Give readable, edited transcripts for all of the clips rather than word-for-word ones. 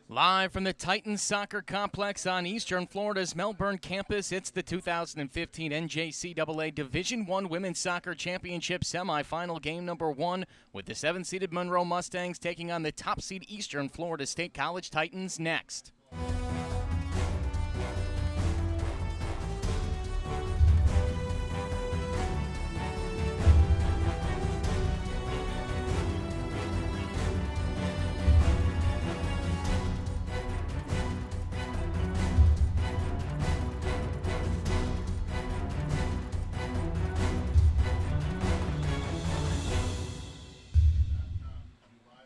Live from the Titans Soccer Complex on Eastern Florida's Melbourne campus, it's the 2015 NJCAA Division I Women's Soccer Championship semifinal game number 1, with the 7-seeded Monroe Mustangs taking on the top seed Eastern Florida State College Titans next.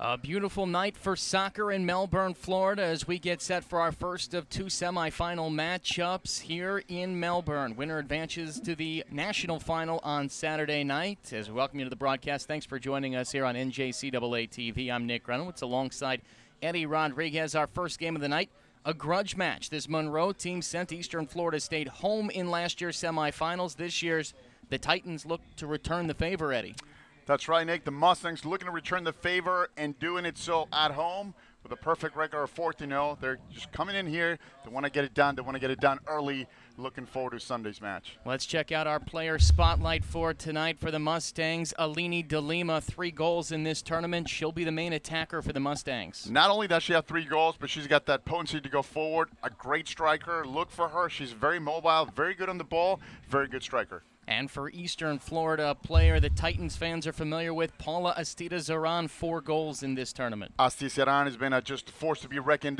A beautiful night for soccer in Melbourne, Florida, as we get set for our first of 2 semifinal matchups here in Melbourne. Winner advances to the national final on Saturday night. As we welcome you to the broadcast, thanks for joining us here on NJCAA TV. I'm Nick Reynolds alongside Eddie Rodriguez. Our first game of the night, a grudge match. This Monroe team sent Eastern Florida State home in last year's semifinals. This year's the Titans look to return the favor, Eddie. That's right, Nick. The Mustangs looking to return the favor and doing it so at home with a perfect record of 4-0. They're just coming in here. They want to get it done. They want to get it done early. Looking forward to Sunday's match. Let's check out our player spotlight for tonight for the Mustangs. Alini DeLima, 3 goals in this tournament. She'll be the main attacker for the Mustangs. Not only does she have 3 goals, but she's got that potency to go forward. A great striker. Look for her. She's very mobile, very good on the ball, very good striker. And for Eastern Florida, a player the Titans fans are familiar with, Paula Astida-Zaran, 4 goals in this tournament. Astida-Zaran has been just a force to be reckoned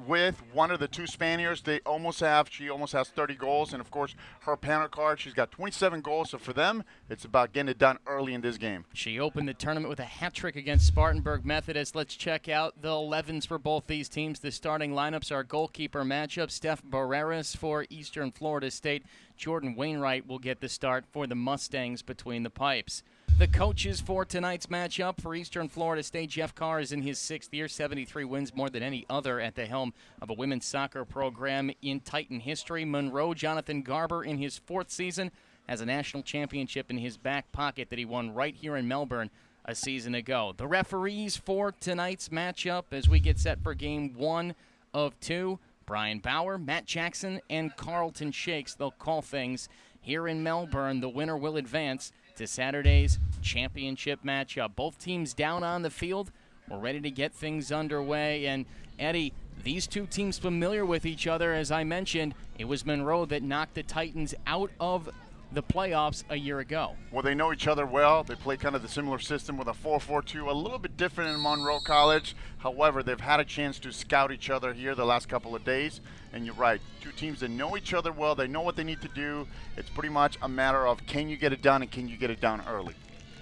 with. One of the 2 Spaniards, she almost has 30 goals. And, of course, her counterpart, she's got 27 goals. So for them, it's about getting it done early in this game. She opened the tournament with a hat trick against Spartanburg Methodist. Let's check out the 11s for both these teams. The starting lineups are goalkeeper matchup. Steph Barreras for Eastern Florida State. Jordan Wainwright will get the start for the Mustangs between the pipes. The coaches for tonight's matchup for Eastern Florida State, Jeff Carr is in his 6th year, 73 wins, more than any other at the helm of a women's soccer program in Titan history. Monroe, Jonathan Garber in his 4th season, has a national championship in his back pocket that he won right here in Melbourne a season ago. The referees for tonight's matchup as we get set for game 1 of 2. Brian Bauer, Matt Jackson, and Carlton Shakes. They'll call things here in Melbourne. The winner will advance to Saturday's championship matchup. Both teams down on the field. We're ready to get things underway. And, Eddie, these 2 teams familiar with each other. As I mentioned, it was Monroe that knocked the Titans out of the playoffs a year ago. Well, they know each other well. They play kind of the similar system with a 4-4-2, a little bit different in Monroe College. However, they've had a chance to scout each other here the last couple of days. And you're right, 2 teams that know each other well. They know what they need to do. It's pretty much a matter of can you get it done and can you get it done early.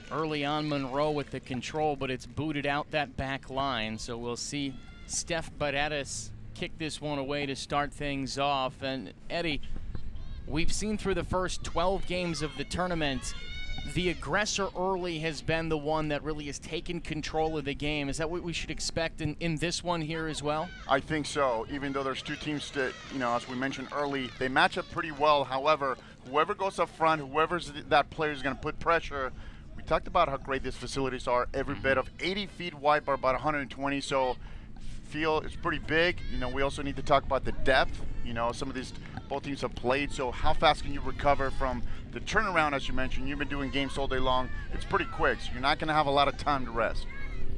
Early on, Monroe with the control, but it's booted out that back line. So we'll see Steph Barreras kick this one away to start things off. And, Eddie, we've seen through the first 12 games of the tournament, the aggressor early has been the one that really has taken control of the game. Is that what we should expect in this one here as well? I think so. Even though there's 2 teams that, as we mentioned early, they match up pretty well. However, whoever goes up front, whoever's that player is going to put pressure. We talked about how great these facilities are. Every bit of 80 feet wide by about 120, so feel it's pretty big. We also need to talk about the depth. Some of these both teams have played, so how fast can you recover from the turnaround? As you mentioned, you've been doing games all day long. It's pretty quick, so you're not going to have a lot of time to rest.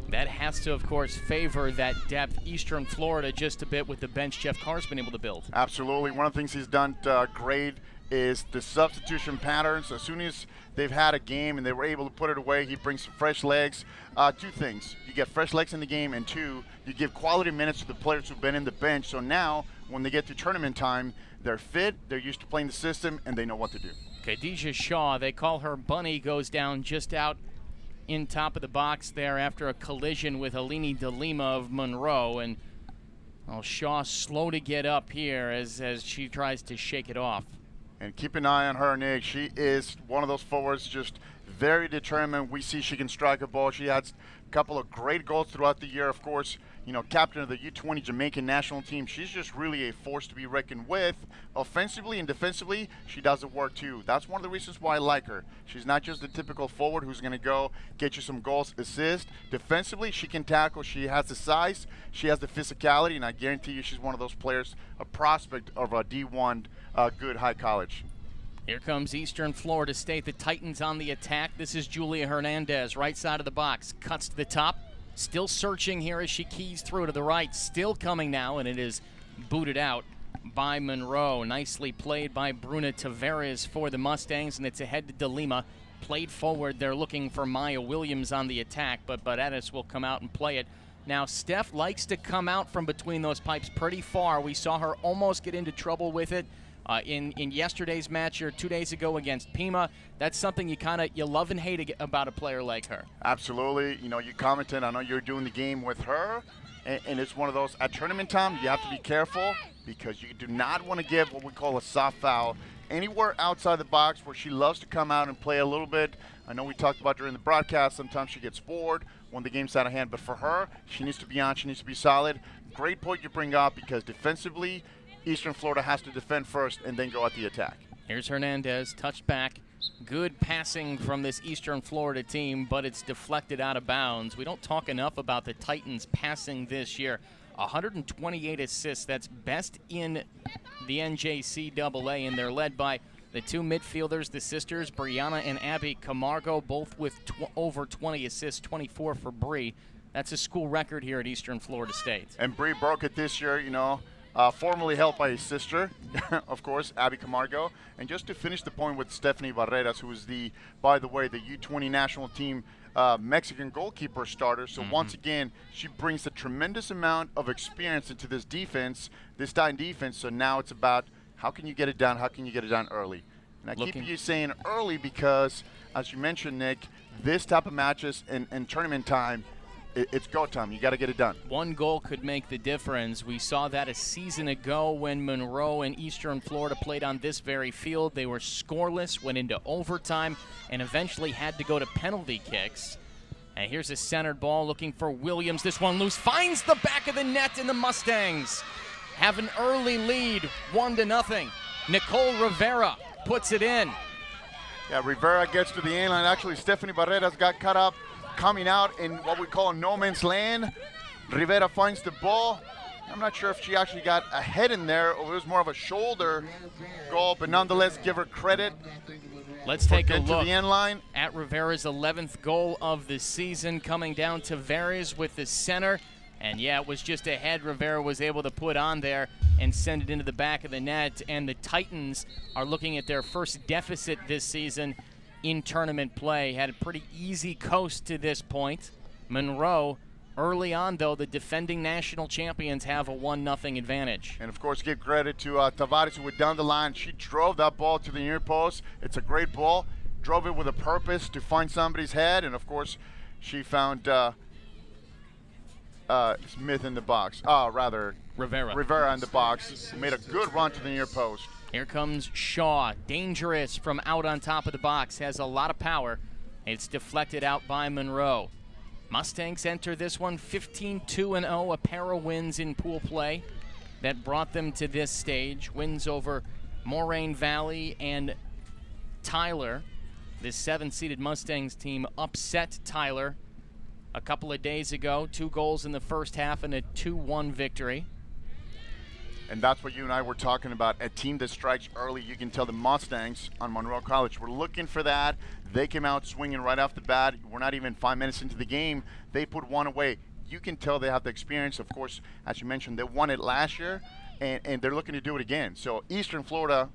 That has to, of course, favor that depth. Eastern Florida just a bit with the bench Jeff Carr's been able to build. Absolutely. One of the things he's done great is the substitution patterns. As soon as they've had a game and they were able to put it away, he brings some fresh legs. 2 things. You get fresh legs in the game, and 2, you give quality minutes to the players who've been in the bench. So now, when they get to tournament time, they're fit, they're used to playing the system, and they know what to do. Khadijah Shaw, they call her Bunny, goes down just out in top of the box there after a collision with Alini DeLima of Monroe. And Shaw slow to get up here as she tries to shake it off. And keep an eye on her, Nick. She is one of those forwards just very determined. We see she can strike a ball. She has a couple of great goals throughout the year. Of course, captain of the U20 Jamaican national team. She's just really a force to be reckoned with. Offensively and defensively, she does the work too. That's one of the reasons why I like her. She's not just the typical forward who's going to go get you some goals, assist. Defensively, she can tackle. She has the size. She has the physicality, and I guarantee you she's one of those players, a prospect of a D1 good high college. Here comes Eastern Florida State. The Titans on the attack. This is Julia Hernandez, right side of the box. Cuts to the top. Still searching here as she keys through to the right. Still coming now, and it is booted out by Monroe. Nicely played by Bruna Tavares for the Mustangs, and it's ahead to DeLima. Played forward. They're looking for Maya Williams on the attack, but Badetas will come out and play it. Now, Steph likes to come out from between those pipes pretty far. We saw her almost get into trouble with it in yesterday's match or 2 days ago against Pima. That's something you love and hate about a player like her. Absolutely. You commented, I know you're doing the game with her, and it's one of those, at tournament time, you have to be careful because you do not want to give what we call a soft foul anywhere outside the box where she loves to come out and play a little bit. I know we talked about during the broadcast, sometimes she gets bored when the game's out of hand, but for her, she needs to be on, she needs to be solid. Great point you bring up because defensively, Eastern Florida has to defend first and then go at the attack. Here's Hernandez, touched back. Good passing from this Eastern Florida team, but it's deflected out of bounds. We don't talk enough about the Titans passing this year. 128 assists, that's best in the NJCAA, and they're led by the two midfielders, the sisters, Brianna and Abby Camargo, both with over 20 assists, 24 for Bree. That's a school record here at Eastern Florida State. And Bree broke it this year, formerly held by his sister, of course, Abby Camargo. And just to finish the point with Stephanie Barreras, who is by the way, the U20 national team Mexican goalkeeper starter. So once again, she brings a tremendous amount of experience into this defense, this Titan defense. So now it's about how can you get it done? How can you get it done early? And I keep you saying early because, as you mentioned, Nick, this type of matches and tournament time, it's go time. You got to get it done. One goal could make the difference. We saw that a season ago when Monroe and Eastern Florida played on this very field. They were scoreless, went into overtime, and eventually had to go to penalty kicks. And here's a centered ball looking for Williams. This one loose, finds the back of the net, and the Mustangs have an early lead, 1-0. Nicole Rivera puts it in. Yeah, Rivera gets to the end line. Actually, Stephanie Barreras got cut up coming out in what we call no man's land. Rivera finds the ball. I'm not sure if she actually got a head in there or it was more of a shoulder goal, but nonetheless, give her credit. Let's take a look to the end line at Rivera's 11th goal of the season, coming down to Tavares with the center. And yeah, it was just a head Rivera was able to put on there and send it into the back of the net. And the Titans are looking at their first deficit this season in tournament play. Had a pretty easy coast to this point. Monroe, early on though, the defending national champions have a 1-0 advantage. And of course, give credit to Tavares, who went down the line. She drove that ball to the near post. It's a great ball. Drove it with a purpose to find somebody's head, and of course, she found Smith in the box. Rivera in the box. Made a good run to the near post. Here comes Shaw, dangerous from out on top of the box, has a lot of power. It's deflected out by Monroe. Mustangs enter this one 15-2-0, a pair of wins in pool play that brought them to this stage. Wins over Moraine Valley and Tyler. This 7-seeded Mustangs team upset Tyler a couple of days ago. 2 goals in the first half and a 2-1 victory. And that's what you and I were talking about. A team that strikes early, you can tell the Mustangs on Monroe College were looking for that. They came out swinging right off the bat. We're not even 5 minutes into the game. They put one away. You can tell they have the experience. Of course, as you mentioned, they won it last year, and they're looking to do it again. So Eastern Florida,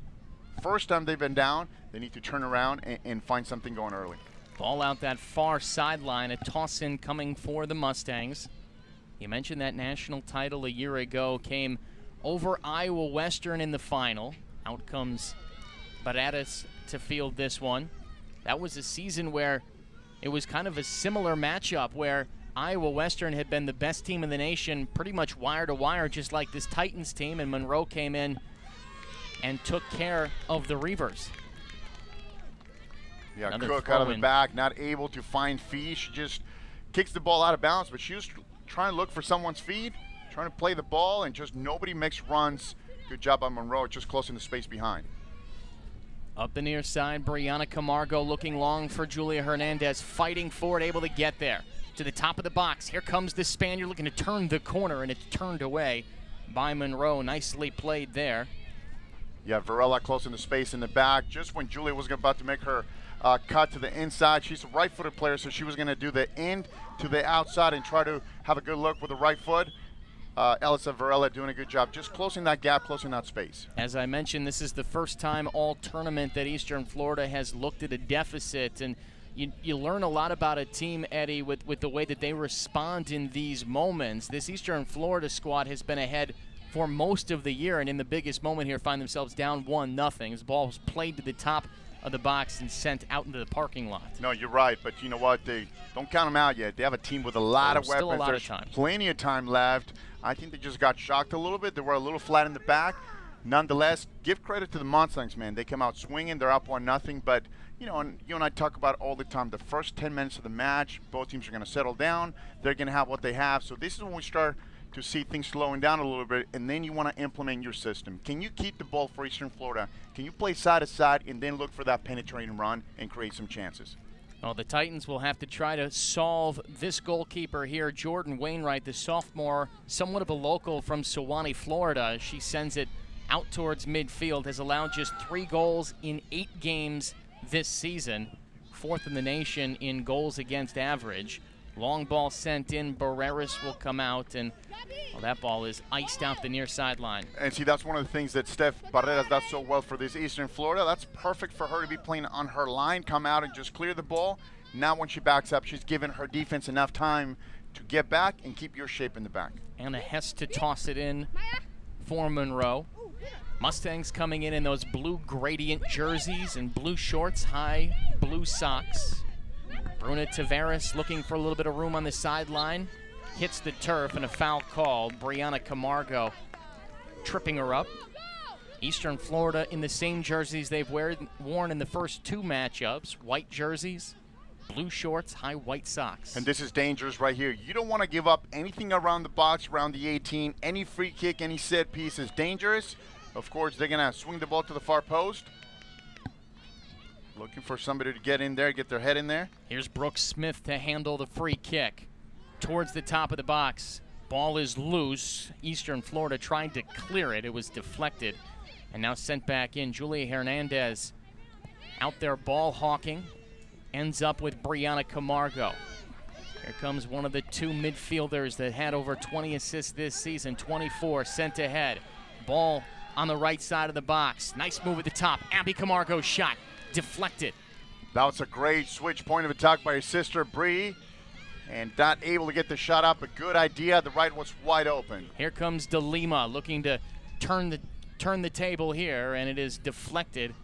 first time they've been down, they need to turn around and find something going early. Ball out that far sideline, a toss-in coming for the Mustangs. You mentioned that national title a year ago came over Iowa Western in the final. Out comes Badetas to field this one. That was a season where it was kind of a similar matchup where Iowa Western had been the best team in the nation pretty much wire to wire, just like this Titans team, and Monroe came in and took care of the Reavers. Yeah, Cook out of the back, not able to find Fee. She just kicks the ball out of bounds, but she was trying to look for someone's feed, trying to play the ball, and just nobody makes runs. Good job by Monroe, just closing the space behind. Up the near side, Brianna Camargo looking long for Julia Hernandez, fighting for it, able to get there. To the top of the box, here comes the Spaniard looking to turn the corner, and it's turned away by Monroe. Nicely played there. Yeah, Varela closing the space in the back. Just when Julia was about to make her cut to the inside, she's a right-footed player, so she was going to do the end to the outside and try to have a good look with the right foot. Elisa Varela doing a good job, just closing that gap, closing that space. As I mentioned, this is the first time all tournament that Eastern Florida has looked at a deficit, and you learn a lot about a team, Eddie, with the way that they respond in these moments. This Eastern Florida squad has been ahead for most of the year, and in the biggest moment here find themselves down 1-0. This ball was played to the top of the box and sent out into the parking lot. No, you're right, but you know what? They don't count them out yet. They have a team with a lot of weapons. Still a lot There's of time. Plenty of time left. I think they just got shocked a little bit. They were a little flat in the back. Nonetheless, give credit to the Mustangs, man. They come out swinging. They're up 1-0, but you know, and you and I talk about all the time, the first 10 minutes of the match, both teams are going to settle down. They're going to have what they have. So this is when we start to see things slowing down a little bit, and then you want to implement your system. Can you keep the ball for Eastern Florida? Can you play side to side and then look for that penetrating run and create some chances? Well, the Titans will have to try to solve this goalkeeper here, Jordan Wainwright, the sophomore, somewhat of a local from Sewanee, Florida. She sends it out towards midfield, has allowed just 3 goals in 8 games this season, 4th in the nation in goals against average. Long ball sent in, Barreras will come out, and well, that ball is iced out the near sideline. And see, that's one of the things that Steph Barreras does so well for this Eastern Florida. That's perfect for her to be playing on her line, come out and just clear the ball. Now when she backs up, she's given her defense enough time to get back and keep your shape in the back. Anna Hess to toss it in for Monroe. Mustangs coming in those blue gradient jerseys and blue shorts, high blue socks. Bruna Tavares looking for a little bit of room on the sideline. Hits the turf and a foul call. Brianna Camargo tripping her up. Eastern Florida in the same jerseys they've worn in the first 2 matchups. White jerseys, blue shorts, high white socks. And this is dangerous right here. You don't want to give up anything around the box, around the 18. Any free kick, any set piece is dangerous. Of course, they're going to swing the ball to the far post. Looking for somebody to get in there, get their head in there. Here's Brooke Smith to handle the free kick. Towards the top of the box. Ball is loose. Eastern Florida tried to clear it. It was deflected and now sent back in. Julia Hernandez out there ball hawking. Ends up with Brianna Camargo. Here comes one of the 2 midfielders that had over 20 assists this season. 24 sent ahead. Ball on the right side of the box. Nice move at the top. Abby Camargo's shot. Deflected. That was a great switch point of attack by her sister, Bree. And not able to get the shot up. A good idea. The right was wide open. Here comes De Lima looking to turn the table here, and it is deflected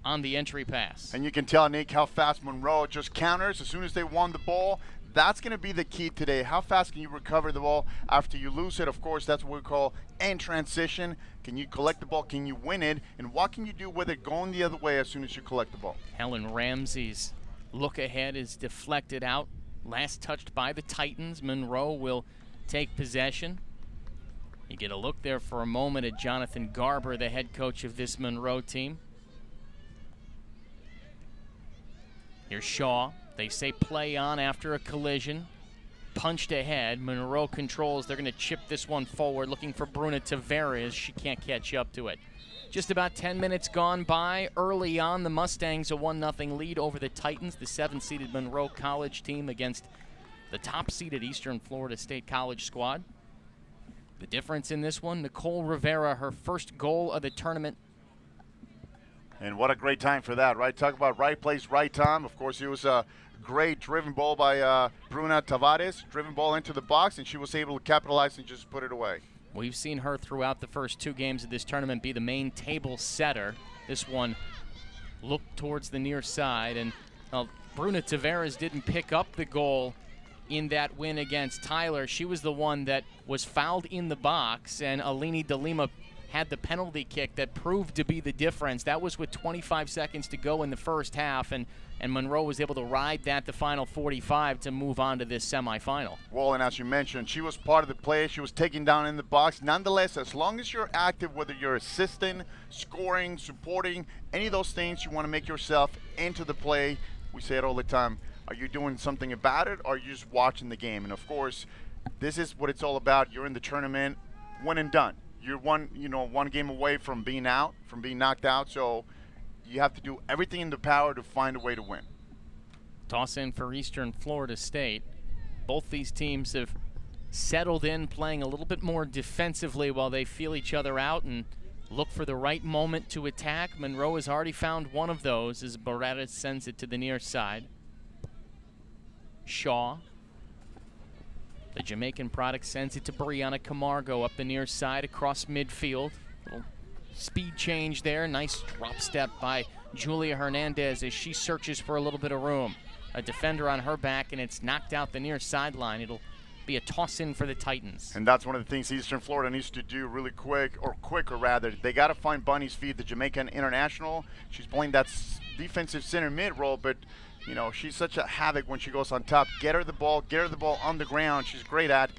on the entry pass. And you can tell, Nick, how fast Monroe just counters as soon as they won the ball. That's going to be the key today. How fast can you recover the ball after you lose it? Of course, that's what we call end transition. Can you collect the ball? Can you win it? And what can you do with it going the other way as soon as you collect the ball? Helen Ramsey's look ahead is deflected out. Last touched by the Titans. Monroe will take possession. You get a look there for a moment at Jonathan Garber, the head coach of this Monroe team. Here's Shaw. They say play on after a collision. Punched ahead. Monroe controls. They're going to chip this one forward, looking for Bruna Tavares. She can't catch up to it. Just about 10 minutes gone by. Early on, the Mustangs a 1-0 lead over the Titans, the 7th-seeded Monroe College team against the top-seeded Eastern Florida State College squad. The difference in this one, Nicole Rivera, her first goal of the tournament. And what a great time for that, right? Talk about right place, right time. Of course, it was a great driven ball by Bruna Tavares, driven ball into the box, and she was able to capitalize and just put it away. We've seen her throughout the first 2 games of this tournament be the main table setter. This one looked towards the near side, and Bruna Tavares didn't pick up the goal in that win against Tyler. She was the one that was fouled in the box, and Alini De Lima had the penalty kick that proved to be the difference. That was with 25 seconds to go in the first half, and Monroe was able to ride that the final 45 to move on to this semifinal. Well, and as you mentioned, she was part of the play. She was taken down in the box. Nonetheless, as long as you're active, whether you're assisting, scoring, supporting, any of those things, you want to make yourself into the play. We say it all the time. Are you doing something about it, or are you just watching the game? And of course, this is what it's all about. You're in the tournament, one and done. You're one game away from being out, from being knocked out. So you have to do everything in the power to find a way to win. Toss in for Eastern Florida State. Both these teams have settled in, playing a little bit more defensively while they feel each other out and look for the right moment to attack. Monroe has already found one of those as Barrera sends it to the near side. Shaw, the Jamaican product, sends it to Brianna Camargo up the near side across midfield. Little speed change there. Nice drop step by Julia Hernandez as she searches for a little bit of room. A defender on her back, and it's knocked out the near sideline. It'll be a toss-in for the Titans. And that's one of the things Eastern Florida needs to do really quicker rather. They got to find Bunny's feet, the Jamaican international. She's playing that defensive center mid role, but you know, she's such a havoc when she goes on top. Get her the ball on the ground. She's great at.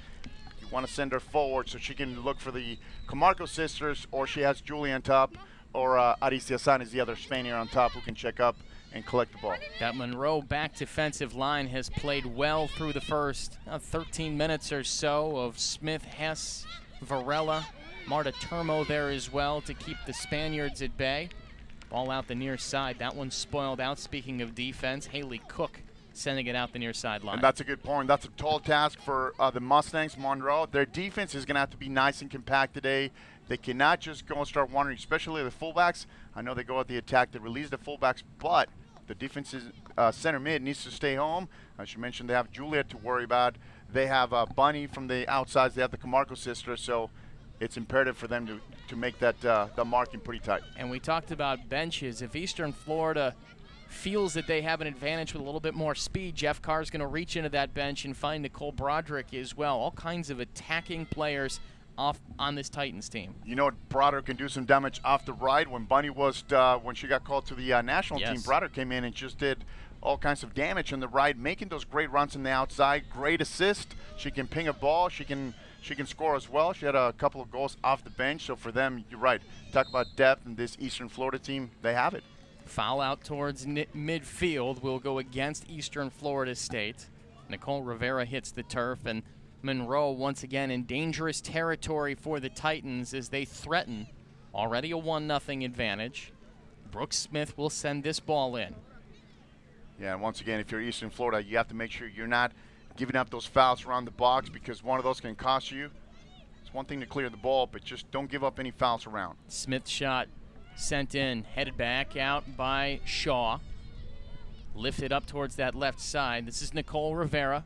You want to send her forward so she can look for the Camargo sisters, or she has Julie on top, or Aricia San is the other Spaniard on top who can check up and collect the ball. That Monroe back defensive line has played well through the first 13 minutes or so of Smith, Hess, Varela, Marta Turmo there as well to keep the Spaniards at bay. Ball out the near side. That one's spoiled out. Speaking of defense, Haley Cook sending it out the near sideline. And that's a good point. That's a tall task for the Mustangs, Monroe. Their defense is going to have to be nice and compact today. They cannot just go and start wandering, especially the fullbacks. I know they go at the attack, they release the fullbacks, but the defense's center mid needs to stay home. As you mentioned, they have Juliet to worry about. They have Bunny from the outsides. They have the Camargo sisters, so it's imperative for them to make that the marking pretty tight. And we talked about benches. If Eastern Florida feels that they have an advantage with a little bit more speed, Jeff Carr's going to reach into that bench and find Nicole Broderick as well. All kinds of attacking players off on this Titans team. You know, Broderick can do some damage off the right. When Bunny was when she got called to the national team, Broderick came in and just did all kinds of damage on the right, making those great runs on the outside. Great assist. She can ping a ball. She can score as well. She had a couple of goals off the bench. So for them, you're right. Talk about depth in this Eastern Florida team. They have it. Foul out towards midfield will go against Eastern Florida State. Nicole Rivera hits the turf, and Monroe once again in dangerous territory for the Titans as they threaten already a 1-0 advantage. Brooke Smith will send this ball in. Yeah, and once again, if you're Eastern Florida, you have to make sure you're not giving up those fouls around the box, because one of those can cost you. It's one thing to clear the ball, but just don't give up any fouls around. Smith's shot sent in, headed back out by Shaw. Lifted up towards that left side. This is Nicole Rivera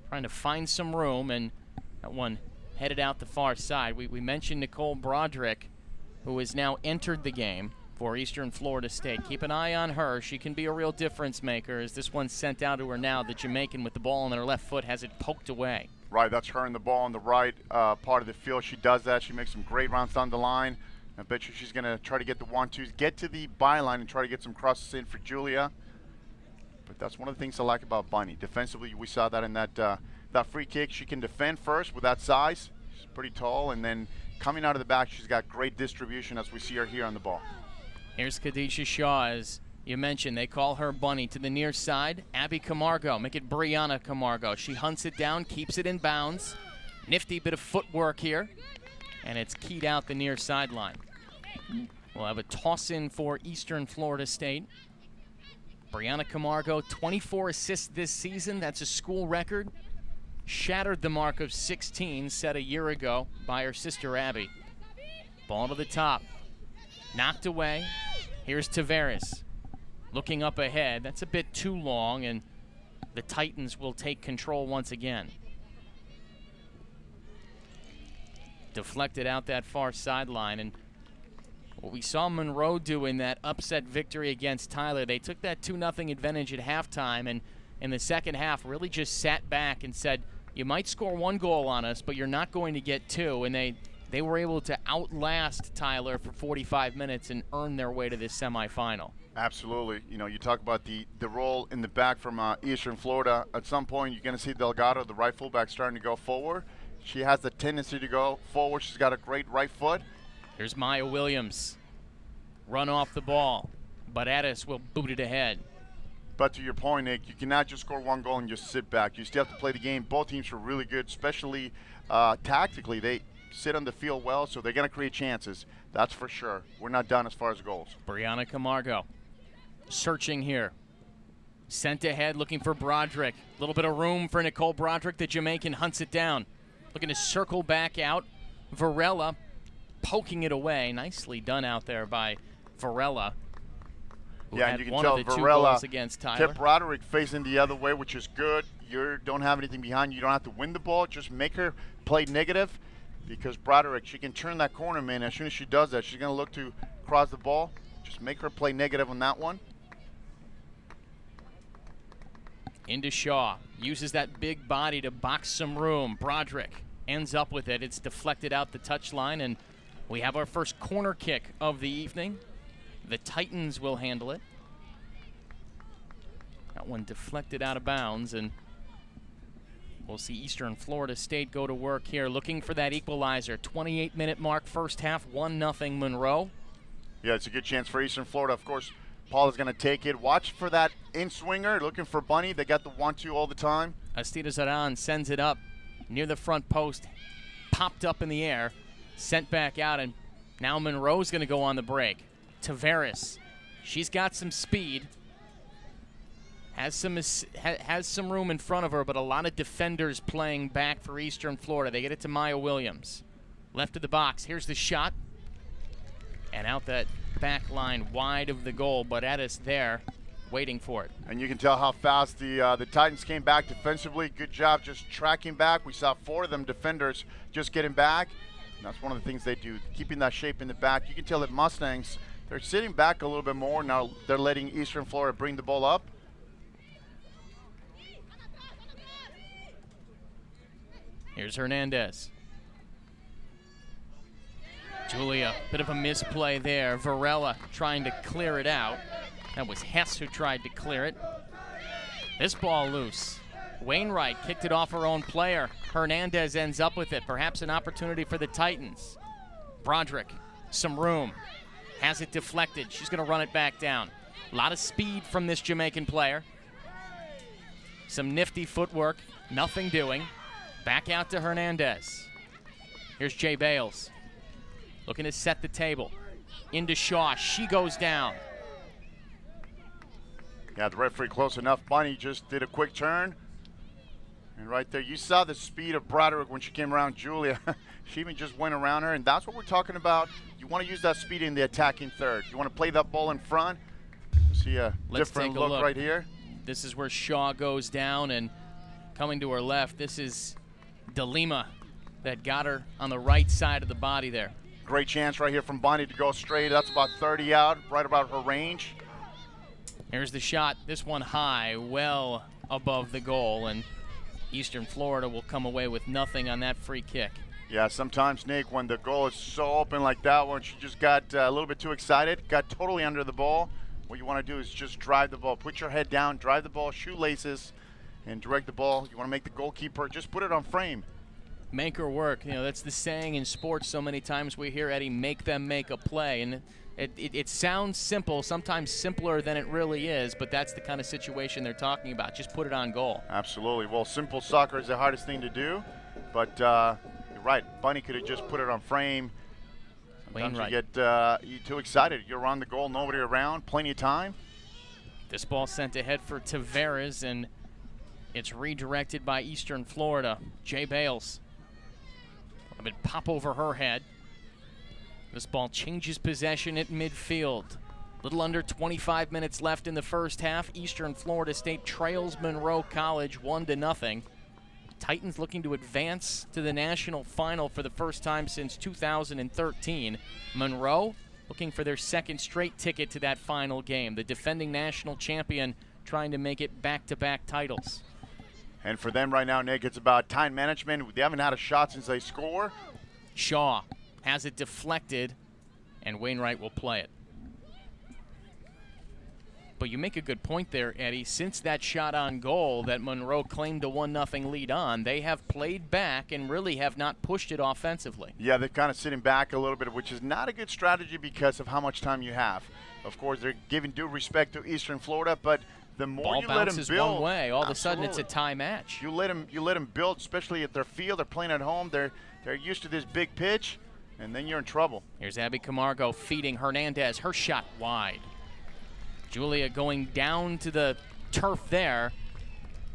trying to find some room, and that one headed out the far side. We mentioned Nicole Broderick, who has now entered the game for Eastern Florida State. Keep an eye on her. She can be a real difference maker, as this one's sent out to her now. The Jamaican with the ball on her left foot has it poked away. Right, that's her and the ball on the right part of the field. She does that. She makes some great rounds down the line. I bet you she's going to try to get the 1-2s, get to the byline and try to get some crosses in for Julia. But that's one of the things I like about Bunny. Defensively, we saw that in that free kick. She can defend first with that size. She's pretty tall, and then coming out of the back, she's got great distribution, as we see her here on the ball. Here's Khadijah Shaw, as you mentioned. They call her Bunny. To the near side, Abby Camargo. Make it Brianna Camargo. She hunts it down, keeps it in bounds. Nifty bit of footwork here, and it's keyed out the near sideline. We'll have a toss-in for Eastern Florida State. Brianna Camargo, 24 assists this season. That's a school record. Shattered the mark of 16 set a year ago by her sister Abby. Ball to the top. Knocked away. Here's Tavares. Looking up ahead. That's a bit too long, and the Titans will take control once again. Deflected out that far sideline, and what we saw Monroe do in that upset victory against Tyler, they took that 2-0 advantage at halftime, and in the second half really just sat back and said, you might score one goal on us, but you're not going to get two, and they they were able to outlast Tyler for 45 minutes and earn their way to this semifinal. Absolutely. You know, you talk about the role in the back from Eastern Florida. At some point, you're going to see Delgado, the right fullback, starting to go forward. She has the tendency to go forward. She's got a great right foot. Here's Maya Williams. Run off the ball, but Addis will boot it ahead. But to your point, Nick, you cannot just score one goal and just sit back. You still have to play the game. Both teams are really good, especially tactically. They sit on the field well, so they're going to create chances. That's for sure. We're not done as far as goals. Brianna Camargo searching here. Sent ahead, looking for Broderick. A little bit of room for Nicole Broderick. The Jamaican hunts it down. Looking to circle back out. Varela poking it away. Nicely done out there by Varela. Yeah, and you can tell Varela against Tyler. Kept Broderick facing the other way, which is good. You don't have anything behind you. You don't have to win the ball. Just make her play negative, because Broderick, she can turn that corner, man. As soon as she does that, she's going to look to cross the ball. Just make her play negative on that one. Into Shaw. Uses that big body to box some room. Broderick ends up with it. It's deflected out the touchline, and we have our first corner kick of the evening. The Titans will handle it. That one deflected out of bounds, and we'll see Eastern Florida State go to work here, looking for that equalizer. 28-minute mark, first half, 1-0 Monroe. Yeah, it's a good chance for Eastern Florida. Of course, Paul is going to take it. Watch for that in-swinger, looking for Bunny. They got the 1-2 all the time. Astida Zaran sends it up near the front post, popped up in the air, sent back out, and now Monroe's going to go on the break. Tavares, she's got some speed, has some room in front of her, but a lot of defenders playing back for Eastern Florida. They get it to Maya Williams. Left of the box, here's the shot, and out that back line wide of the goal, but Addis there waiting for it. And you can tell how fast the Titans came back defensively. Good job just tracking back. We saw 4 of them defenders just getting back. And that's one of the things they do, keeping that shape in the back. You can tell that Mustangs, they're sitting back a little bit more. Now they're letting Eastern Florida bring the ball up. Here's Hernandez. Julia, bit of a misplay there. Varela trying to clear it out. That was Hess who tried to clear it. This ball loose. Wainwright kicked it off her own player. Hernandez ends up with it. Perhaps an opportunity for the Titans. Broderick, some room. Has it deflected. She's going to run it back down. A lot of speed from this Jamaican player. Some nifty footwork. Nothing doing. Back out to Hernandez. Here's Jay Bales. Looking to set the table. Into Shaw. She goes down. Yeah, the referee close enough. Bunny just did a quick turn. And right there, you saw the speed of Broderick when she came around Julia. She even just went around her, and that's what we're talking about. You want to use that speed in the attacking third. You want to play that ball in front. See a different look right here. This is where Shaw goes down, and coming to her left, this is DeLima that got her on the right side of the body there. Great chance right here from Bunny to go straight. That's about 30 out, right about her range. Here's the shot. This one high, well above the goal, and Eastern Florida will come away with nothing on that free kick. Yeah, sometimes, Nick, when the goal is so open like that one, she just got a little bit too excited, got totally under the ball. What you want to do is just drive the ball. Put your head down, drive the ball, shoelaces, and direct the ball. You want to make the goalkeeper, just put it on frame. Make her work. You know, that's the saying in sports so many times we hear, Eddie, make them make a play. And it sounds simple, sometimes simpler than it really is, but that's the kind of situation they're talking about. Just put it on goal. Absolutely. Well, simple soccer is the hardest thing to do, but you're right. Bunny could have just put it on frame. Sometimes you get you too excited. You're on the goal, nobody around, plenty of time. This ball sent ahead for Tavares, and it's redirected by Eastern Florida. Jay Bales. A bit pop over her head. This ball changes possession at midfield. Little under 25 minutes left in the first half. Eastern Florida State trails Monroe College 1-0. Titans looking to advance to the national final for the first time since 2013. Monroe looking for their second straight ticket to that final game. The defending national champion trying to make it back-to-back titles. And for them right now, Nick, it's about time management. They haven't had a shot since they score. Shaw has it deflected, and Wainwright will play it. But you make a good point there, Eddie. Since that shot on goal that Monroe claimed a 1-0 lead on, they have played back and really have not pushed it offensively. Yeah, they're kind of sitting back a little bit, which is not a good strategy because of how much time you have. Of course, they're giving due respect to Eastern Florida, but the more Ball you let them bounces build, one way, all of a sudden absolutely, it's a tie match. You let them build, especially at their field. They're playing at home. They're used to this big pitch, and then you're in trouble. Here's Abby Camargo feeding Hernandez. Her shot wide. Julia going down to the turf there,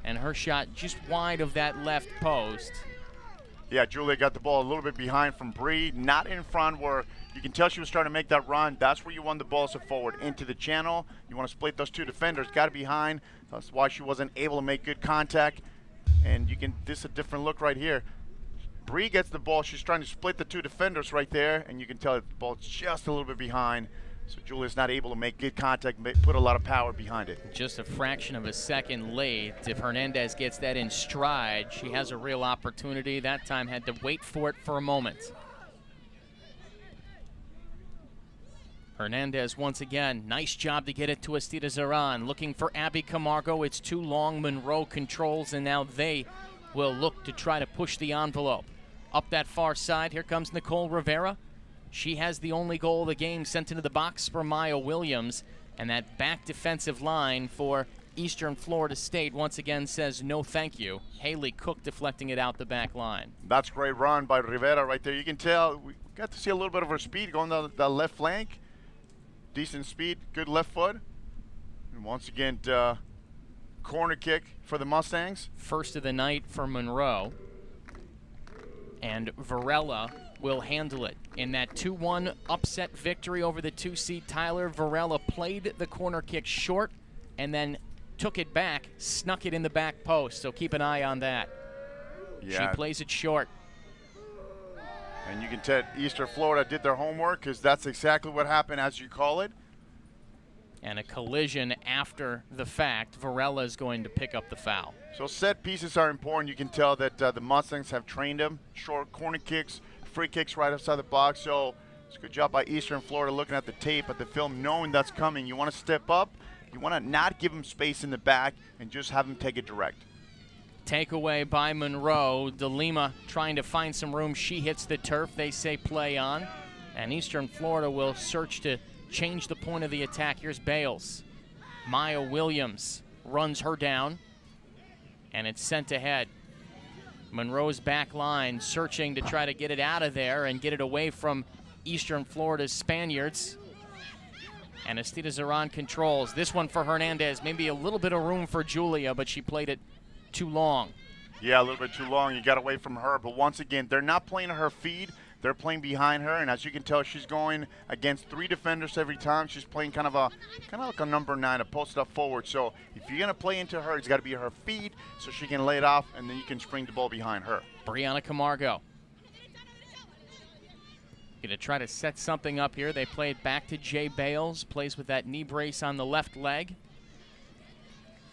and her shot just wide of that left post. Yeah, Julia got the ball a little bit behind from Bree, not in front where you can tell she was starting to make that run. That's where you want the ball so forward, into the channel. You want to split those two defenders, got it behind. That's why she wasn't able to make good contact. And this is a different look right here. Bree gets the ball, she's trying to split the two defenders right there, and you can tell that the ball's just a little bit behind. So Julia's not able to make good contact, put a lot of power behind it. Just a fraction of a second late. If Hernandez gets that in stride, she has a real opportunity. That time had to wait for it for a moment. Hernandez once again, nice job to get it to Astida Zaran. Looking for Abby Camargo, it's too long. Monroe controls, and now they will look to try to push the envelope. Up that far side, here comes Nicole Rivera. She has the only goal of the game sent into the box for Maya Williams, and that back defensive line for Eastern Florida State once again says no thank you. Haley Cook deflecting it out the back line. That's a great run by Rivera right there. You can tell we got to see a little bit of her speed going down the left flank. Decent speed, good left foot. And once again, corner kick for the Mustangs. First of the night for Monroe. And Varela will handle it. In that 2-1 upset victory over the 2-seed Tyler, Varela played the corner kick short and then took it back, snuck it in the back post, so keep an eye on that. Yeah. She plays it short. And you can tell Eastern Florida did their homework because that's exactly what happened, as you call it. And a collision after the fact. Varela is going to pick up the foul. So set pieces are important. You can tell that the Mustangs have trained them. Short corner kicks, free kicks right outside the box. So it's a good job by Eastern Florida looking at the tape, at the film, knowing that's coming. You want to step up. You want to not give them space in the back and just have them take it direct. Takeaway by Monroe. DeLima trying to find some room. She hits the turf. They say play on. And Eastern Florida will search to change the point of the attack. Here's Bales. Maya Williams runs her down, and it's sent ahead. Monroe's back line searching to try to get it out of there and get it away from Eastern Florida's Spaniards. And Astida Zaran controls. This one for Hernandez. Maybe a little bit of room for Julia, but she played it too long. Yeah, a little bit too long. You got away from her. But once again, they're not playing her feed. They're playing behind her, and as you can tell, she's going against 3 defenders every time. She's playing kind of like a number 9, a posted up forward. So if you're gonna play into her, it's got to be her feed, so she can lay it off, and then you can spring the ball behind her. Brianna Camargo gonna try to set something up here. They play it back to Jay Bales. Plays with that knee brace on the left leg.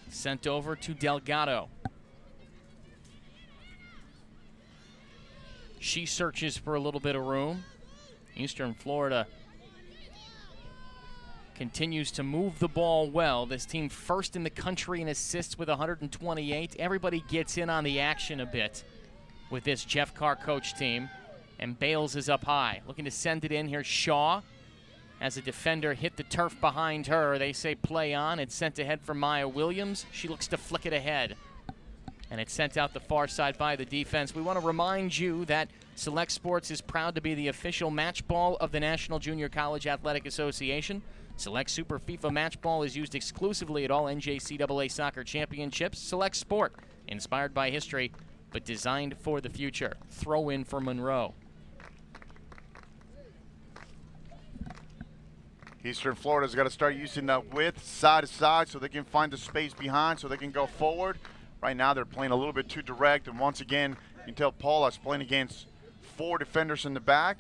Sent over to Delgado. She searches for a little bit of room. Eastern Florida continues to move the ball well. This team first in the country in assists with 128. Everybody gets in on the action a bit with this Jeff Carr coach team. And Bales is up high, looking to send it in. Here's Shaw. As a defender hit the turf behind her, they say play on. It's sent ahead for Maya Williams. She looks to flick it ahead. And it's sent out the far side by the defense. We want to remind you that Select Sports is proud to be the official match ball of the National Junior College Athletic Association. Select Super FIFA Match Ball is used exclusively at all NJCAA soccer championships. Select Sport, inspired by history, but designed for the future. Throw in for Monroe. Eastern Florida's got to start using that width side to side so they can find the space behind so they can go forward. Right now they're playing a little bit too direct, and once again, you can tell Paula's playing against 4 defenders in the back.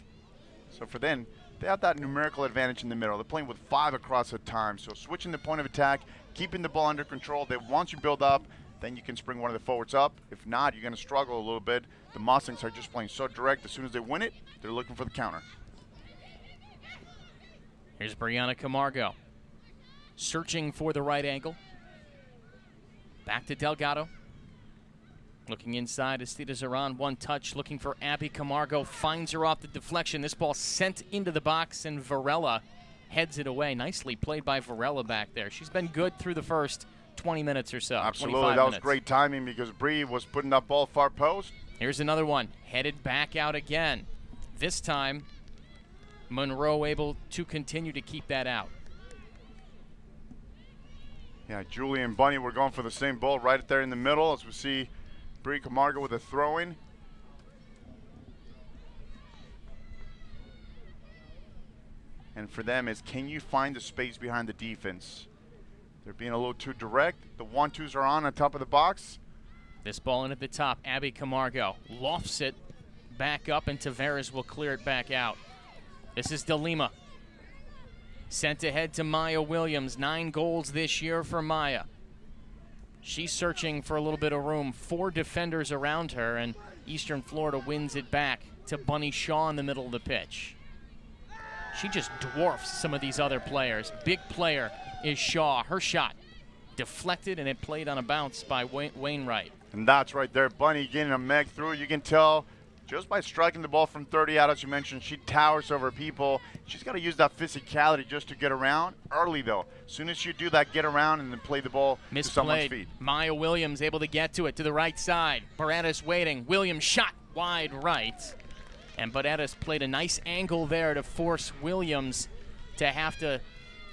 So for them, they have that numerical advantage in the middle. They're playing with 5 across the time. So switching the point of attack, keeping the ball under control. That once you build up, then you can spring one of the forwards up. If not, you're going to struggle a little bit. The Mustangs are just playing so direct. As soon as they win it, they're looking for the counter. Here's Brianna Camargo, searching for the right angle. Back to Delgado. Looking inside, Estida Zaran, one touch, looking for Abby Camargo, finds her off the deflection. This ball sent into the box, and Varela heads it away. Nicely played by Varela back there. She's been good through the first 20 minutes or so. Absolutely, that was great timing because Bree was putting that ball far post. Here's another one, headed back out again. This time, Monroe able to continue to keep that out. Yeah, Julie and Bunny were going for the same ball right there in the middle, as we see Bree Camargo with a throw-in. And for them is, can you find the space behind the defense? They're being a little too direct. The 1-2s are on top of the box. This ball in at the top, Abby Camargo lofts it back up, and Tavares will clear it back out. This is De Lima. Sent ahead to Maya Williams. 9 goals this year for Maya. She's searching for a little bit of room. 4 defenders around her, and Eastern Florida wins it back to Bunny Shaw in the middle of the pitch. She just dwarfs some of these other players. Big player is Shaw. Her shot deflected, and it played on a bounce by Wainwright. And that's right there, Bunny getting a meg through. You can tell just by striking the ball from 30 out, as you mentioned, she towers over people. She's got to use that physicality just to get around early, though. As soon as you do that, get around and then play the ball to someone's feet. Maya Williams able to get to it to the right side. Baradas waiting. Williams shot wide right. And Baradas played a nice angle there to force Williams to have to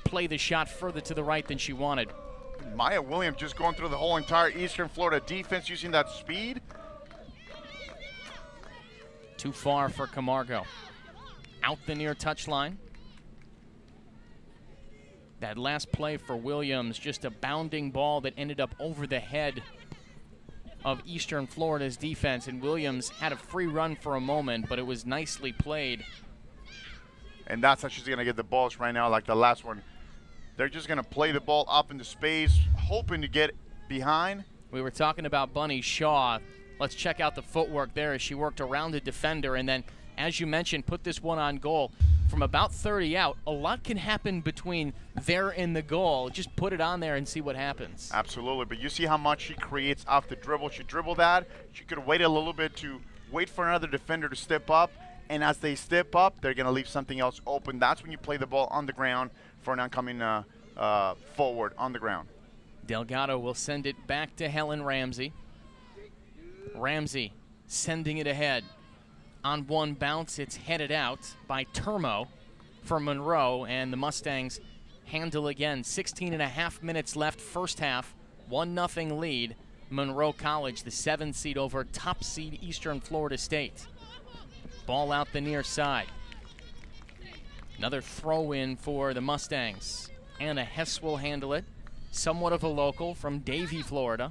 play the shot further to the right than she wanted. Maya Williams just going through the whole entire Eastern Florida defense using that speed. Too far for Camargo. Out the near touchline. That last play for Williams, just a bounding ball that ended up over the head of Eastern Florida's defense, and Williams had a free run for a moment, but it was nicely played. And that's how she's going to get the balls right now, like the last one. They're just going to play the ball up into space, hoping to get behind. We were talking about Bunny Shaw. Let's check out the footwork there as she worked around the defender, and then, as you mentioned, put this one on goal. From about 30 out, a lot can happen between there and the goal. Just put it on there and see what happens. Absolutely, but you see how much she creates off the dribble. She dribbled that. She could wait a little bit to wait for another defender to step up, and as they step up, they're going to leave something else open. That's when you play the ball on the ground for an oncoming forward on the ground. Delgado will send it back to Helen Ramsey. Ramsey sending it ahead. On one bounce, it's headed out by Termo for Monroe, and the Mustangs handle again. 16.5 minutes left, first half, 1-0 lead. Monroe College, the 7th seed over top seed Eastern Florida State. Ball out the near side. Another throw-in for the Mustangs. Anna Hess will handle it. Somewhat of a local from Davie, Florida.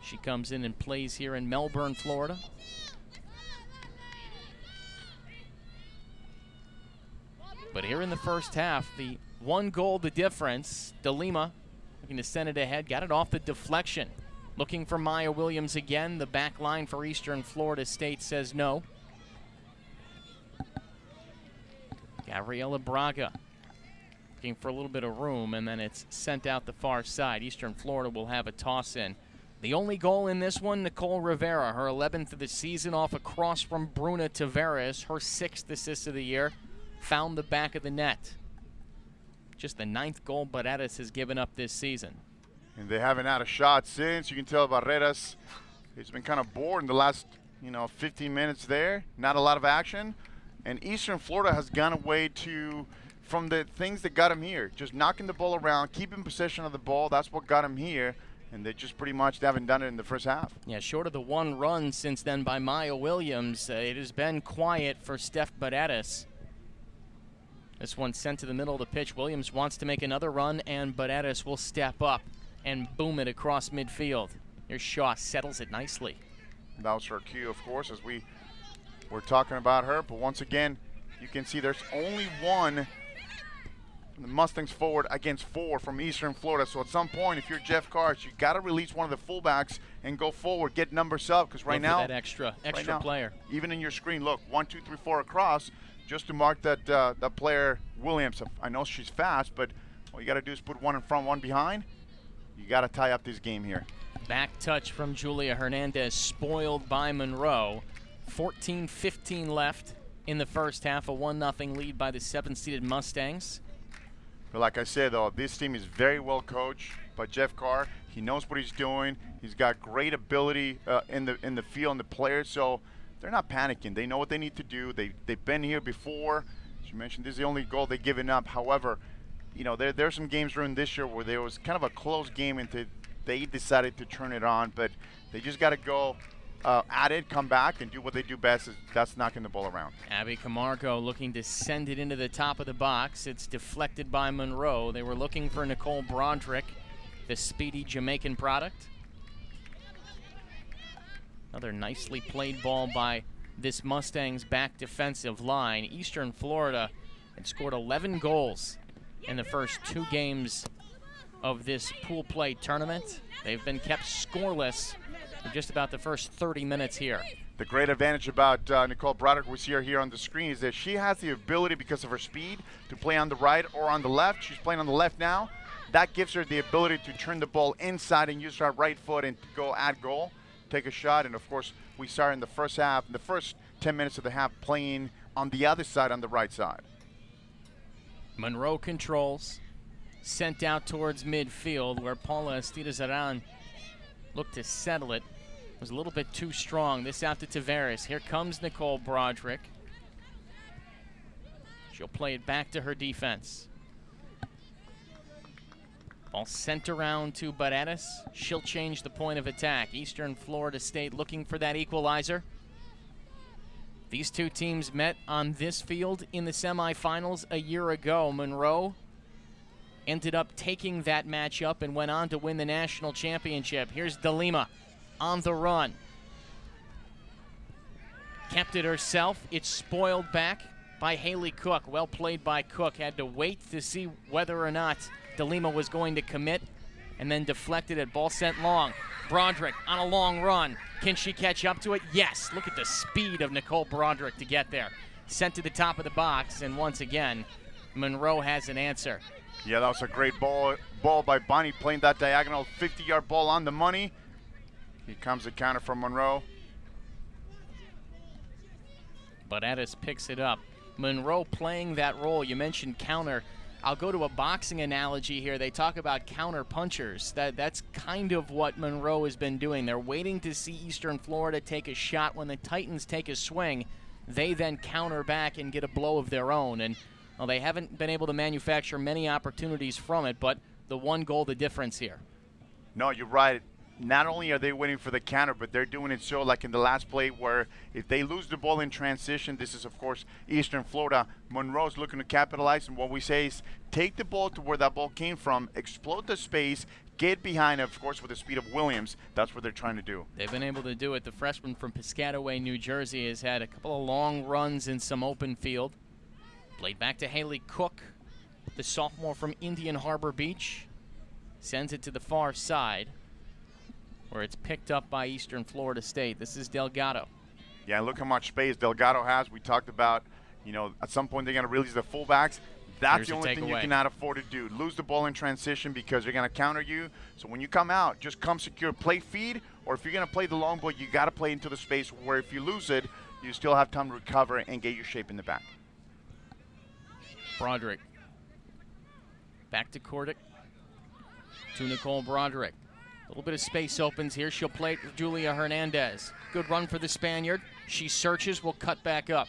She comes in and plays here in Melbourne, Florida. But here in the first half, the 1 goal, the difference. De Lima looking to send it ahead, got it off the deflection. Looking for Maya Williams again. The back line for Eastern Florida State says no. Gabriela Braga looking for a little bit of room, and then it's sent out the far side. Eastern Florida will have a toss in. The only goal in this one, Nicole Rivera, her 11th of the season, off a cross from Bruna Tavares, her 6th assist of the year, found the back of the net. Just the 9th goal Barreras has given up this season. And they haven't had a shot since. You can tell Barreras has been kind of bored in the last 15 minutes there. Not a lot of action. And Eastern Florida has gone away from the things that got him here. Just knocking the ball around, keeping possession of the ball. That's what got him here. And they just pretty much haven't done it in the first half. Yeah, short of the 1 run since then by Maya Williams, it has been quiet for Steph Barreras. This one sent to the middle of the pitch. Williams wants to make another run, and Barreras will step up and boom it across midfield. Here's Shaw, settles it nicely. That was her cue, of course, as we were talking about her. But once again, you can see there's only one The Mustangs forward against 4 from Eastern Florida. So at some point, if you're Jeff Carr, you got to release one of the fullbacks and go forward, get numbers up. Because right now, that extra player. Even in your screen, look, 1, 2, 3, 4 across, just to mark that player Williams. I know she's fast, but all you got to do is put one in front, one behind. You got to tie up this game here. Back touch from Julia Hernandez, spoiled by Monroe. 14-15 left in the first half, a 1-0 lead by the 7th-seeded Mustangs. But like I said, though, this team is very well coached by Jeff Carr. He knows what he's doing. He's got great ability in the field and the players, so they're not panicking. They know what they need to do. They've been here before. As you mentioned, this is the only goal they've given up. However, you know, there's some games during this year where there was kind of a close game and they decided to turn it on, but they just got to go at it, come back, and do what they do best. That's knocking the ball around. Abby Camargo looking to send it into the top of the box. It's deflected by Monroe. They were looking for Nicole Broderick, the speedy Jamaican product. Another nicely played ball by this Mustangs back defensive line. Eastern Florida had scored 11 goals in the first 2 games of this pool play tournament. They've been kept scoreless for just about the first 30 minutes here. The great advantage about Nicole Broderick we see her here on the screen is that she has the ability, because of her speed, to play on the right or on the left. She's playing on the left now. That gives her the ability to turn the ball inside and use her right foot and go at goal, take a shot. And of course, we saw her in the first half, the first 10 minutes of the half, playing on the other side, on the right side. Monroe controls, sent out towards midfield, where Paula Estidazaran looked to settle it. Was a little bit too strong. This out to Tavares. Here comes Nicole Broderick. She'll play it back to her defense. Ball sent around to Barreras. She'll change the point of attack. Eastern Florida State looking for that equalizer. These two teams met on this field in the semifinals a year ago. Monroe ended up taking that matchup and went on to win the national championship. Here's DeLima on the run. Kept it herself. It's spoiled back by Haley Cook. Well played by Cook. Had to wait to see whether or not DeLima was going to commit, and then deflected it. Ball sent long. Broderick on a long run. Can she catch up to it? Yes. Look at the speed of Nicole Broderick to get there. Sent to the top of the box, and once again, Monroe has an answer. Yeah, that was a great ball by Bonnie, playing that diagonal 50-yard ball on the money. Here comes the counter from Monroe. But Addis picks it up. Monroe playing that role. You mentioned counter. I'll go to a boxing analogy here. They talk about counter punchers. That's kind of what Monroe has been doing. They're waiting to see Eastern Florida take a shot. When the Titans take a swing, they then counter back and get a blow of their own. And well, they haven't been able to manufacture many opportunities from it, but the one goal, the difference here. No, you're right. Not only are they waiting for the counter, but they're doing it so like in the last play where if they lose the ball in transition, this is, of course, Eastern Florida. Monroe's looking to capitalize, and what we say is take the ball to where that ball came from, explode the space, get behind, of course, with the speed of Williams. That's what they're trying to do. They've been able to do it. The freshman from Piscataway, New Jersey, has had a couple of long runs in some open field. Played back to Haley Cook, the sophomore from Indian Harbor Beach. Sends it to the far side, where it's picked up by Eastern Florida State. This is Delgado. Yeah, look how much space Delgado has. We talked about, you know, at some point they're going to release the fullbacks. That's the only thing you cannot afford to do. Lose the ball in transition because they're going to counter you. So when you come out, just come secure, play feed, or if you're going to play the long ball, you got to play into the space where if you lose it, you still have time to recover and get your shape in the back. Broderick. Back to Cordic. To Nicole Broderick. A little bit of space opens here. She'll play it with Julia Hernandez. Good run for the Spaniard. She searches, will cut back up.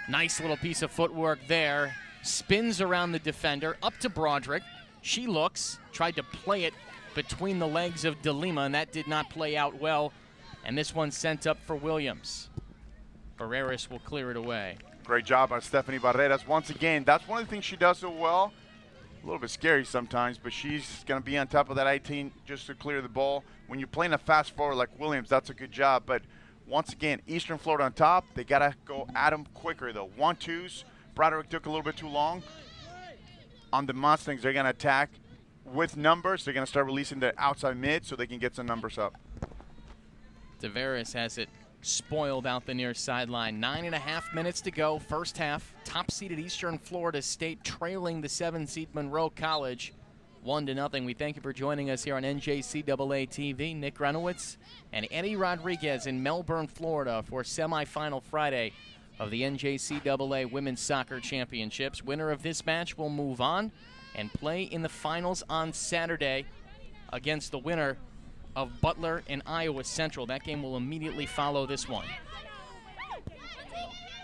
Nice little piece of footwork there. Spins around the defender, up to Broderick. She looks, tried to play it between the legs of DeLima, and that did not play out well. And this one sent up for Williams. Barreras will clear it away. Great job by Stephanie Barreras. Once again, that's one of the things she does so well. A little bit scary sometimes, but she's going to be on top of that 18 just to clear the ball. When you're playing a fast forward like Williams, that's a good job. But once again, Eastern Florida on top. They got to go at them quicker, though. 1-2s. Broderick took a little bit too long. on the Mustangs, they're going to attack with numbers. They're going to start releasing their outside mid so they can get some numbers up. Tavares has it spoiled out the near sideline. 9.5 minutes to go, first half. Top-seeded Eastern Florida State trailing the 7-seed Monroe College 1-0. We thank you for joining us here on NJCAA TV. Nick Renowitz and Eddie Rodriguez in Melbourne, Florida for semifinal Friday of the NJCAA Women's Soccer Championships. Winner of this match will move on and play in the finals on Saturday against the winner of Butler and Iowa Central. That game will immediately follow this one.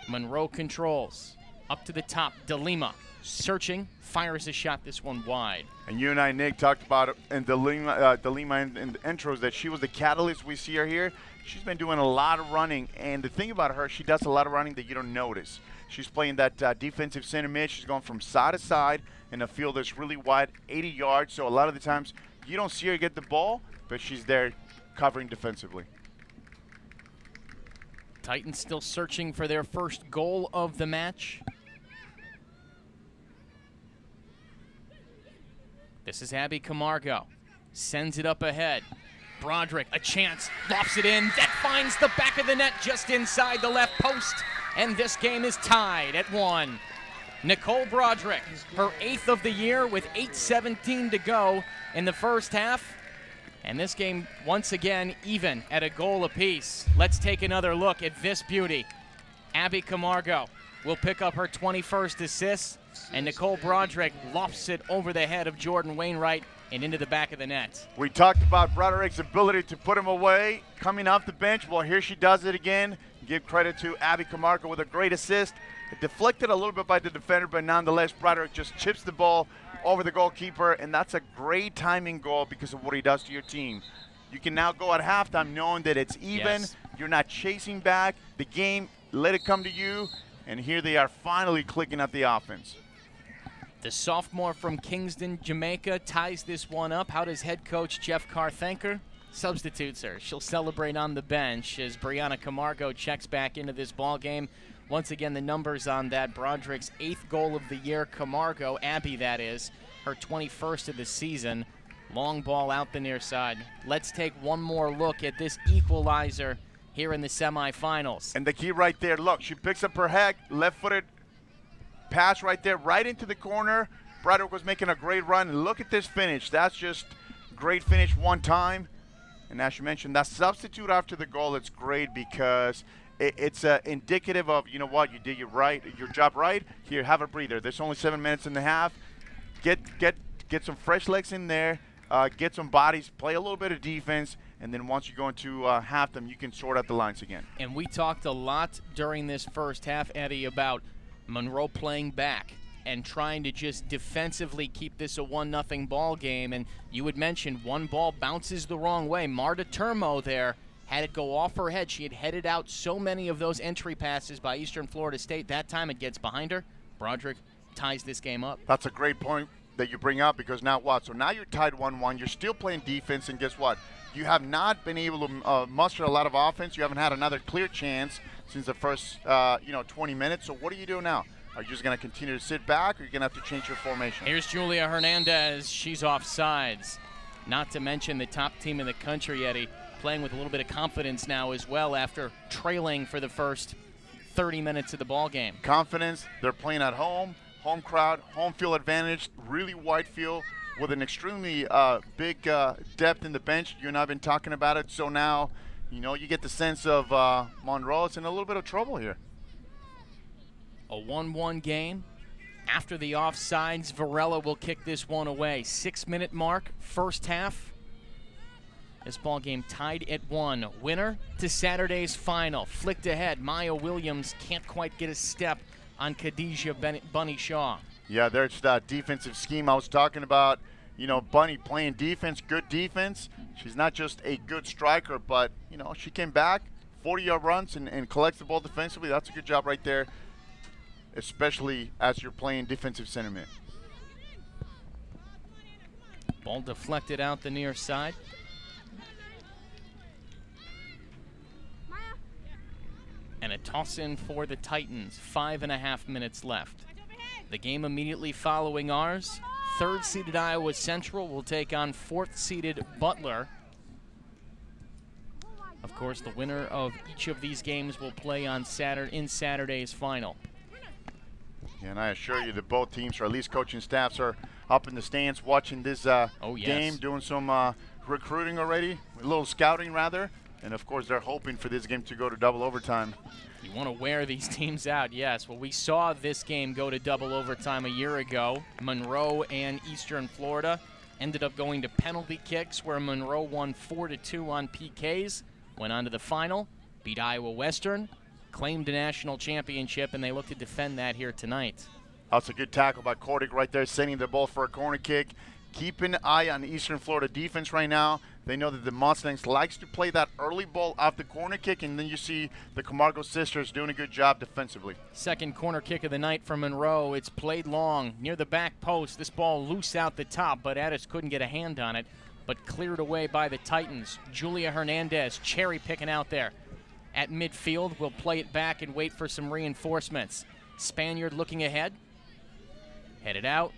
Monroe controls. Up to the top, DeLima searching, fires a shot, this one wide. And you and I, Nick, talked about it in DeLima in the intros that she was the catalyst. We see her here. She's been doing a lot of running, and the thing about her, she does a lot of running that you don't notice. She's playing that defensive center mid. She's going from side to side in a field that's really wide, 80 yards. So a lot of the times you don't see her get the ball, but she's there covering defensively. Titans still searching for their first goal of the match. This is Abby Camargo. Sends it up ahead. Broderick, a chance, lofts it in. That finds the back of the net just inside the left post. And this game is tied at 1. Nicole Broderick, her 8th of the year with 8:17 to go in the first half. And this game, once again, even at a goal apiece. Let's take another look at this beauty. Abby Camargo will pick up her 21st assist, and Nicole Broderick lofts it over the head of Jordan Wainwright and into the back of the net. We talked about Broderick's ability to put him away coming off the bench. Well, here she does it again. Give credit to Abby Camargo with a great assist. It deflected a little bit by the defender, but nonetheless, Broderick just chips the ball over the goalkeeper, and that's a great timing goal because of what he does to your team. You can now go at halftime knowing that it's even. Yes. You're not chasing back the game. Let it come to you, and here they are finally clicking at the offense. The sophomore from Kingston, Jamaica, ties this one up. How does head coach Jeff Carr thank her? Substitutes her. She'll celebrate on the bench as Brianna Camargo checks back into this ball game. Once again, the numbers on that. Broderick's 8th goal of the year. Camargo, Abby that is, her 21st of the season. Long ball out the near side. Let's take one more look at this equalizer here in the semifinals. And the key right there, look, she picks up her head, left-footed pass right there, right into the corner. Broderick was making a great run. Look at this finish. That's just great finish one time. And as you mentioned, that substitute after the goal, it's great because it's indicative of, you know what, you did your job right. Here, have a breather. There's only 7 minutes and a half. Get some fresh legs in there. Get some bodies. Play a little bit of defense. And then once you go into halftime, you can sort out the lines again. And we talked a lot during this first half, Eddie, about Monroe playing back and trying to just defensively keep this a 1-0 ball game. And you had mentioned one ball bounces the wrong way. Marta Turmo there had it go off her head. She had headed out so many of those entry passes by Eastern Florida State. That time it gets behind her. Broderick ties this game up. That's a great point that you bring up because now what? So now you're tied 1-1. You're still playing defense, and guess what? You have not been able to muster a lot of offense. You haven't had another clear chance since the first 20 minutes. So what do you do now? Are you just going to continue to sit back, or are you going to have to change your formation? Here's Julia Hernandez. She's off sides. Not to mention the top team in the country, Eddie, playing with a little bit of confidence now as well after trailing for the first 30 minutes of the ball game. Confidence. They're playing at home, home crowd, home field advantage, really wide field with an extremely big depth in the bench. You and I have been talking about it. So now, you get the sense of Monroe is in a little bit of trouble here. A 1-1 game. After the offsides, Varela will kick this one away. 6-minute mark, first half. This ball game tied at 1. Winner to Saturday's final. Flicked ahead. Maya Williams can't quite get a step on Khadijah Bunny Shaw. Yeah, there's that defensive scheme I was talking about. Bunny playing defense, good defense. She's not just a good striker, but, she came back, 40-yard runs and collects the ball defensively. That's a good job right there, especially as you're playing defensive center mid. Ball deflected out the near side. And a toss in for the Titans. 5.5 minutes left. The game immediately following ours, third-seeded Iowa Central will take on fourth-seeded Butler. Of course, the winner of each of these games will play on Saturday's final. Yeah, and I assure you that both teams, or at least coaching staffs, are up in the stands watching this game, doing some recruiting already, a little scouting rather, and of course they're hoping for this game to go to double overtime. You want to wear these teams out, yes. Well, we saw this game go to double overtime a year ago. Monroe and Eastern Florida ended up going to penalty kicks, where Monroe won 4-2 on PKs, went on to the final, beat Iowa Western, claimed a national championship, and they look to defend that here tonight. That's a good tackle by Kordic right there, sending the ball for a corner kick. Keep an eye on the Eastern Florida defense right now. They know that the Mustangs likes to play that early ball off the corner kick, and then you see the Camargo sisters doing a good job defensively. Second corner kick of the night from Monroe. It's played long near the back post. This ball loose out the top, but Addis couldn't get a hand on it, but cleared away by the Titans. Julia Hernandez cherry picking out there. At midfield, we'll play it back and wait for some reinforcements. Spaniard looking ahead. Headed out.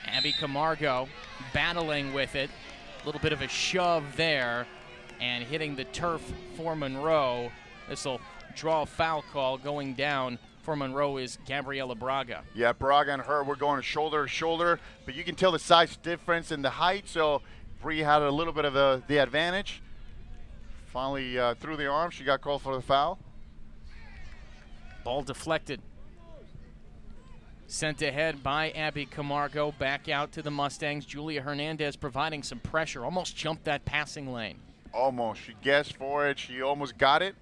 Abby Camargo battling with it. A little bit of a shove there and hitting the turf for Monroe. This will draw a foul call. Going down for Monroe is Gabriela Braga. Yeah, Braga and her, we're going shoulder to shoulder, but you can tell the size difference in the height, so Bree had a little bit of the advantage. Finally through the arm, she got called for the foul. Ball deflected. Sent ahead by Abby Camargo, back out to the Mustangs. Julia Hernandez providing some pressure, almost jumped that passing lane. Almost, she guessed for it, she almost got it.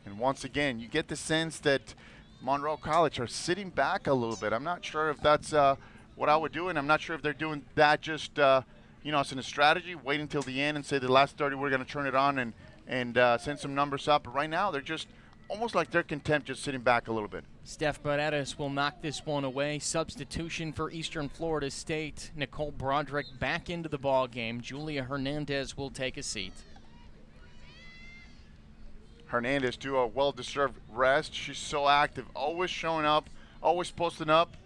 And once again, you get the sense that Monroe College are sitting back a little bit. I'm not sure if that's what I would do, and I'm not sure if they're doing that just as in a strategy, wait until the end and say the last 30 we're going to turn it on and send some numbers up. But right now, they're just almost like they're content just sitting back a little bit. Steph Baretas will knock this one away. Substitution for Eastern Florida State. Nicole Broderick back into the ball game. Julia Hernandez will take a seat. Hernandez to a well-deserved rest. She's so active, always showing up, always posting up.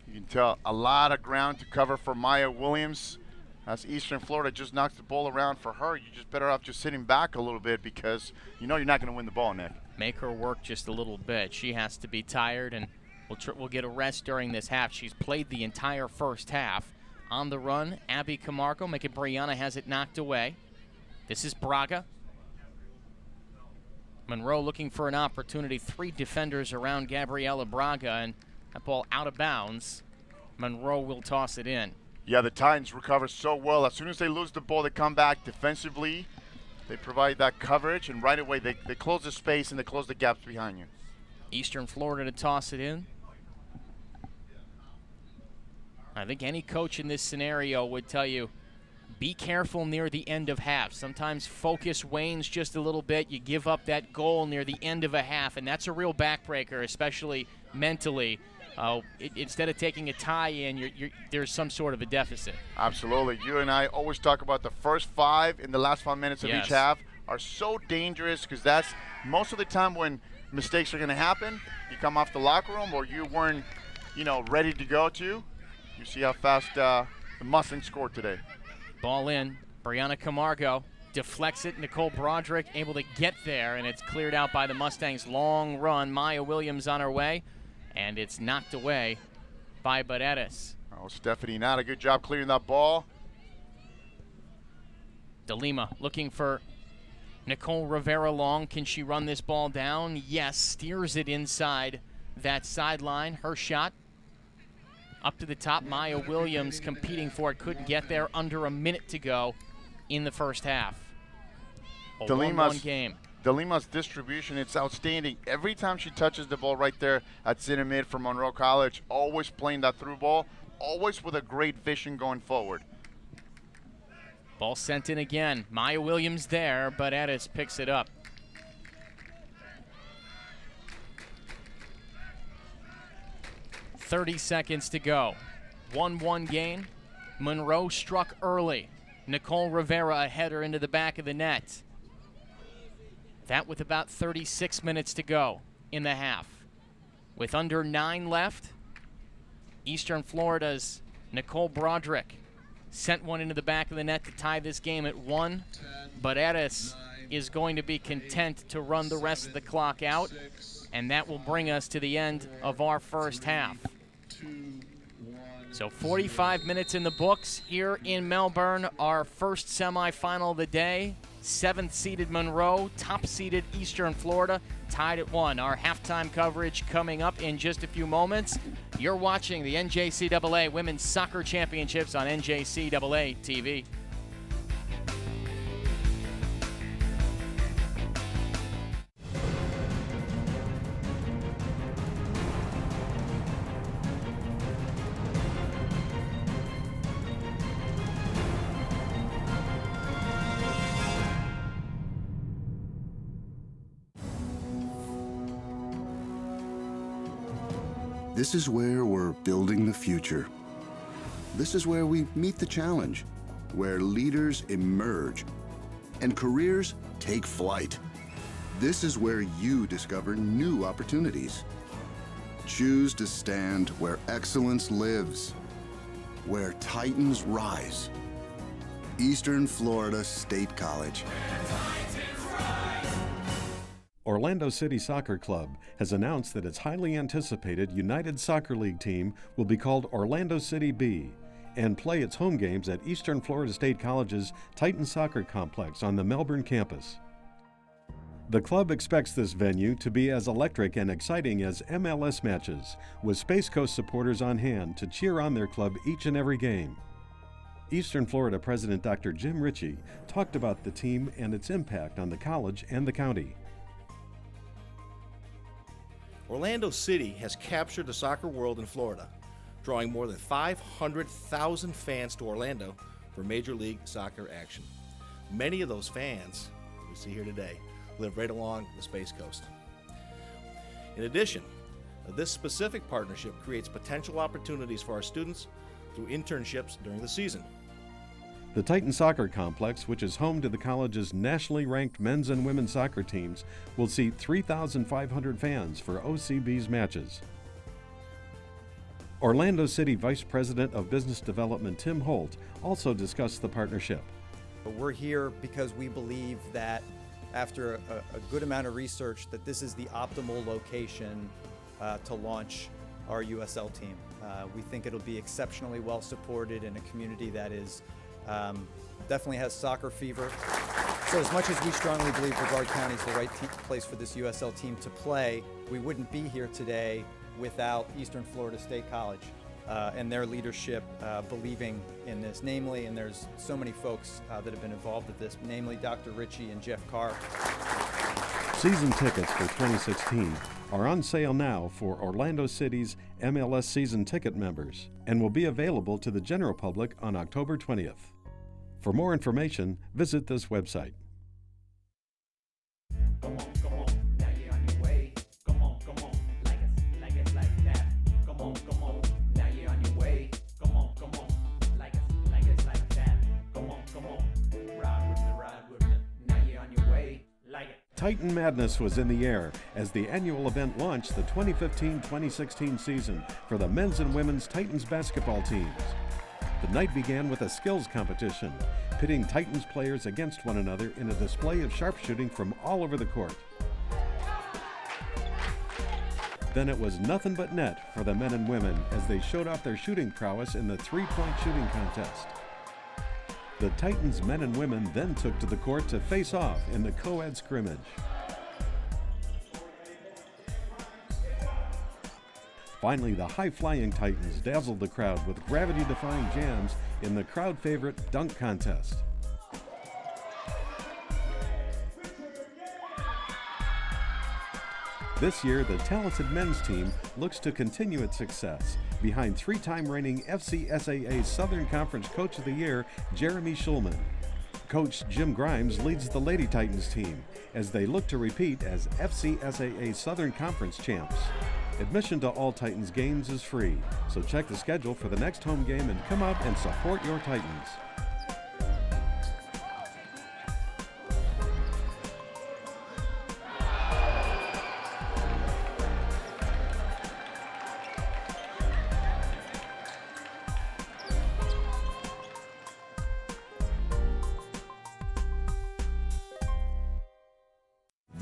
You can tell a lot of ground to cover for Maya Williams. As Eastern Florida just knocks the ball around for her, you just better off just sitting back a little bit because you know you're not going to win the ball, Nick. Make her work just a little bit. She has to be tired, and we'll get a rest during this half. She's played the entire first half. On the run, Abby Camargo, making Brianna has it knocked away. This is Braga. Monroe looking for an opportunity. 3 defenders around Gabriela Braga, and that ball out of bounds. Monroe will toss it in. Yeah, the Titans recover so well. As soon as they lose the ball, they come back defensively. They provide that coverage, and right away they close the space and they close the gaps behind you. Eastern Florida to toss it in. I think any coach in this scenario would tell you, be careful near the end of half. Sometimes focus wanes just a little bit. You give up that goal near the end of a half, and that's a real backbreaker, especially mentally. Instead of taking a tie-in, there's some sort of a deficit. Absolutely. You and I always talk about the first 5 in the last 5 minutes of each half are so dangerous because that's most of the time when mistakes are going to happen. You come off the locker room or you weren't, ready to go to. You see how fast the Mustangs scored today. Ball in. Brianna Camargo deflects it. Nicole Broderick able to get there, and it's cleared out by the Mustangs. Long run. Maya Williams on her way. And it's knocked away by Baretas. Oh, Stephanie, not a good job clearing that ball. DeLima looking for Nicole Rivera long. Can she run this ball down? Yes, steers it inside that sideline. Her shot up to the top. Maya Williams competing for it. Couldn't get there. Under a minute to go in the first half. A 1-1 game. DeLima's distribution, it's outstanding. Every time she touches the ball right there at center mid for Monroe College, always playing that through ball, always with a great vision going forward. Ball sent in again. Maya Williams there, but Addis picks it up. .30 seconds to go. 1-1 game. Monroe struck early. Nicole Rivera, a header into the back of the net. That with about 36 minutes to go in the half. With under 9 left, Eastern Florida's Nicole Broderick sent one into the back of the net to tie this game at 1, but Addis is going to be content to run the rest of the clock out, and that will bring us to the end of our first half. So 45 minutes in the books here in Melbourne, our first semifinal of the day. 7th-seeded Monroe, top-seeded Eastern Florida, tied at 1. Our halftime coverage coming up in just a few moments. You're watching the NJCAA Women's Soccer Championships on NJCAA TV. This is where we're building the future. This is where we meet the challenge, where leaders emerge and careers take flight. This is where you discover new opportunities. Choose to stand where excellence lives, where titans rise. Eastern Florida State College. Orlando City Soccer Club has announced that its highly anticipated United Soccer League team will be called Orlando City B and play its home games at Eastern Florida State College's Titan Soccer Complex on the Melbourne campus. The club expects this venue to be as electric and exciting as MLS matches, with Space Coast supporters on hand to cheer on their club each and every game. Eastern Florida President Dr. Jim Ritchie talked about the team and its impact on the college and the county. Orlando City has captured the soccer world in Florida, drawing more than 500,000 fans to Orlando for Major League Soccer action. Many of those fans, we see here today, live right along the Space Coast. In addition, this specific partnership creates potential opportunities for our students through internships during the season. The Titan Soccer Complex, which is home to the college's nationally ranked men's and women's soccer teams, will seat 3,500 fans for OCB's matches. Orlando City Vice President of Business Development Tim Holt also discussed the partnership. We're here because we believe that after a good amount of research that this is the optimal location to launch our USL team. We think it'll be exceptionally well supported in a community that is definitely has soccer fever. So as much as we strongly believe Brevard County is the right place for this USL team to play, we wouldn't be here today without Eastern Florida State College and their leadership believing in this, namely, and there's so many folks that have been involved with this, namely Dr. Ritchie and Jeff Carr. Season tickets for 2016 are on sale now for Orlando City's MLS season ticket members and will be available to the general public on October 20th. For more information, visit this website. Come on, now you're on your way. Come on, like it, like that. Come on, now you're on your way. Come on, like it, like that. Come on, ride with me, now you're on your way. Like it. Titan Madness was in the air as the annual event launched the 2015-2016 season for the men's and women's Titans basketball teams. The night began with a skills competition, pitting Titans players against one another in a display of sharpshooting from all over the court. Then it was nothing but net for the men and women as they showed off their shooting prowess in the three-point shooting contest. The Titans men and women then took to the court to face off in the co-ed scrimmage. Finally, the high-flying Titans dazzled the crowd with gravity-defying jams in the crowd favorite dunk contest. This year, the talented men's team looks to continue its success behind three-time reigning FCSAA Southern Conference Coach of the Year, Jeremy Schulman. Coach Jim Grimes leads the Lady Titans team as they look to repeat as FCSAA Southern Conference champs. Admission to all Titans games is free, so check the schedule for the next home game and come out and support your Titans.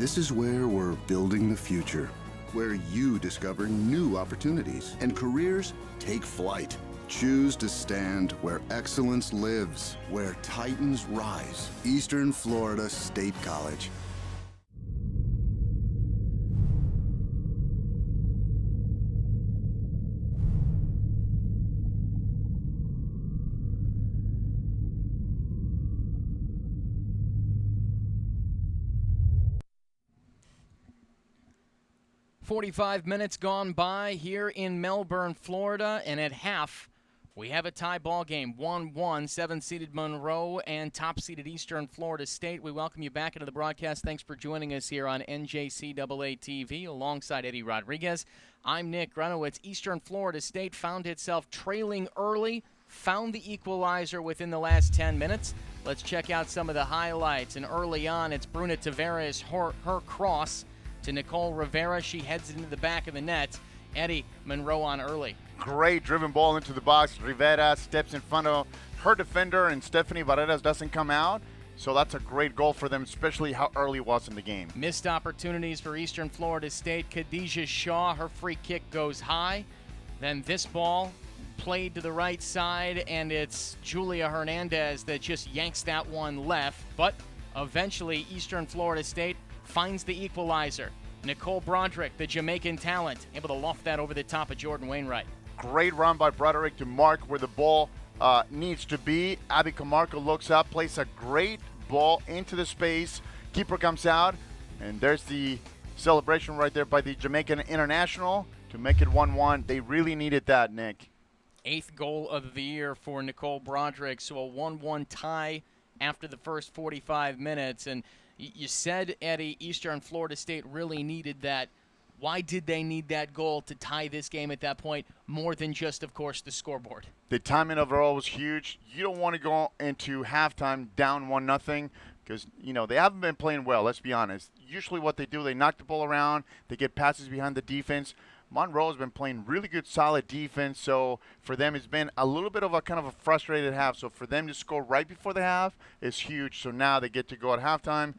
This is where we're building the future, where you discover new opportunities and careers take flight. Choose to stand where excellence lives, where titans rise. Eastern Florida State College. "45 minutes gone by here in Melbourne, Florida, and at half, we have a tie ball game, 1-1, 7-seeded Monroe and top-seeded Eastern Florida State. We welcome you back into the broadcast. Thanks for joining us here on NJCAA TV alongside Eddie Rodriguez. I'm Nick Grunowitz. Eastern Florida State found itself trailing early, found the equalizer within the last 10 minutes. Let's check out some of the highlights. And early on, it's Bruna Tavares, her cross to Nicole Rivera. She heads into the back of the net. Eddie, Monroe on early. Great driven ball into the box. Rivera steps in front of her defender, and Stephanie Barreras doesn't come out. So that's a great goal for them, especially how early it was in the game. Missed opportunities for Eastern Florida State. Khadijah Shaw, her free kick goes high. Then this ball played to the right side, and it's Julia Hernandez that just yanks that one left. But eventually, Eastern Florida State finds the equalizer. Nicole Broderick, the Jamaican talent, able to loft that over the top of Jordan Wainwright. Great run by Broderick to mark where the ball needs to be. Abby Camargo looks up, plays a great ball into the space. Keeper comes out, and there's the celebration right there by the Jamaican international to make it 1-1. They really needed that, Nick. 8th goal of the year for Nicole Broderick, so a 1-1 tie after the first 45 minutes. And you said, Eddie, Eastern Florida State really needed that. Why did they need that goal to tie this game at that point, more than just, of course, the scoreboard? The timing overall was huge. You don't want to go into halftime down 1-0 because, they haven't been playing well, let's be honest. Usually what they do, they knock the ball around, they get passes behind the defense. Monroe has been playing really good, solid defense, so for them it's been a little bit of a kind of a frustrated half. So for them to score right before the half is huge. So now they get to go at halftime,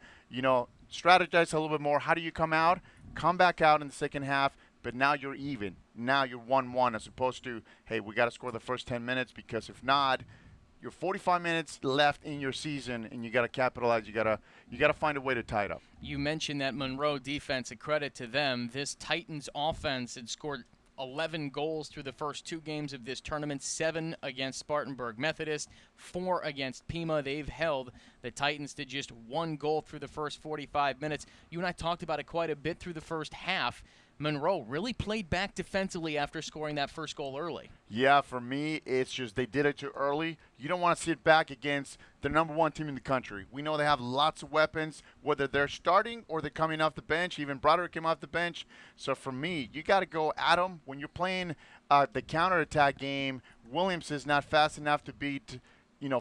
strategize a little bit more. How do you come out? Come back out in the second half, but now you're even. Now you're 1-1 as opposed to, hey, we got to score the first 10 minutes because if not, you're 45 minutes left in your season, and you got to capitalize. You got to find a way to tie it up. You mentioned that Monroe defense, a credit to them. This Titans offense had scored 11 goals through the first 2 games of this tournament, 7 against Spartanburg Methodist, 4 against Pima. They've held the Titans to just 1 goal through the first 45 minutes. You and I talked about it quite a bit through the first half. Monroe really played back defensively after scoring that first goal early. Yeah, for me, it's just they did it too early. You don't want to sit back against the #1 team in the country. We know they have lots of weapons, whether they're starting or they're coming off the bench. Even Broderick came off the bench. So for me, you got to go at them. When you're playing the counterattack game, Williams is not fast enough to beat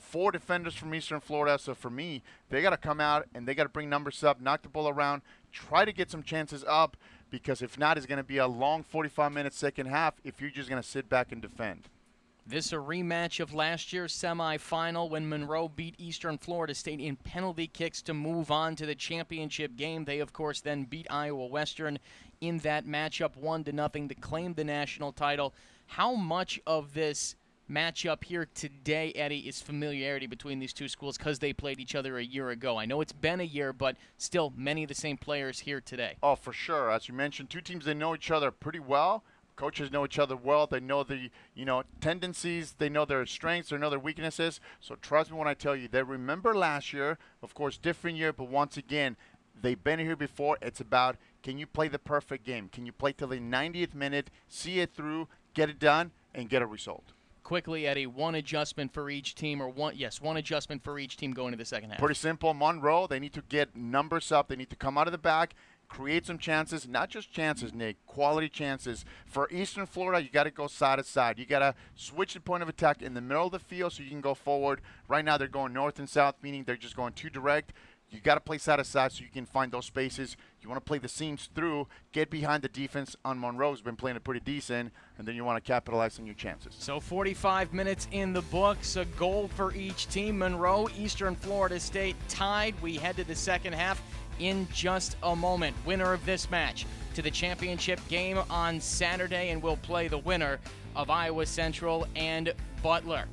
4 defenders from Eastern Florida. So for me, they got to come out and they got to bring numbers up, knock the ball around, try to get some chances up, because if not, it's going to be a long 45-minute second half if you're just going to sit back and defend. This a rematch of last year's semifinal when Monroe beat Eastern Florida State in penalty kicks to move on to the championship game. They, of course, then beat Iowa Western in that matchup 1-0 to claim the national title. How much of this matchup here today, Eddie, is familiarity between these two schools because they played each other a year ago? I know it's been a year, but still many of the same players here today. Oh, for sure. As you mentioned, 2 teams, they know each other pretty well. Coaches know each other well. They know the, tendencies. They know their strengths. They know their weaknesses. So trust me when I tell you, they remember last year. Of course, different year, but once again, they've been here before. It's about, can you play the perfect game? Can you play till the 90th minute, see it through, get it done, and get a result? Quickly, Eddie, one adjustment for each team, one adjustment for each team going into the second half. Pretty simple. Monroe, they need to get numbers up. They need to come out of the back, create some chances. Not just chances, Nick, quality chances. For Eastern Florida, you got to go side to side. You got to switch the point of attack in the middle of the field so you can go forward. Right now, they're going north and south, meaning they're just going too direct. You got to play side to side so you can find those spaces. You want to play the seams through, get behind the defense on Monroe, who's been playing it pretty decent, and then you want to capitalize on your chances. So 45 minutes in the books, a goal for each team. Monroe, Eastern Florida State tied. We head to the second half. in just a moment. Winner of this match to the championship game on Saturday, and we'll play the winner of Iowa Central and Butler.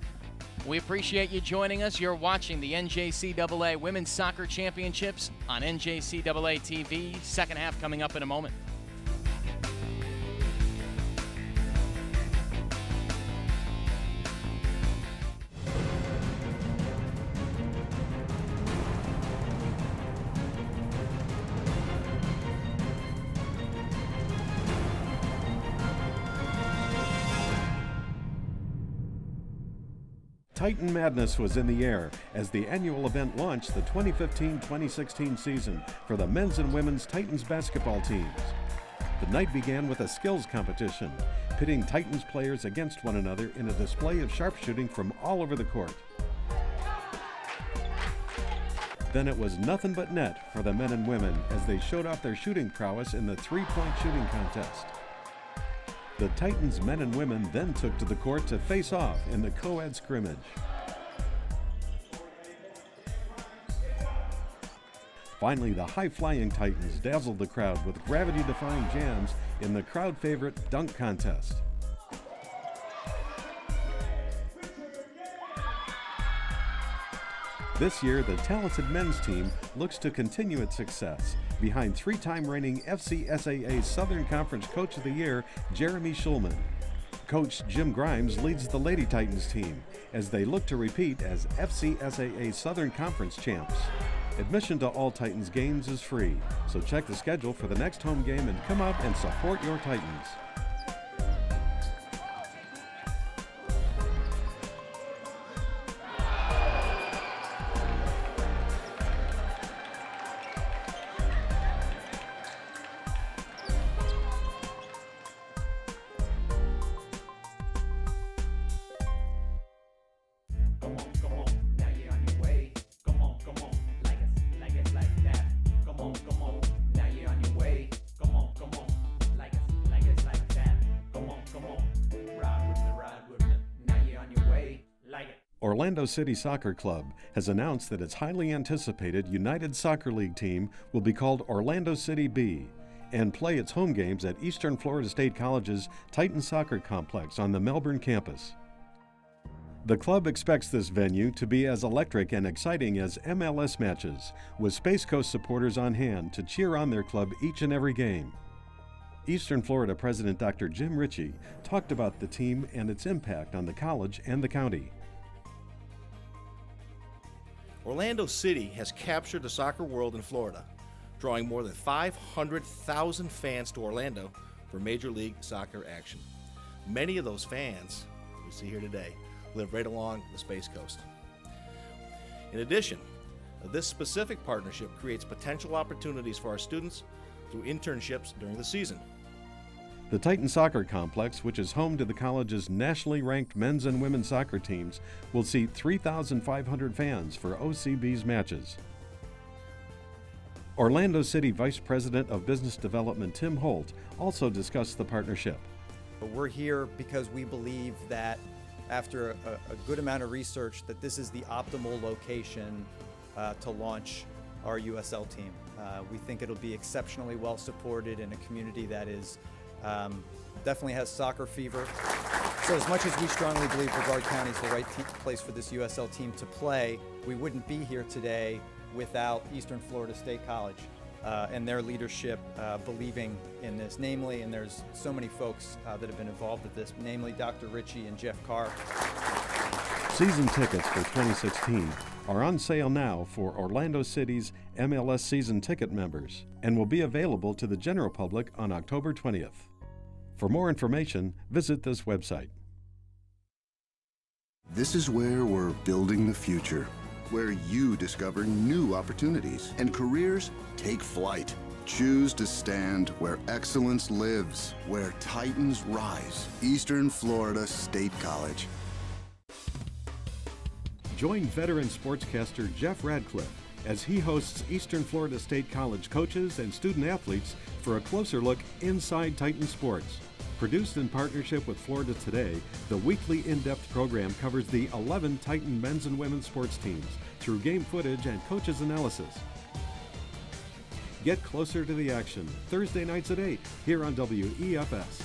We appreciate you joining us. You're watching the NJCAA Women's Soccer Championships on NJCAA TV. Second half coming up in a moment. Titan Madness was in the air as the annual event launched the 2015-2016 season for the men's and women's Titans basketball teams. The night began with a skills competition, pitting Titans players against one another in a display of sharpshooting from all over the court. Then it was nothing but net for the men and women as they showed off their shooting prowess in the three-point shooting contest. The Titans men and women then took to the court to face off in the co-ed scrimmage. Finally, the high-flying Titans dazzled the crowd with gravity-defying jams in the crowd favorite dunk contest. This year, the talented men's team looks to continue its success behind three-time reigning FCSAA Southern Conference Coach of the Year, Jeremy Schulman. Coach Jim Grimes leads the Lady Titans team as they look to repeat as FCSAA Southern Conference champs. Admission to all Titans games is free, so check the schedule for the next home game and come out and support your Titans. Come on, now you're on your way. Come on, like it's like that. Come on, now you're on your way. Come on, like it's like that. Come on, ride with me. Now you're on your way, like it. Orlando City Soccer Club has announced that its highly anticipated United Soccer League team will be called Orlando City B and play its home games at Eastern Florida State College's Titan Soccer Complex on the Melbourne campus. The club expects this venue to be as electric and exciting as MLS matches, with Space Coast supporters on hand to cheer on their club each and every game. Eastern Florida President Dr. Jim Ritchie talked about the team and its impact on the college and the county. Orlando City has captured the soccer world in Florida, drawing more than 500,000 fans to Orlando for Major League Soccer action. Many of those fans, we see here today, live right along the Space Coast. In addition, this specific partnership creates potential opportunities for our students through internships during the season. The Titan Soccer Complex, which is home to the college's nationally ranked men's and women's soccer teams, will seat 3,500 fans for OCB's matches. Orlando City Vice President of Business Development Tim Holt also discussed the partnership. We're here because we believe that after a good amount of research that this is the optimal location to launch our USL team. We think it'll be exceptionally well supported in a community that is definitely has soccer fever. So as much as we strongly believe Brevard County is the right place for this USL team to play, we wouldn't be here today without Eastern Florida State College and their leadership believing in this, namely, and there's so many folks that have been involved with this, namely Dr. Ritchie and Jeff Carr. Season tickets for 2016 are on sale now for Orlando City's MLS season ticket members and will be available to the general public on October 20th. For more information, visit this website. This is where we're building the future, where you discover new opportunities and careers take flight. Choose to stand where excellence lives, where Titans rise. Eastern Florida State College. Join veteran sportscaster Jeff Radcliffe as he hosts Eastern Florida State College coaches and student athletes for a closer look inside Titan sports. Produced in partnership with Florida Today, the weekly in-depth program covers the 11 Titan men's and women's sports teams through game footage and coaches' analysis. Get closer to the action Thursday nights at 8 here on WEFS.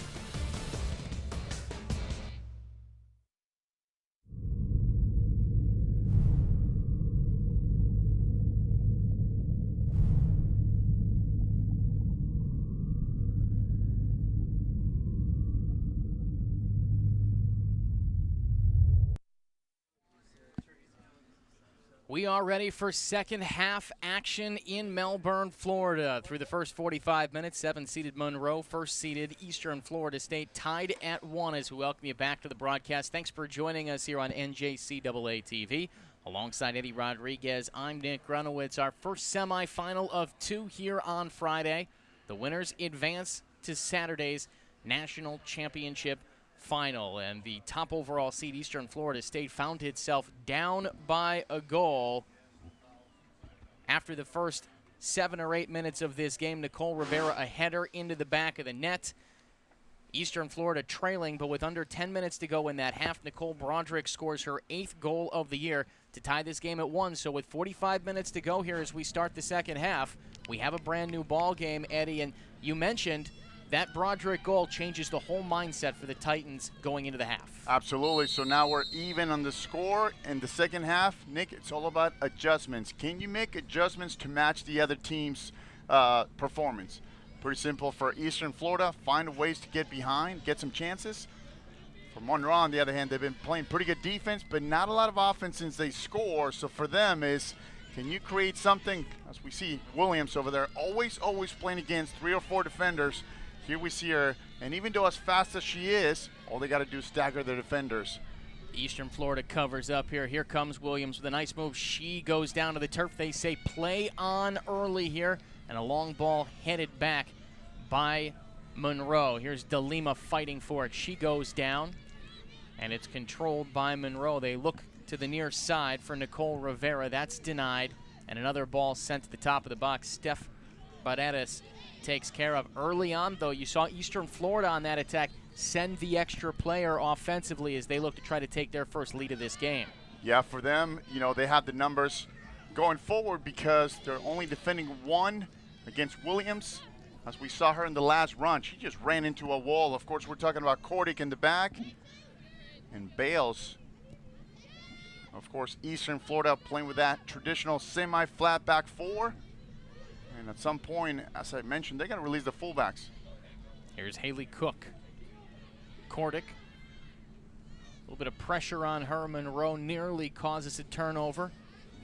We are ready for second half action in Melbourne, Florida. Through the first 45 minutes, 7-seeded Monroe, first-seeded Eastern Florida State tied at 1 as we welcome you back to the broadcast. Thanks for joining us here on NJCAA TV. Alongside Eddie Rodriguez, I'm Nick Grunowitz. Our first semifinal of 2 here on Friday. The winners advance to Saturday's National Championship final, and the top overall seed Eastern Florida State found itself down by a goal after the first 7 or 8 minutes of this game. Nicole Rivera, a header into the back of the net. Eastern Florida trailing, but with under 10 minutes to go in that half, Nicole Broderick scores her 8th goal of the year to tie this game at 1. So with 45 minutes to go here as we start the second half, we have a brand new ball game, Eddie, and you mentioned that Broderick goal changes the whole mindset for the Titans going into the half. Absolutely. So now we're even on the score in the second half. Nick, it's all about adjustments. Can you make adjustments to match the other team's performance? Pretty simple for Eastern Florida. Find ways to get behind, get some chances. For Monroe, on the other hand, they've been playing pretty good defense, but not a lot of offense since they score. So for them is, can you create something? As we see Williams over there, always playing against 3 or 4 defenders. Here we see her, and even though as fast as she is, all they got to do is stagger the defenders. Eastern Florida covers up here. Here comes Williams with a nice move. She goes down to the turf. They say play on early here, and a long ball headed back by Monroe. Here's DeLima fighting for it. She goes down, and it's controlled by Monroe. They look to the near side for Nicole Rivera. That's denied, and another ball sent to the top of the box. Steph Badatis takes care of. Early on, though, you saw Eastern Florida on that attack send the extra player offensively as they look to try to take their first lead of this game. Yeah, for them, you know, they have the numbers going forward because they're only defending 1 against Williams. As we saw her in the last run, she just ran into a wall. Of course, we're talking about Cordic in the back and Bales. Of course, Eastern Florida playing with that traditional semi-flat back 4. And at some point, as I mentioned, they're going to release the fullbacks. Here's Haley Cook. Cordic. A little bit of pressure on her. Monroe nearly causes a turnover.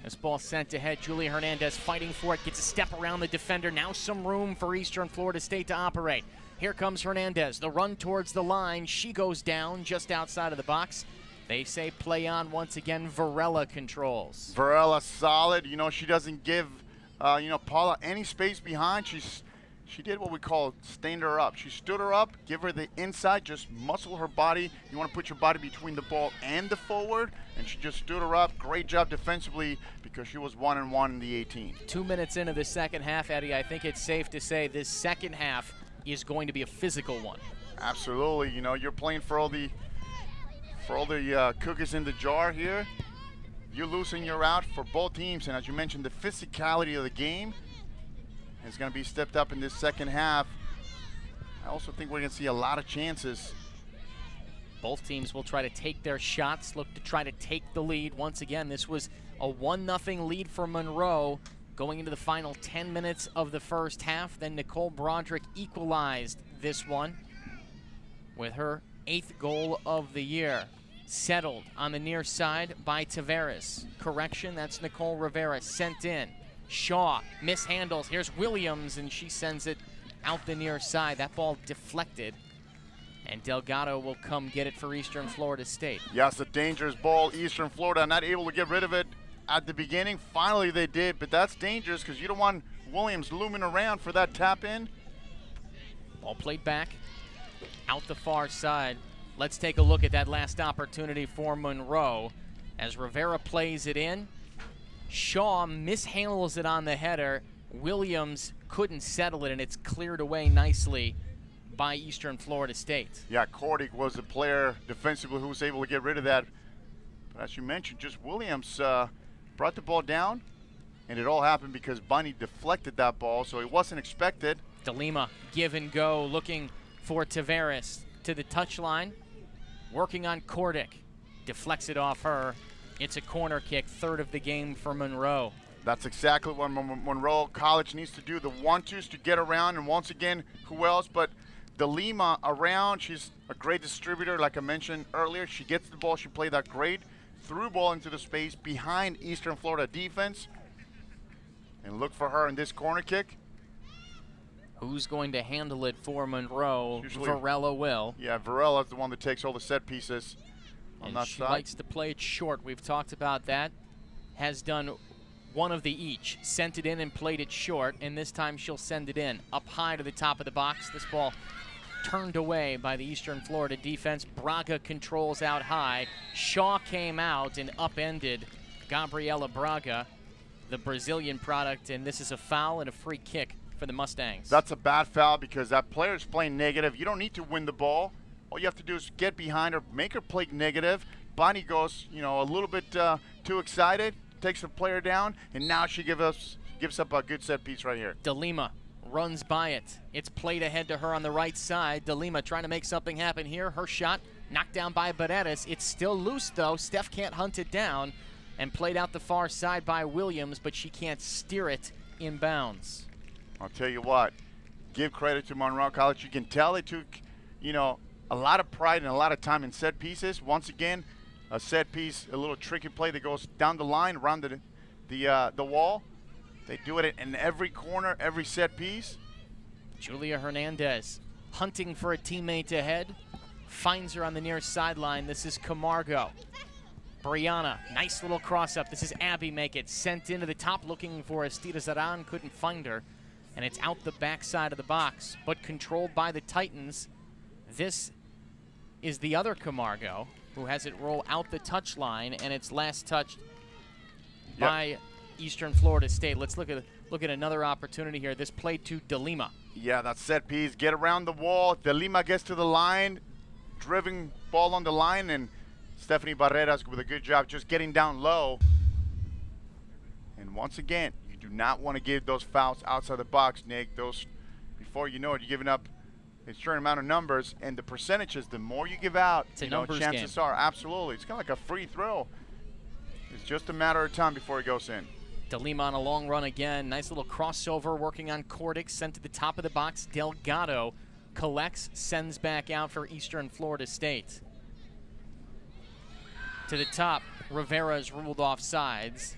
This ball sent ahead. Julia Hernandez fighting for it. Gets a step around the defender. Now some room for Eastern Florida State to operate. Here comes Hernandez. The run towards the line. She goes down just outside of the box. They say play on once again. Varela controls. Varela solid. You know, she doesn't give Paula any space behind. She did what we call stand her up. She stood her up, give her the inside, just muscle her body. You want to put your body between the ball and the forward, and she just stood her up. Great job defensively because she was 1-1 in the 18. 2 minutes into the second half, Eddie, I think it's safe to say this second half is going to be a physical one. Absolutely. You know, you're playing for all the cookies in the jar here. You lose and you're out for both teams, and as you mentioned, the physicality of the game is going to be stepped up in this second half. I also think we're going to see a lot of chances. Both teams will try to take their shots, look to try to take the lead. Once again, this was a 1-0 lead for Monroe going into the final 10 minutes of the first half. Then Nicole Broderick equalized this one with her 8th goal of the year. Settled on the near side by Tavares. Correction, that's Nicole Rivera sent in. Shaw mishandles. Here's Williams, and she sends it out the near side. That ball deflected, and Delgado will come get it for Eastern Florida State. Yes, a dangerous ball. Eastern Florida not able to get rid of it at the beginning. Finally they did, but that's dangerous because you don't want Williams looming around for that tap in. Ball played back out the far side. Let's take a look at that last opportunity for Monroe as Rivera plays it in. Shaw mishandles it on the header. Williams couldn't settle it, and it's cleared away nicely by Eastern Florida State. Yeah, Cordic was the player defensively who was able to get rid of that. But as you mentioned, just Williams brought the ball down, And it all happened because Bunny deflected that ball, so it wasn't expected. DeLima, give and go, looking for Tavares to the touchline, working on Kordic. Deflects it off her. It's a corner kick, third of the game for Monroe. That's exactly what Monroe College needs to do. The 1-2s to get around, and once again, who else but DeLima around. She's a great distributor, like I mentioned earlier. She gets the ball. She played that great through ball into the space behind Eastern Florida defense. And look for her in this corner kick. Who's going to handle it for Monroe? Usually, Varela will. Yeah, Varela's the one that takes all the set pieces on And that she side. likes to play it short. We've talked about that. Has done one of the each. Sent it in and played it short, and this time she'll send it in. Up high to the top of the box. This ball turned away by the Eastern Florida defense. Braga controls out high. Shaw came out and upended Gabriela Braga, the Brazilian product, and this is a foul and a free kick for the Mustangs. That's a bad foul because that player is playing negative. You don't need to win the ball. All you have to do is get behind her, make her play negative. Bonnie goes, a little bit too excited, takes the player down, and now she gives up a good set piece right here. DeLima runs by it. It's played ahead to her on the right side. DeLima trying to make something happen here. Her shot knocked down by Barreras. It's still loose, though. Steph can't hunt it down, and played out the far side by Williams, but she can't steer it inbounds. I'll tell you what, give credit to Monroe College. You can tell they took, a lot of pride and a lot of time in set pieces. Once again, a set piece, a little tricky play that goes down the line, around the wall. They do it in every corner, every set piece. Julia Hernandez hunting for a teammate ahead. Finds her on the near sideline. This is Camargo. Brianna, nice little cross up. This is Abby make it. Sent into the top looking for Estira Zaran. Couldn't find her. And it's out the backside of the box, but controlled by the Titans. This is the other Camargo, who has it roll out the touchline, and it's last touched by Eastern Florida State. Let's look at another opportunity here. This play to DeLima. Yeah, that set piece. Get around the wall. DeLima gets to the line, driving ball on the line, and Stephanie Barreras with a good job just getting down low. And once again, you do not want to give those fouls outside the box, Nick. Those, before you know it, you're giving up a certain amount of numbers, and the percentages, the more you give out, it's a numbers chances game. Are absolutely. It's kind of like a free throw. It's just a matter of time before it goes in. DeLima on a long run again. Nice little crossover working on Kordic. Sent to the top of the box. Delgado collects, sends back out for Eastern Florida State. To the top, Rivera's ruled off sides.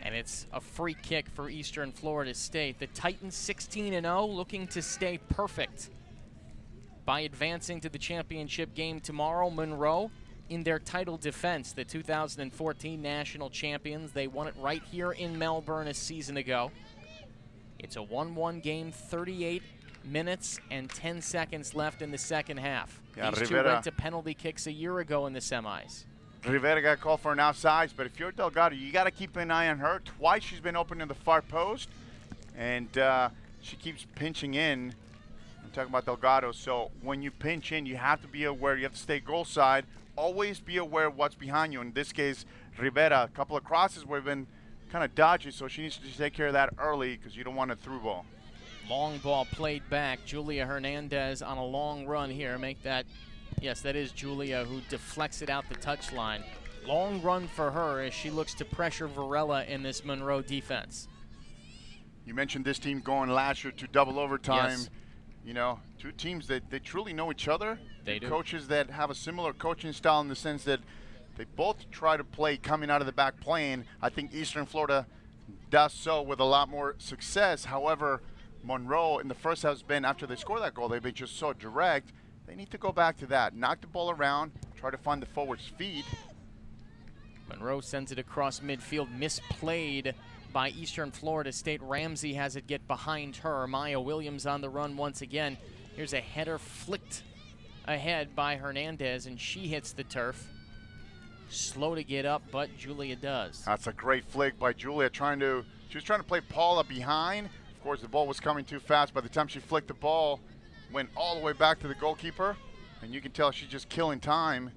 And it's a free kick for Eastern Florida State. The Titans 16-0, looking to stay perfect by advancing to the championship game tomorrow. Monroe in their title defense, the 2014 national champions. They won it right here in Melbourne a season ago. It's a 1-1 game, 38 minutes and 10 seconds left in the second half. Yeah, These two Rivera went to penalty kicks a year ago in the semis. Rivera got called for an outsides, but if you're Delgado, you got to keep an eye on her. Twice she's been open in the far post, and she keeps pinching in. I'm talking about Delgado, so when you pinch in, you have to be aware. You have to stay goal side. Always be aware of what's behind you. In this case, Rivera, a couple of crosses where have been kind of dodgy, so she needs to take care of that early because you don't want a through ball. Long ball played back. Julia Hernandez on a long run here. Make that. Yes, that is Julia who deflects it out the touchline. Long run for her as she looks to pressure Varela in this Monroe defense. You mentioned this team going last year to double overtime. Yes. Two teams that they truly know each other. They do. Coaches that have a similar coaching style in the sense that they both try to play coming out of the back playing. I think Eastern Florida does so with a lot more success. However, Monroe in the first half has been, after they score that goal, they've been just so direct. They need to go back to that. Knock the ball around, try to find the forward's feed. Monroe sends it across midfield, misplayed by Eastern Florida State. Ramsey has it get behind her. Maya Williams on the run once again. Here's a header flicked ahead by Hernandez, and she hits the turf. Slow to get up, but Julia does. That's a great flick by Julia. She was trying to play Paula behind. Of course, the ball was coming too fast. By the time she flicked the ball, went all the way back to the goalkeeper, and you can tell she's just killing time.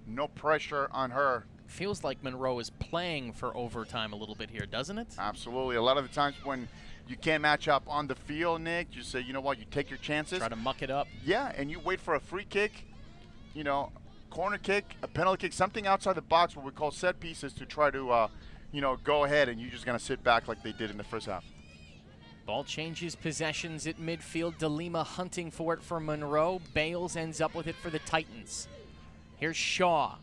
No pressure on her Feels like Monroe is playing for overtime a little bit here, doesn't it? Absolutely. A lot of the times when you can't match up on the field, Nick, you say, you know what, you take your chances. Try to muck it up. Yeah, and you wait for a free kick, you know, corner kick, a penalty kick, something outside the box, what we call set pieces, to try to, you know, go ahead, and you're just going to sit back like they did in the first half. Ball changes possessions at midfield. DeLima hunting for it for Monroe. Bales ends up with it for the Titans. Here's Shaw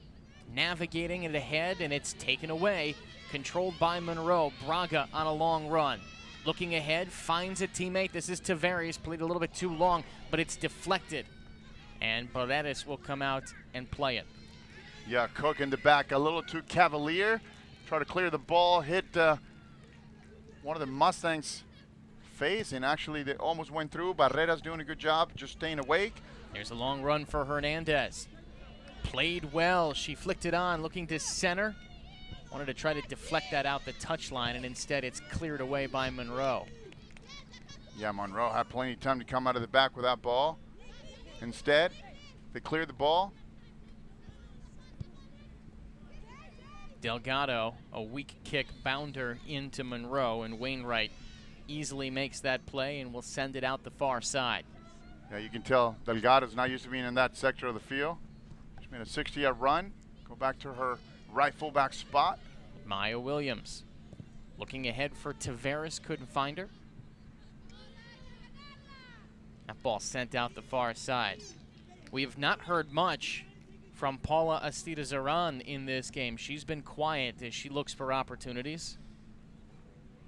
navigating it ahead, and it's taken away. Controlled by Monroe. Braga on a long run. Looking ahead, finds a teammate. This is Tavares, played a little bit too long, but it's deflected. And Paredes will come out and play it. Yeah, Cook in the back, a little too cavalier. Try to clear the ball, hit one of the Mustangs' face, and actually they almost went through. Barrera's doing a good job, just staying awake. Here's a long run for Hernandez. Played well. She flicked it on, looking to center. Wanted to try to deflect that out the touchline, and instead it's cleared away by Monroe. Yeah, Monroe had plenty of time to come out of the back with that ball. Instead, they cleared the ball. Delgado, a weak kick bounder into Monroe, and Wainwright easily makes that play and will send it out the far side. Yeah, you can tell Delgado's not used to being in that sector of the field. She's made a 60-yard run. Go back to her right fullback spot. Maya Williams looking ahead for Tavares, couldn't find her. That ball sent out the far side. We have not heard much from Paula Astida-Zaran in this game. She's been quiet as she looks for opportunities.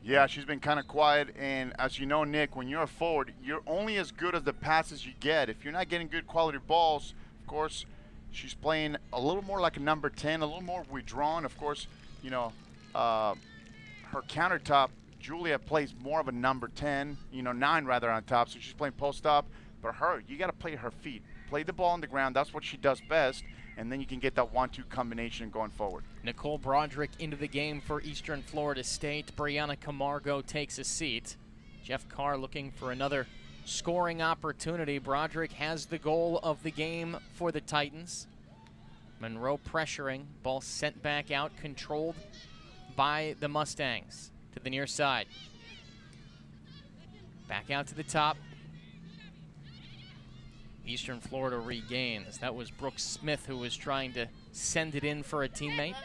Yeah, she's been kind of quiet, and as you know, Nick, when you're a forward, you're only as good as the passes you get. If you're not getting good quality balls, of course, she's playing a little more like a number 10, a little more withdrawn. Of course, you know, her countertop, Julia, plays more of a number 10, 9 rather, on top, so she's playing post-up. But her, you got to play her feet. Play the ball on the ground. That's what she does best, and then you can get that 1-2 combination going forward. Nicole Broderick into the game for Eastern Florida State. Brianna Camargo takes a seat. Jeff Carr looking for another scoring opportunity. Broderick has the goal of the game for the Titans. Monroe pressuring. Ball sent back out, controlled by the Mustangs to the near side. Back out to the top. Eastern Florida regains. That was Brooke Smith who was trying to send it in for a teammate.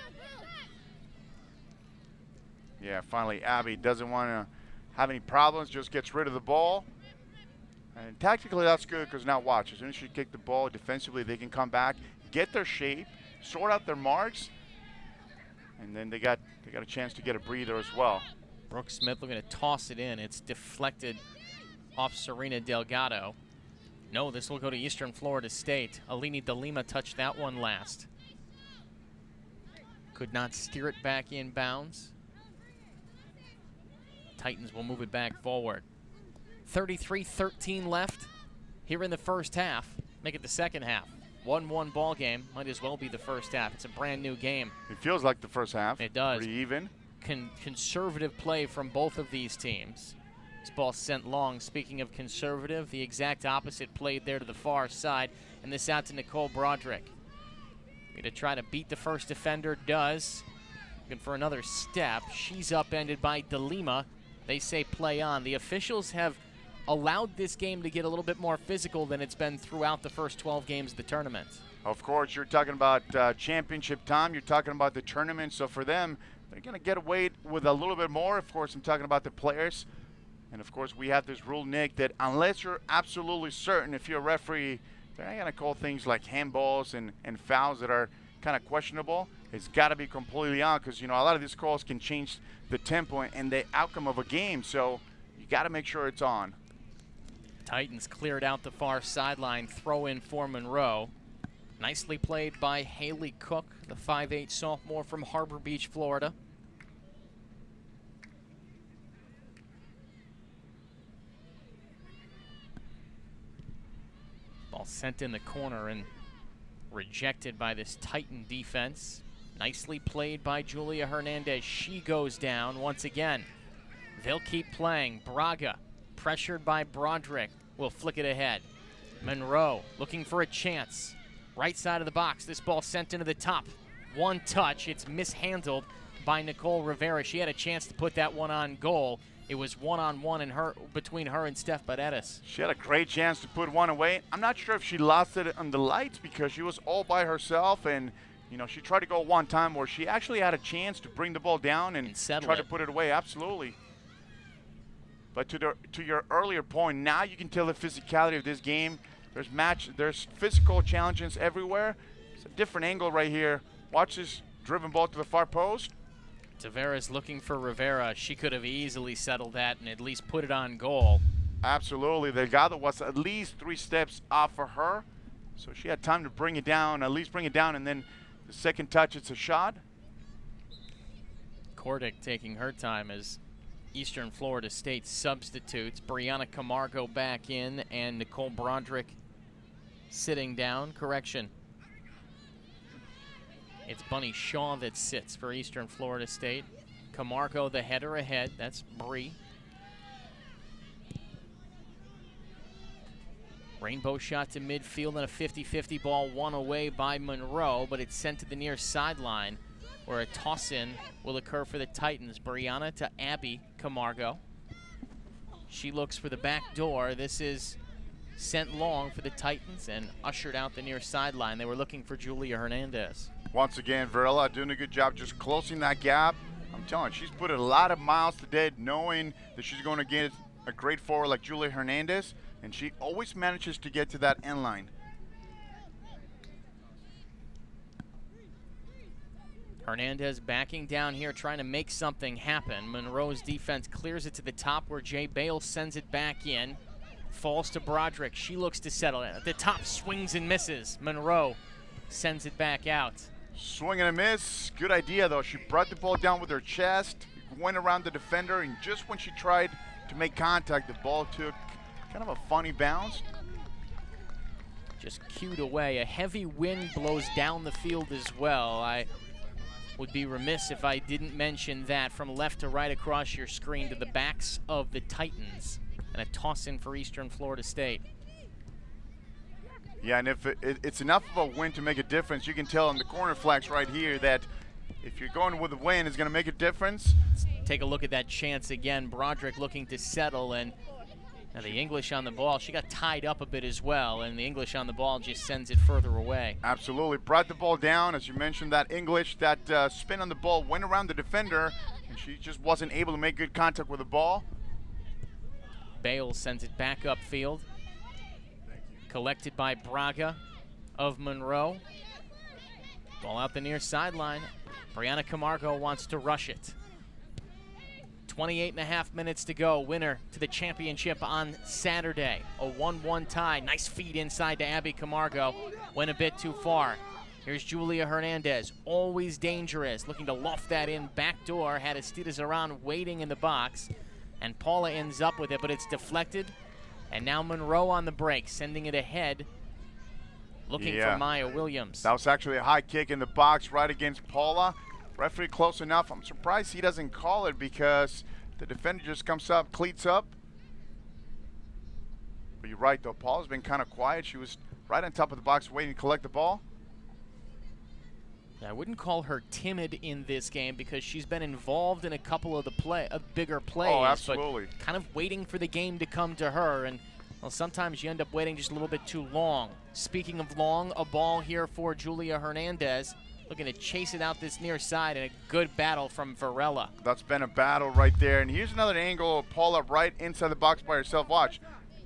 Yeah, finally Abby doesn't want to have any problems, just gets rid of the ball. And tactically that's good, because now watch, as soon as she kick the ball defensively, they can come back, get their shape, sort out their marks, and then they got a chance to get a breather as well. Brooke Smith looking to toss it in. It's deflected off Serena Delgado. No, this will go to Eastern Florida State. Alini DeLima touched that one last. Could not steer it back inbounds. Titans will move it back forward. 33-13 left here in the first half. Make it the second half. 1-1 ball game. Might as well be the first half. It's a brand new game. It feels like the first half. It does. Pretty even. Conservative play from both of these teams. This ball sent long. Speaking of conservative, the exact opposite played there to the far side. And this out to Nicole Broderick. Going to try to beat the first defender. Does. Looking for another step. She's upended by DeLima. They say play on. The officials have allowed this game to get a little bit more physical than it's been throughout the first 12 games of the tournament. Of course, you're talking about championship time. You're talking about the tournament. So for them, they're going to get away with a little bit more. Of course, I'm talking about the players. And, of course, we have this rule, Nick, that unless you're absolutely certain, if you're a referee, they're not going to call things like handballs and fouls that are kind of questionable. It's got to be completely on, because, a lot of these calls can change the tempo and the outcome of a game. So you got to make sure it's on. Titans cleared out the far sideline. Throw in for Monroe. Nicely played by Haley Cook, the 5'8 sophomore from Harbor Beach, Florida. Ball sent in the corner and rejected by this Titan defense. Nicely played by Julia Hernandez. She goes down once again. They'll keep playing. Braga, pressured by Broderick, will flick it ahead. Monroe looking for a chance. Right side of the box. This ball sent into the top. one touch. It's mishandled by Nicole Rivera. She had a chance to put that one on goal. It was one-on-one between her and Steph Paredes. She had a great chance to put one away. I'm not sure if she lost it on the lights because she was all by herself, and you know, she tried to go one time where she actually had a chance to bring the ball down and try to put it away. Absolutely. But to your earlier point, now you can tell the physicality of this game. There's physical challenges everywhere. It's a different angle right here. Watch this driven ball to the far post. Tavares looking for Rivera. She could have easily settled that and at least put it on goal. Absolutely. Delgado was at least 3 steps off for her. So she had time to bring it down, at least bring it down, and then the second touch, it's a shot. Kordic taking her time as Eastern Florida State substitutes. Brianna Camargo back in and Nicole Broderick sitting down. Correction. It's Bunny Shaw that sits for Eastern Florida State. Camargo, the header ahead. That's Bree. Rainbow shot to midfield and a 50-50 ball won away by Monroe, but it's sent to the near sideline where a toss-in will occur for the Titans. Brianna to Abby Camargo. She looks for the back door. This is sent long for the Titans and ushered out the near sideline. They were looking for Julia Hernandez. Once again, Varela doing a good job just closing that gap. I'm telling you, she's put a lot of miles to dead knowing that she's going to get a great forward like Julia Hernandez, and she always manages to get to that end line. Hernandez backing down here, trying to make something happen. Monroe's defense clears it to the top where Jay Bale sends it back in. Falls to Broderick. She looks to settle it. At the top, swings and misses. Monroe sends it back out. Swing and a miss. Good idea, though. She brought the ball down with her chest, went around the defender, and just when she tried to make contact, the ball took kind of a funny bounce. Just cued away. A heavy wind blows down the field as well. I would be remiss if I didn't mention that. From left to right across your screen to the backs of the Titans. And a toss-in for Eastern Florida State. Yeah, and if it's enough of a win to make a difference, you can tell on the corner flags right here that if you're going with a win, it's going to make a difference. Let's take a look at that chance again. Broderick looking to settle, and now the English on the ball. She got tied up a bit as well, and the English on the ball just sends it further away. Absolutely. Brought the ball down. As you mentioned, that English, that spin on the ball went around the defender, and she just wasn't able to make good contact with the ball. Bale sends it back upfield. Collected by Braga of Monroe. Ball out the near sideline. Brianna Camargo wants to rush it. 28.5 minutes to go. Winner to the championship on Saturday. A 1-1 tie. Nice feed inside to Abby Camargo. Went a bit too far. Here's Julia Hernandez. Always dangerous. Looking to loft that in. Back door. Had Estida Zaran waiting in the box. And Paula ends up with it, but it's deflected. And now Monroe on the break, sending it ahead, looking for Maya Williams. That was actually a high kick in the box right against Paula. Referee close enough. I'm surprised he doesn't call it because the defender just comes up, cleats up. But you're right, though. Paula's been kind of quiet. She was right on top of the box waiting to collect the ball. I wouldn't call her timid in this game because she's been involved in a couple of the bigger plays. Oh, absolutely. But kind of waiting for the game to come to her, and well, sometimes you end up waiting just a little bit too long. Speaking of long, a ball here for Julia Hernandez, looking to chase it out this near side, and a good battle from Varela. That's been a battle right there. And here's another angle of Paula right inside the box by herself. Watch.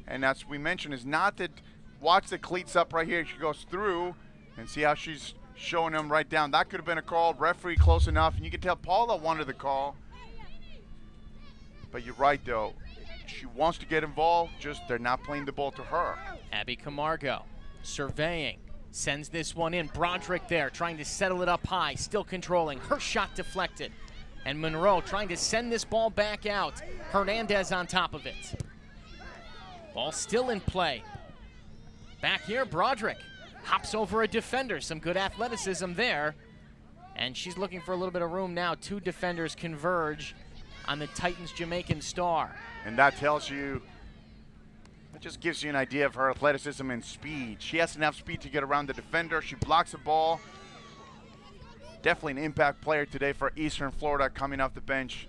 And as we mentioned, is not that, watch the cleats up right here. She goes through and see how she's showing them right down. That could have been a call. Referee close enough, and you can tell Paula wanted the call. But you're right, though. She wants to get involved, just they're not playing the ball to her. Abby Camargo surveying, sends this one in. Broderick there trying to settle it up high, still controlling. Her shot deflected. And Monroe trying to send this ball back out. Hernandez on top of it. Ball still in play. Back here, Broderick hops over a defender. Some good athleticism there. And she's looking for a little bit of room now. 2 defenders converge on the Titans Jamaican star. And that tells you, that just gives you an idea of her athleticism and speed. She has enough speed to get around the defender. She blocks the ball. definitely an impact player today for Eastern Florida coming off the bench.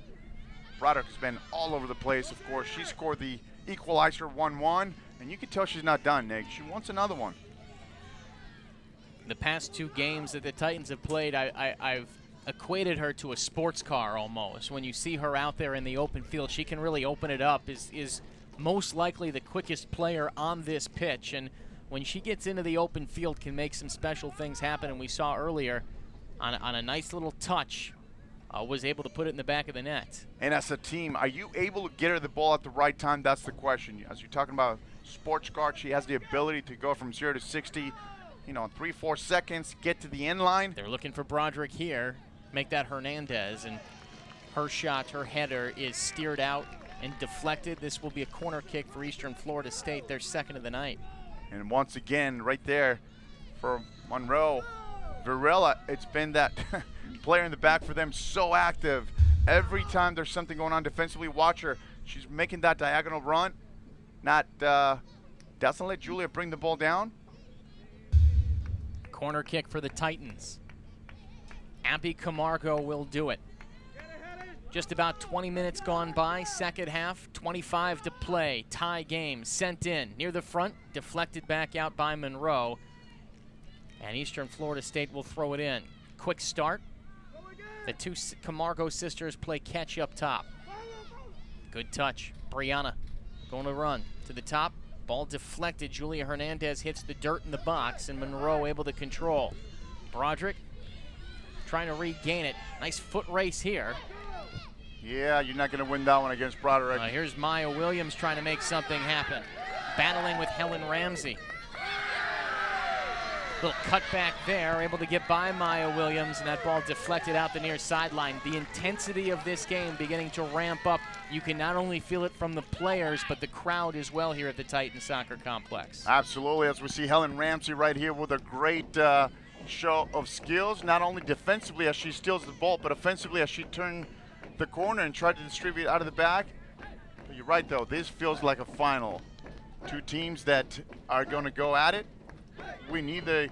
Broderick has been all over the place, of course. She scored the equalizer 1-1, and you can tell she's not done, Nick. She wants another one. The past 2 games that the Titans have played, I've equated her to a sports car almost. When you see her out there in the open field, she can really open it up, is most likely the quickest player on this pitch, and when she gets into the open field can make some special things happen, and we saw earlier on a nice little touch, was able to put it in the back of the net. And as a team, are you able to get her the ball at the right time? That's the question. As you're talking about sports car, she has the ability to go from 0 to 60, in 3-4 seconds, get to the end line. They're looking for Broderick here, make that Hernandez, and her shot, her header is steered out and deflected. This will be a corner kick for Eastern Florida State, their second of the night. And once again, right there for Monroe, Varela, it's been that player in the back for them, so active. Every time there's something going on defensively, watch her. She's making that diagonal run. Doesn't let Julia bring the ball down. Corner kick for the Titans. Abby Camargo will do it. Just about 20 minutes gone by, second half, 25 to play, tie game, sent in, near the front, deflected back out by Monroe, and Eastern Florida State will throw it in. Quick start. The 2 Camargo sisters play catch up top. Good touch, Brianna going to run to the top, ball deflected, Julia Hernandez hits the dirt in the box, and Monroe able to control. Broderick trying to regain it, nice foot race here. Yeah, you're not going to win that one against Broderick. Here's Maya Williams trying to make something happen. Battling with Helen Ramsey. Little cutback there, able to get by Maya Williams, and that ball deflected out the near sideline. The intensity of this game beginning to ramp up. You can not only feel it from the players, but the crowd as well here at the Titan Soccer Complex. Absolutely, as we see Helen Ramsey right here with a great show of skills, not only defensively as she steals the ball, but offensively as she turned the corner and tried to distribute out of the back. But you're right, though. This feels like a final. 2 teams that are going to go at it. We need the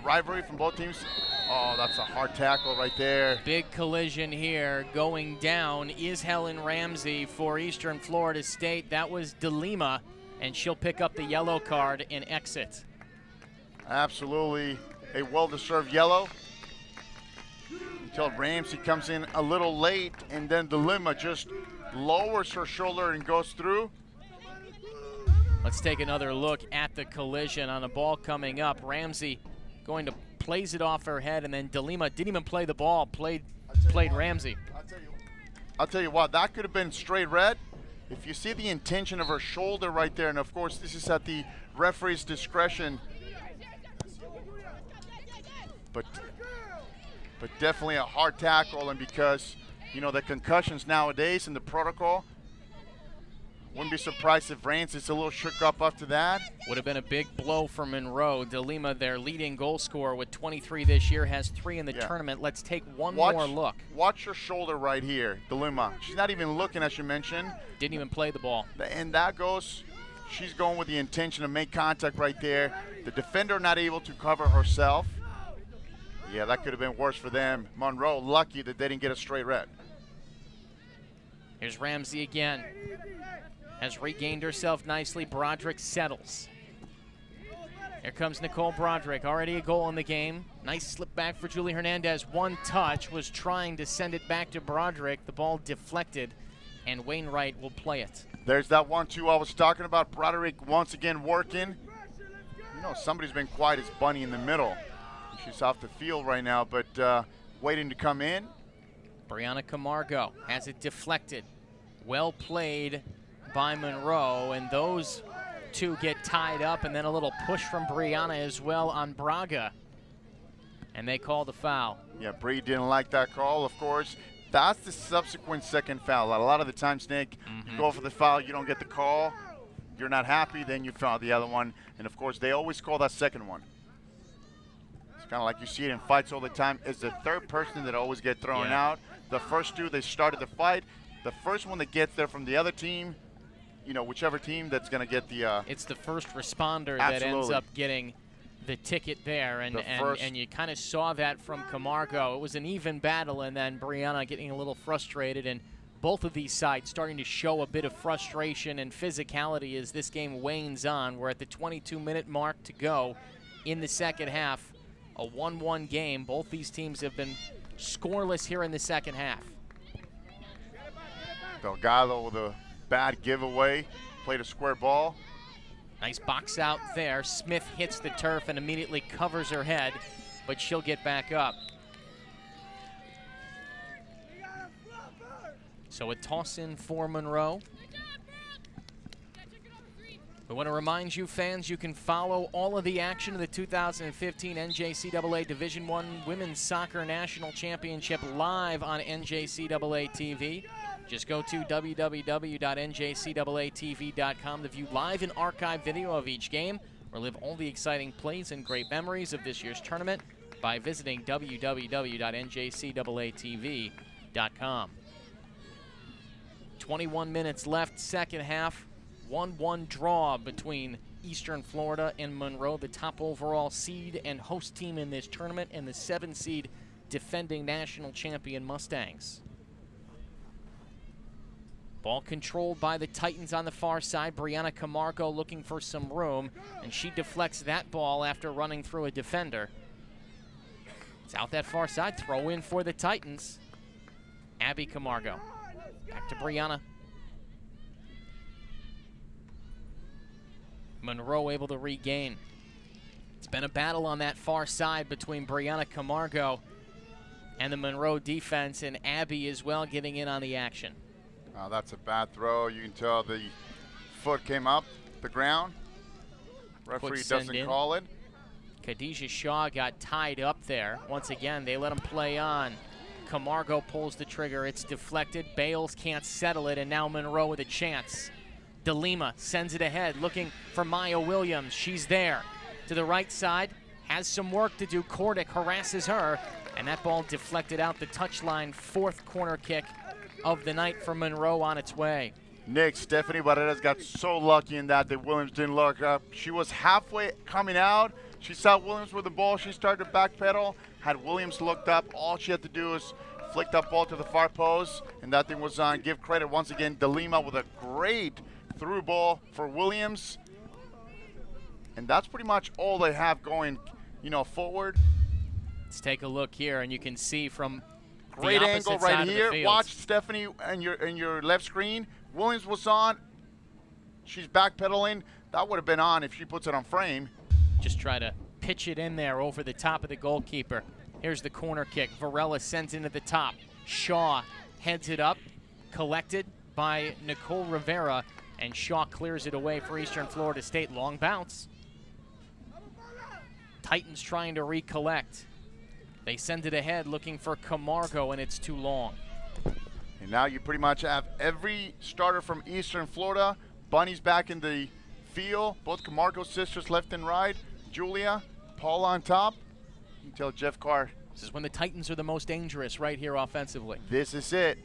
rivalry from both teams. Oh, that's a hard tackle right there. Big collision here. Going down is Helen Ramsey for Eastern Florida State. That was DeLima, and she'll pick up the yellow card and exit. Absolutely a well-deserved yellow. Until Ramsey comes in a little late, and then DeLima just lowers her shoulder and goes through. Let's take another look at the collision on a ball coming up. Ramsey going to plays it off her head, and then DeLima didn't even play the ball, played Ramsey. I'll tell you what, that could have been straight red. If you see the intention of her shoulder right there, and of course this is at the referee's discretion, but definitely a hard tackle, and because, the concussions nowadays and the protocol, wouldn't be surprised if Ramsey's a little shook up after that. Would have been a big blow for Monroe. DeLima, their leading goal scorer with 23 this year, has 3 in the tournament. Let's take one more look. Watch her shoulder right here, DeLima. She's not even looking, as you mentioned. Didn't even play the ball. And that goes, she's going with the intention to make contact right there. The defender not able to cover herself. Yeah, that could have been worse for them. Monroe lucky that they didn't get a straight red. Here's Ramsey again. Has regained herself nicely. Broderick settles. Here comes Nicole Broderick, already a goal in the game. Nice slip back for Julie Hernandez. One touch, was trying to send it back to Broderick. The ball deflected, and Wainwright will play it. There's that 1-2 I was talking about. Broderick once again working. Somebody's been quiet as Bunny in the middle. She's off the field right now, but waiting to come in. Brianna Camargo has it deflected. Well played by Monroe, and those 2 get tied up, and then a little push from Brianna as well on Braga, and they call the foul. Yeah, Bree didn't like that call, of course. That's the subsequent second foul. A lot of the times, Nick, you go for the foul, you don't get the call, you're not happy, then you foul the other one, and of course they always call that second one. It's kind of like you see it in fights all the time. It's the third person that always get thrown out. The first 2, they started the fight. The first one that gets there from the other team, whichever team that's going to get the... it's the first responder absolutely. that ends up getting the ticket there, and you kind of saw that from Camargo. It was an even battle, and then Brianna getting a little frustrated, and both of these sides starting to show a bit of frustration and physicality as this game wanes on. We're at the 22-minute mark to go in the second half. A 1-1 game. Both these teams have been scoreless here in the second half. Delgado with a bad giveaway, played a square ball. Nice box out there. Smith hits the turf and immediately covers her head, but she'll get back up. So a toss in for Monroe. We want to remind you, fans, you can follow all of the action of the 2015 NJCAA Division I Women's Soccer National Championship live on NJCAA TV. Just go to www.njcaaatv.com to view live and archive video of each game, or live all the exciting plays and great memories of this year's tournament by visiting www.njcaaatv.com. 21 minutes left, second half. 1-1 draw between Eastern Florida and Monroe, the top overall seed and host team in this tournament, and the 7-seed defending national champion Mustangs. Ball controlled by the Titans on the far side. Brianna Camargo looking for some room, and she deflects that ball after running through a defender. It's out that far side. Throw in for the Titans. Abby Camargo. Back to Brianna. Monroe able to regain. It's been a battle on that far side between Brianna Camargo and the Monroe defense, and Abby as well getting in on the action. That's a bad throw. You can tell the foot came up the ground. Referee doesn't call it. Khadijah Shaw got tied up there. Once again, they let him play on. Camargo pulls the trigger. It's deflected. Bales can't settle it, and now Monroe with a chance. DeLima sends it ahead, looking for Maya Williams. She's there. To the right side, has some work to do. Kordick harasses her, and that ball deflected out the touchline. Fourth corner kick of the night for Monroe on its way. Nick, Stephanie Barreras got so lucky in that Williams didn't look up. She was halfway coming out. She saw Williams with the ball. She started to backpedal. Had Williams looked up, all she had to do was flick that ball to the far post, and that thing was on. Give credit once again, DeLima with a great through ball for Williams. And that's pretty much all they have going, forward. Let's take a look here, and you can see from great the angle opposite right side here. of the field. Watch Stephanie and your left screen. Williams was on. She's backpedaling. That would have been on if she puts it on frame. Just try to pitch it in there over the top of the goalkeeper. Here's the corner kick. Varela sends into the top. Shaw heads it up, collected by Nicole Rivera, and Shaw clears it away for Eastern Florida State. Long bounce. Titans trying to recollect. They send it ahead looking for Camargo, and it's too long. And now you pretty much have every starter from Eastern Florida. Bunny's back in the field. Both Camargo sisters left and right. Julia, Paul on top. You can tell Jeff Carr. This is when the Titans are the most dangerous right here offensively. This is it.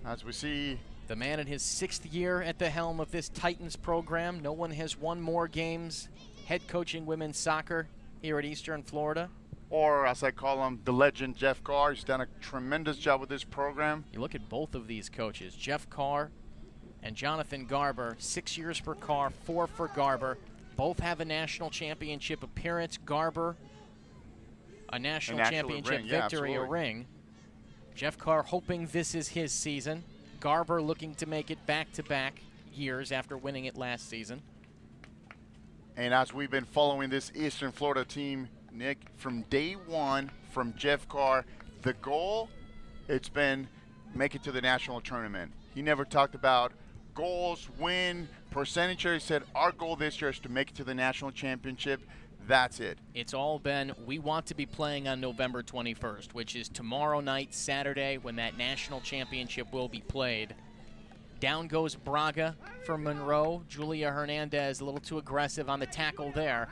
As we see. The man in his 6th year at the helm of this Titans program. No one has won more games head coaching women's soccer here at Eastern Florida. Or, as I call him, the legend Jeff Carr. He's done a tremendous job with this program. You look at both of these coaches, Jeff Carr and Jonathan Garber. 6 years for Carr, 4 for Garber. Both have a national championship appearance. Garber, a national championship victory, a ring. Jeff Carr hoping this is his season. Garber looking to make it back-to-back years after winning it last season. And as we've been following this Eastern Florida team, Nick, from day one, from Jeff Carr, the goal, it's been make it to the national tournament. He never talked about goals, win, percentage. He said, our goal this year is to make it to the national championship. That's it. It's all been, we want to be playing on November 21st, which is tomorrow night, Saturday, when that national championship will be played. Down goes Braga for Monroe. Julia Hernandez a little too aggressive on the tackle there.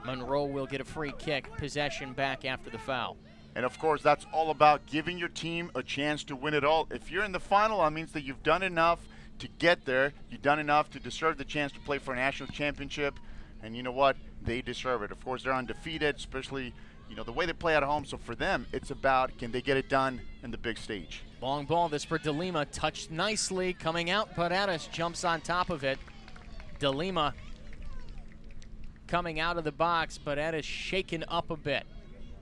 Monroe will get a free kick, possession back after the foul. And of course, that's all about giving your team a chance to win it all. If you're in the final, that means that you've done enough to get there. You've done enough to deserve the chance to play for a national championship. And you know what? they deserve it. Of course, they're undefeated, especially, you know, the way they play at home. So for them, it's about, can they get it done in the big stage? Long ball, this for DeLima, touched nicely, coming out, Paredes jumps on top of it. DeLima coming out of the box, Paredes shaken up a bit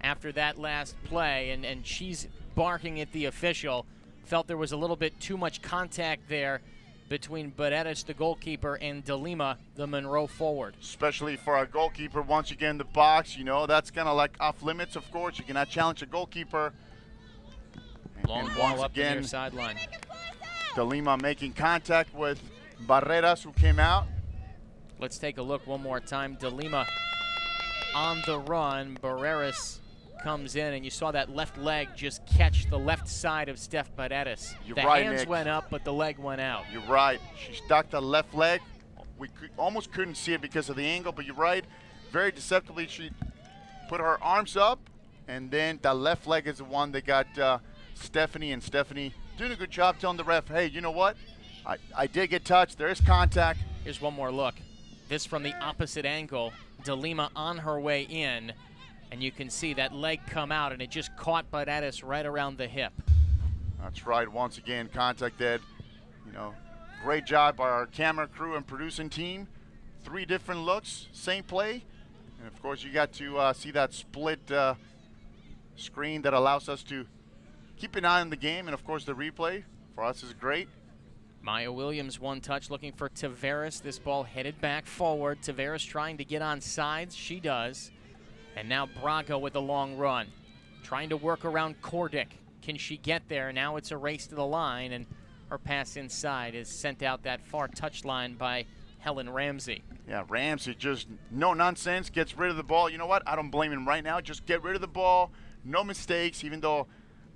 after that last play, and she's barking at the official. Felt there was a little bit too much contact there between Paredes, the goalkeeper, and DeLima, the Monroe forward. Especially for a goalkeeper, once you get in the box, you know, that's kind of like off limits, of course. You cannot challenge a goalkeeper. Long and ball once up the near again, sideline. DeLima making contact with Barreras, who came out. Let's take a look one more time. DeLima on the run. Barreras comes in, and you saw that left leg just catch the left side of Steph Paredes. You're the right, hands Nick. went up, but the leg went out. You're right. She stuck the left leg. We almost couldn't see it because of the angle, but you're right. Very deceptively, she put her arms up, and then the left leg is the one that got Stephanie, and Stephanie doing a good job telling the ref, hey, you know what? I did get touched. There is contact. Here's one more look. This from the opposite angle. DeLima on her way in, and you can see that leg come out, and it just caught Paredes right around the hip. That's right. Once again, contacted. You know, great job by our camera crew and producing team. 3 different looks, same play. And of course, you got to see that split screen that allows us to keep an eye on the game. And of course, the replay for us is great. Maya Williams, one touch, looking for Tavares. This ball headed back forward. Tavares trying to get on sides. She does. And now Braga with a long run. Trying to work around Kordic. Can she get there? Now it's a race to the line, and her pass inside is sent out that far touchline by Helen Ramsey. Yeah, Ramsey just no nonsense, gets rid of the ball. You know what? I don't blame him right now. Just get rid of the ball. No mistakes, even though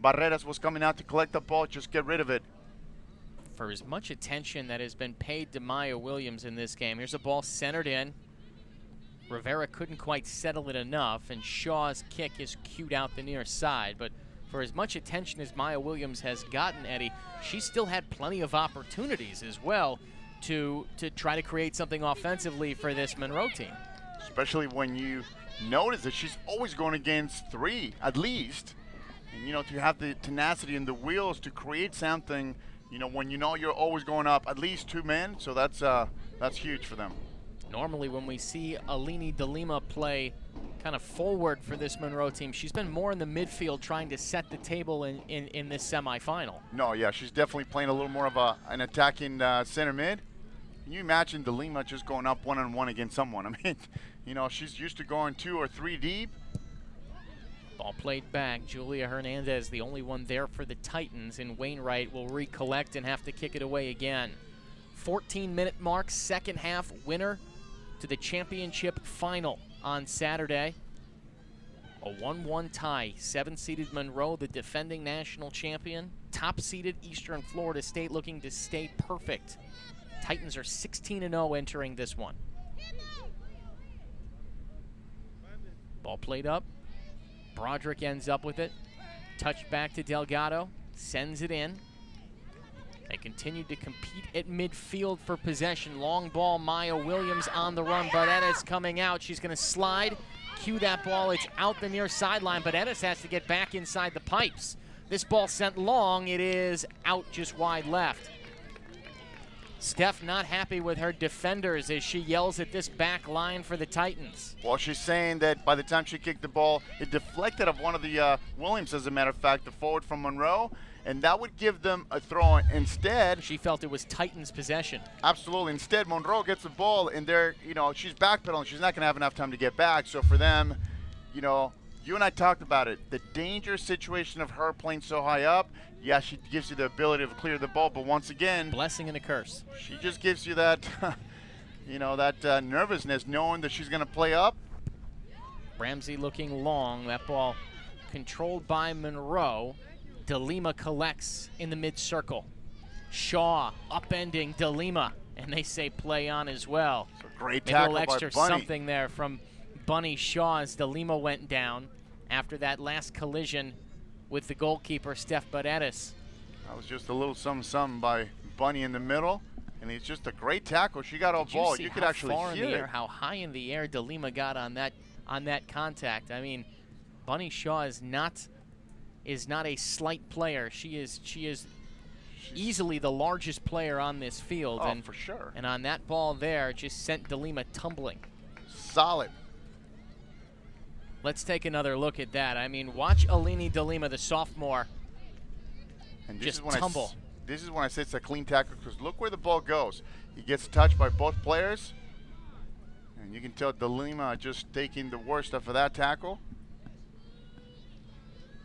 Barreras was coming out to collect the ball. Just get rid of it. For as much attention that has been paid to Maya Williams in this game, here's a ball centered in. Rivera couldn't quite settle it enough, and Shaw's kick is cued out the near side. But for as much attention as Maya Williams has gotten, Eddie, she still had plenty of opportunities as well to try to create something offensively for this Monroe team. Especially when you notice that she's always going against 3, at least. And, you know, to have the tenacity and the wheels to create something, you know, when you know you're always going up at least 2 men, so that's huge for them. Normally when we see Alini DeLima play kind of forward for this Monroe team, she's been more in the midfield trying to set the table in this semifinal. No, yeah, she's definitely playing a little more of an attacking center mid. Can you imagine DeLima just going up one-on-one against someone? I mean, you know, she's used to going 2 or 3 deep. Ball played back. Julia Hernandez, the only one there for the Titans, and Wainwright will recollect and have to kick it away again. 14-minute mark, second half, winner to the championship final on Saturday. A 1-1 tie. 7-seeded Monroe, the defending national champion. Top-seeded Eastern Florida State looking to stay perfect. Titans are 16-0 entering this one. Ball played up. Broderick ends up with it. Touched back to Delgado. Sends it in. They continued to compete at midfield for possession. Long ball, Maya Williams on the run. Paredes coming out. She's going to slide. Cue that ball. It's out the near sideline. Paredes has to get back inside the pipes. This ball sent long. It is out just wide left. Steph not happy with her defenders as she yells at this back line for the Titans. Well, she's saying that by the time she kicked the ball, it deflected of one of the Williams, as a matter of fact, the forward from Monroe, and that would give them a throw. Instead, She felt it was Titans' possession. absolutely. Instead, Monroe gets the ball, and they're, you know, she's backpedaling. She's not going to have enough time to get back. So for them, you know, you and I talked about it. The dangerous situation of her playing so high up. Yeah, she gives you the ability to clear the ball, but once again, Blessing and a curse. she just gives you that, you know, that nervousness, knowing that she's going to play up. Ramsey looking long. That ball controlled by Monroe. DeLima collects in the mid-circle. Shaw upending DeLima, and they say play on as well. So great Maybe a tackle little by extra Bunny. something there from Bunny Shaw as DeLima went down after that last collision with the goalkeeper, Steph Paredes. That was just a little something by Bunny in the middle. And it's just a great tackle. She got a Did ball. see You could how actually far in hear the it. air, how high in the air DeLima got on that contact. I mean, Bunny Shaw is not a slight player. She is easily the largest player on this field. Oh, and for sure. And on that ball there, just sent DeLima tumbling. Solid. Let's take another look at that. I mean, watch Alini DeLima, the sophomore, And this just is when tumble. This is when I say it's a clean tackle, because look where the ball goes. He gets touched by both players. And you can tell DeLima just taking the worst of that tackle.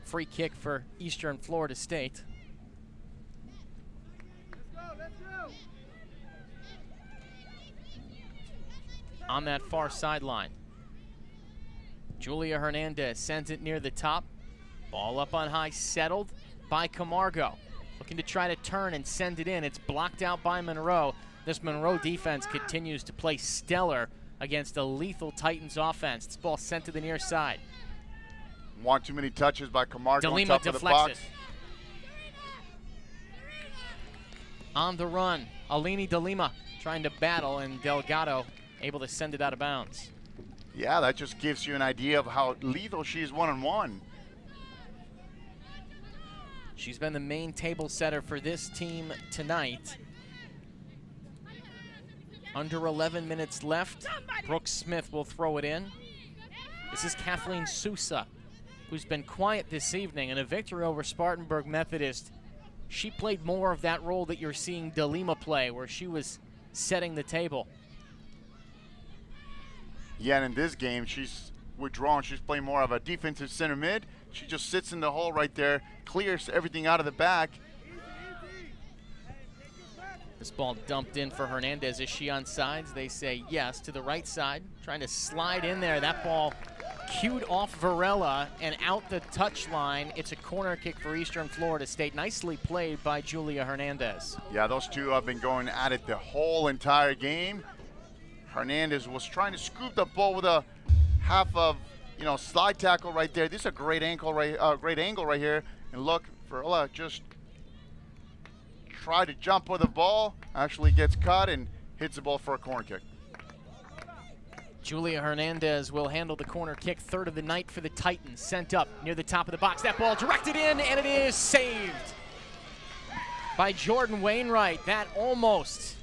Free kick for Eastern Florida State. On that far sideline, Julia Hernandez sends it near the top. Ball up on high, settled by Camargo. Looking to try to turn and send it in. It's blocked out by Monroe. This Monroe defense continues to play stellar against a lethal Titans offense. This ball sent to the near side. One too many touches by Camargo on DeLima top of the deflects box. it. On the run, Alini DeLima trying to battle, and Delgado able to send it out of bounds. Yeah, that just gives you an idea of how lethal she is one-on-one. She's been the main table setter for this team tonight. Under 11 minutes left. Brooke Smith will throw it in. This is Kathleen Sousa, who's been quiet this evening. In a victory over Spartanburg Methodist, she played more of that role that you're seeing DeLima play, where she was setting the table. Yeah, and in this game, she's withdrawn. She's playing more of a defensive center mid. She just sits in the hole right there, clears everything out of the back. This ball dumped in for Hernandez. Is she on sides? They say yes, to the right side. Trying to slide in there. That ball cued off Varela and out the touch line. It's a corner kick for Eastern Florida State. Nicely played by Julia Hernandez. Yeah, those two have been going at it the whole entire game. Hernandez was trying to scoop the ball with a half of, slide tackle right there. This is a great angle right here. And look, Varela just tried to jump with the ball, actually gets caught and hits the ball for a corner kick. Julia Hernandez will handle the corner kick, third of the night for the Titans. Sent up near the top of the box. That ball directed in, and it is saved by Jordan Wainwright. That almost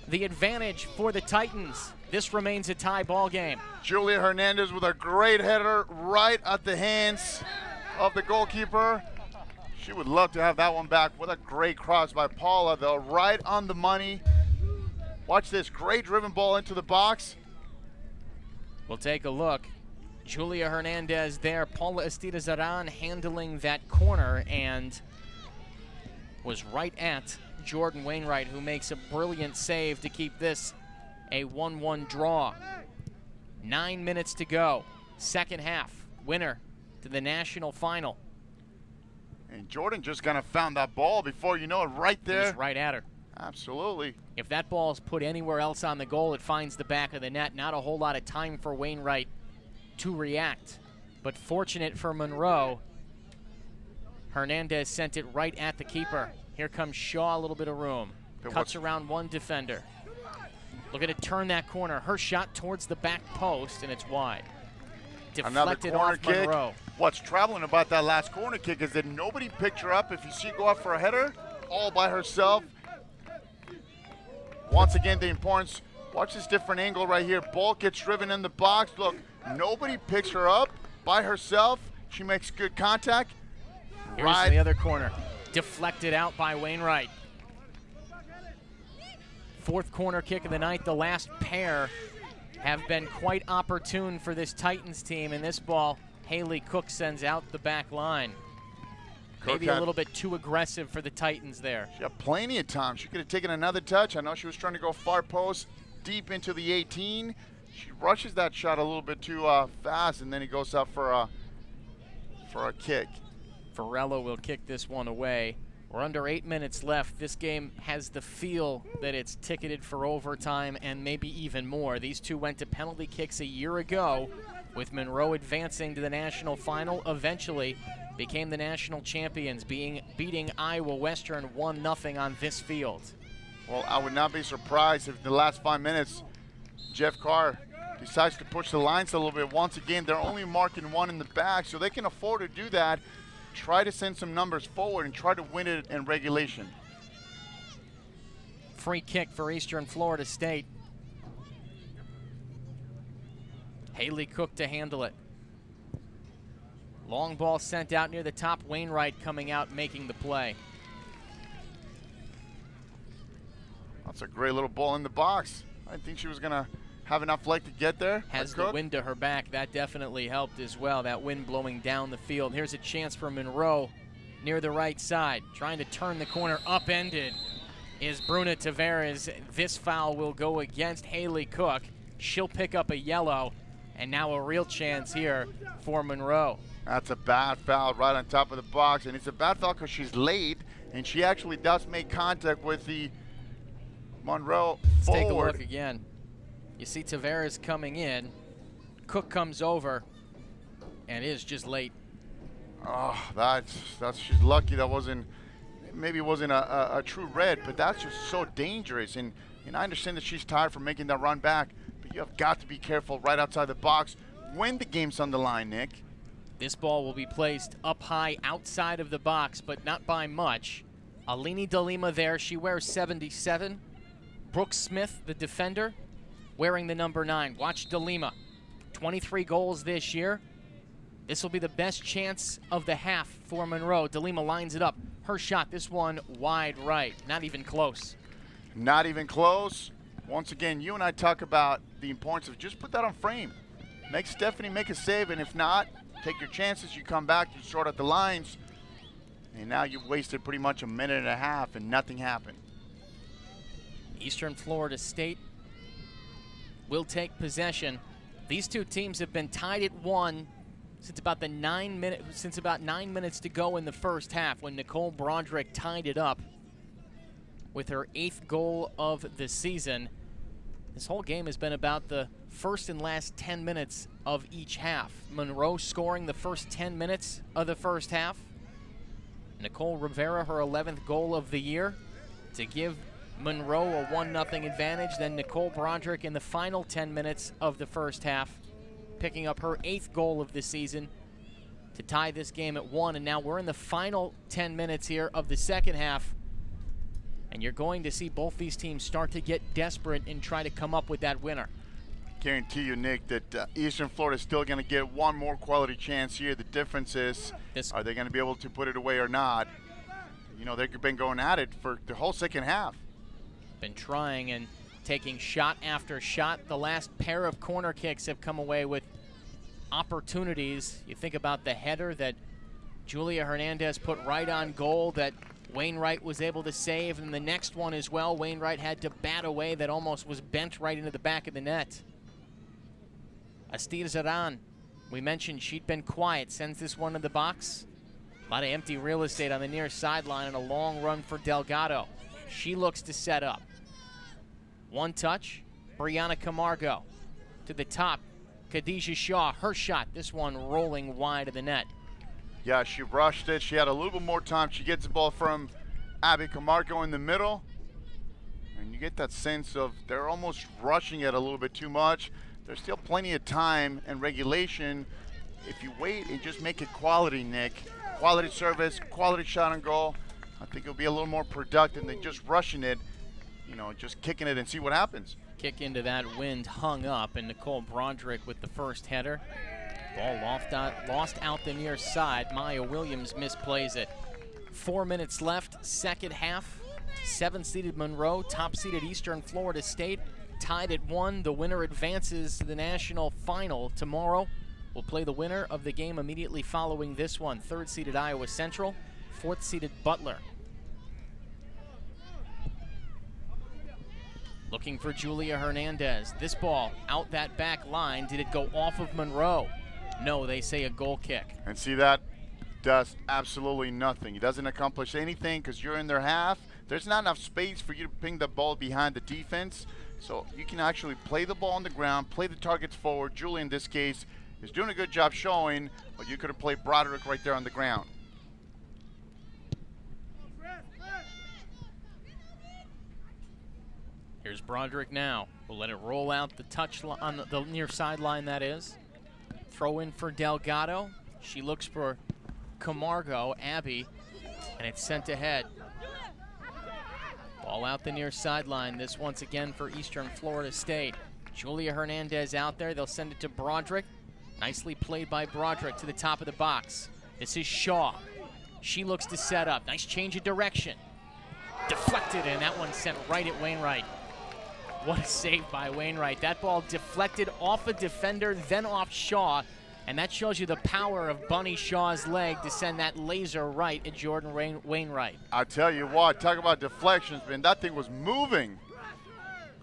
the advantage for the Titans. This remains a tie ball game. Julia Hernandez with a great header right at the hands of the goalkeeper. She would love to have that one back. What a great cross by Paula, though, right on the money. Watch this, great driven ball into the box. We'll take a look. Julia Hernandez there, Paula Estida-Zaran handling that corner, and was right at Jordan Wainwright, who makes a brilliant save to keep this a 1-1 draw. 9 minutes to go. Second half. Winner to the national final. And Jordan just kind of found that ball before you know it right It there. was right at her. Absolutely. If that ball is put anywhere else on the goal, it finds the back of the net. Not a whole lot of time for Wainwright to react. But fortunate for Monroe, Hernandez sent it right at the keeper. Here comes Shaw, a little bit of room. Cuts around one defender. Looking to turn that corner. Her shot towards the back post, and it's wide. Deflected Another corner off kick. Monroe. What's troubling about that last corner kick is that nobody picked her up. If you see her go up for a header, all by herself. Once again, the importance. Watch this different angle right here. Ball gets driven in the box. Look, nobody picks her up by herself. She makes good contact. Here's the other corner. Deflected out by Wainwright. Fourth corner kick of the night. The last pair have been quite opportune for this Titans team. And this ball, Haley Cook sends out the back line. Maybe a little bit too aggressive for the Titans there. She had plenty of time. She could have taken another touch. I know she was trying to go far post, deep into the 18. She rushes that shot a little bit too fast, and then he goes up for a kick. Varela will kick this one away. We're under 8 minutes left. This game has the feel that it's ticketed for overtime and maybe even more. These two went to penalty kicks a year ago, with Monroe advancing to the national final. Eventually became the national champions, beating Iowa Western 1-0 on this field. Well, I would not be surprised if in the last 5 minutes, Jeff Carr decides to push the lines a little bit. Once again, they're only marking one in the back, so they can afford to do that. Try to send some numbers forward and try to win it in regulation. Free kick for Eastern Florida State. Haley Cook to handle it. Long ball sent out near the top. Wainwright coming out, making the play. That's a great little ball in the box. I didn't think she was going to have enough leg to get there. Has the wind to her back. That definitely helped as well. That wind blowing down the field. Here's a chance for Monroe near the right side. Trying to turn the corner. Upended is Bruna Tavares. This foul will go against Haley Cook. She'll pick up a yellow. And now a real chance here for Monroe. That's a bad foul right on top of the box. And it's a bad foul because she's late. And she actually does make contact with the Monroe Let's forward. take a look again. You see Tavares coming in. Cook comes over and is just late. Oh, that's she's lucky that wasn't, maybe it wasn't a true red, but that's just so dangerous. And I understand that she's tired from making that run back, but you have got to be careful right outside the box when the game's on the line, Nick. This ball will be placed up high outside of the box, but not by much. Alini DeLima there. She wears 77. Brooke Smith, the defender, wearing the number 9. Watch DeLima. 23 goals this year. This will be the best chance of the half for Monroe. DeLima lines it up. Her shot, this one wide right. Not even close. Not even close. Once again, you and I talk about the importance of just put that on frame. Make Stephanie make a save, and if not, take your chances. You come back, you sort out the lines, and now you've wasted pretty much a minute and a half, and nothing happened. Eastern Florida State will take possession. These two teams have been tied at 1 since about 9 minutes to go in the first half, when Nicole Broderick tied it up with her 8th goal of the season. This whole game has been about the first and last 10 minutes of each half. Monroe scoring the first 10 minutes of the first half. Nicole Rivera, her 11th goal of the year, to give Monroe a 1-0 advantage. Then Nicole Broderick in the final 10 minutes of the first half, picking up her 8th goal of the season to tie this game at 1. And now we're in the final 10 minutes here of the second half. And you're going to see both these teams start to get desperate and try to come up with that winner. Guarantee you, Nick, that Eastern Florida is still going to get one more quality chance here. The difference is, are they going to be able to put it away or not? You know, they've been going at it for the whole second half. Been trying and taking shot after shot. The last pair of corner kicks have come away with opportunities. You think about the header that Julia Hernandez put right on goal that Wainwright was able to save, and the next one as well, Wainwright had to bat away that almost was bent right into the back of the net. Astrid Zaran, we mentioned she'd been quiet, sends this one to the box. A lot of empty real estate on the near sideline and a long run for Delgado. She looks to set up. One touch, Brianna Camargo to the top. Khadijah Shaw, her shot, this one rolling wide of the net. Yeah, she rushed it. She had a little bit more time. She gets the ball from Abby Camargo in the middle. And you get that sense of they're almost rushing it a little bit too much. There's still plenty of time and regulation. If you wait and just make it quality, Nick, quality service, quality shot on goal, I think it'll be a little more productive than just rushing it, you know, just kicking it and see what happens. Kick into that wind, hung up, and Nicole Broderick with the first header. Ball lost out the near side. Maya Williams misplays it. 4 minutes left, second half. 7th-seeded Monroe, top-seeded Eastern Florida State, tied at 1. The winner advances to the national final tomorrow. We'll play the winner of the game immediately following this one. 3rd-seeded Iowa Central, 4th-seeded Butler. Looking for Julia Hernandez. This ball out that back line. Did it go off of Monroe? No, they say a goal kick. And see, that does absolutely nothing. It doesn't accomplish anything because you're in their half. There's not enough space for you to ping the ball behind the defense. So you can actually play the ball on the ground, play the targets forward. Julia, in this case, is doing a good job showing, but you could have played Broderick right there on the ground. Here's Broderick now. We'll let it roll out the touch on the near sideline, that is. Throw in for Delgado. She looks for Camargo, Abby, and it's sent ahead. Ball out the near sideline. This once again for Eastern Florida State. Julia Hernandez out there. They'll send it to Broderick. Nicely played by Broderick to the top of the box. This is Shaw. She looks to set up. Nice change of direction. Deflected, and that one sent right at Wainwright. What a save by Wainwright. That ball deflected off a defender, then off Shaw, and that shows you the power of Bunny Shaw's leg to send that laser right at Jordan Wainwright. I tell you what, talk about deflections, man. That thing was moving.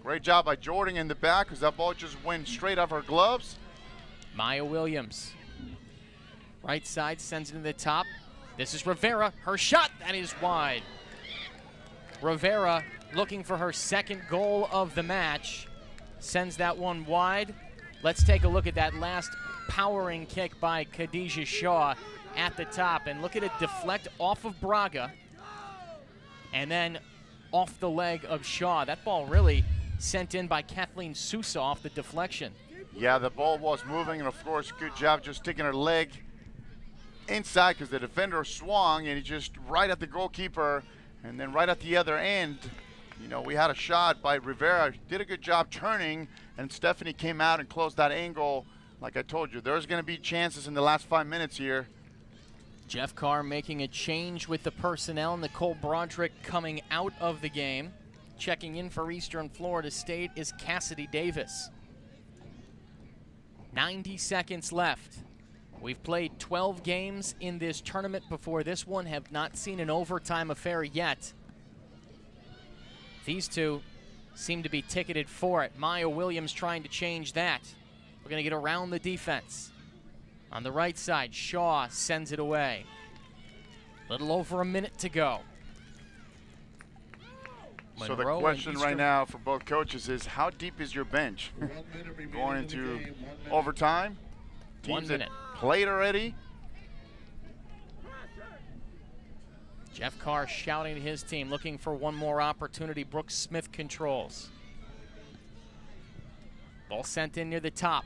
Great job by Jordan in the back because that ball just went straight off her gloves. Maya Williams. Right side sends it to the top. This is Rivera. Her shot, that is wide. Rivera looking for her second goal of the match. Sends that one wide. Let's take a look at that last powering kick by Khadijah Shaw at the top. And look at it deflect off of Braga and then off the leg of Shaw. That ball really sent in by Kathleen Sousa off the deflection. Yeah, the ball was moving, and of course, good job just sticking her leg inside because the defender swung, and he just right at the goalkeeper, and then right at the other end, you know, we had a shot by Rivera. Did a good job turning, and Stephanie came out and closed that angle. Like I told you, there's going to be chances in the last 5 minutes here. Jeff Carr making a change with the personnel. Nicole Broderick coming out of the game. Checking in for Eastern Florida State is Cassidy Davis. 90 seconds left. We've played 12 games in this tournament before this one, have not seen an overtime affair yet. These two seem to be ticketed for it. Maya Williams trying to change that. We're going to get around the defense. On the right side, Shaw sends it away. Little over a minute to go. So the Monroe question and right now for both coaches is, how deep is your bench? Going into overtime? 1 Teams that minute. played already? Jeff Carr shouting to his team, looking for one more opportunity. Brooks Smith controls. Ball sent in near the top.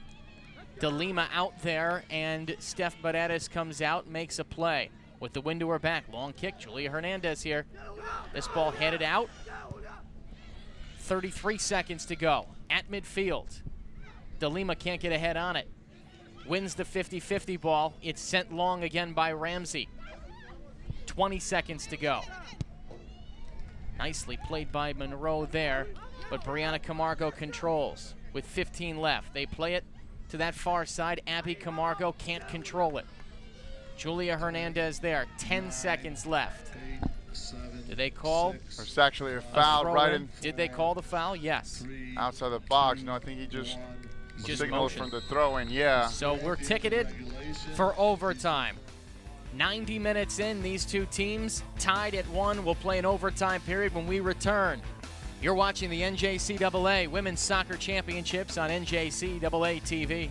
DeLima out there, and Steph Baredes comes out, makes a play. With the wind to her back, long kick, Julia Hernandez here. This ball headed out. 33 seconds to go at midfield. DeLima can't get ahead on it. Wins the 50-50 ball. It's sent long again by Ramsey. 20 seconds to go. Nicely played by Monroe there, but Brianna Camargo controls with 15 left. They play it to that far side. Abby Camargo can't control it. Julia Hernandez there, 10 seconds left. Did they call? There's actually a foul right in. Did they call the foul? Yes. Outside the box. No, I think he just signaled motioned. from the throw-in, yeah. So we're ticketed for overtime. 90 minutes in, these two teams tied at 1. We'll play an overtime period when we return. You're watching the NJCAA Women's Soccer Championships on NJCAA TV.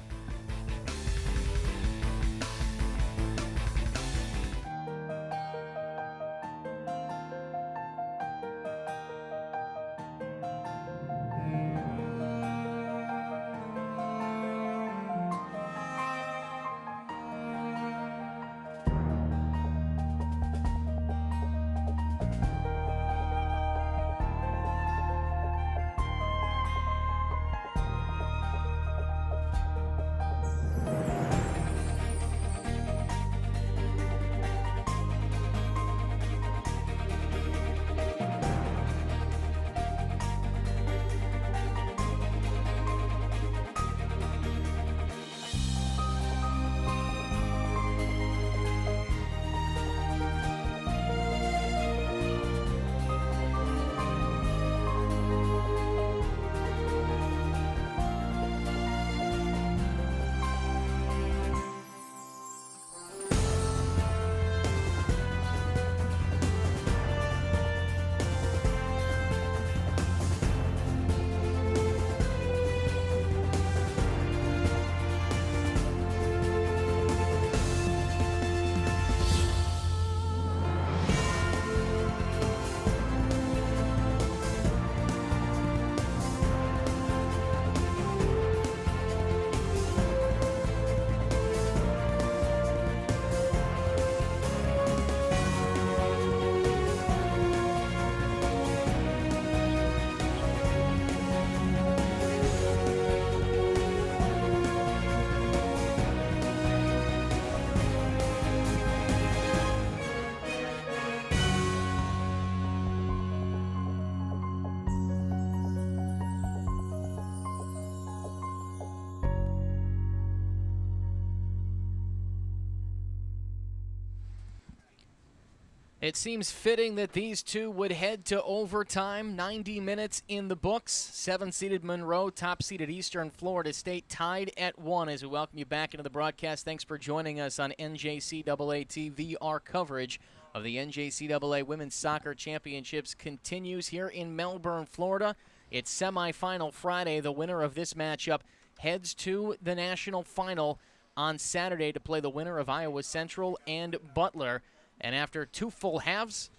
It seems fitting that these two would head to overtime. 90 minutes in the books. 7-seeded Monroe, top-seeded Eastern Florida State, tied at 1 as we welcome you back into the broadcast. Thanks for joining us on NJCAA TV. Our coverage of the NJCAA Women's Soccer Championships continues here in Melbourne, Florida. It's semifinal Friday. The winner of this matchup heads to the national final on Saturday to play the winner of Iowa Central and Butler. And after 2 full halves,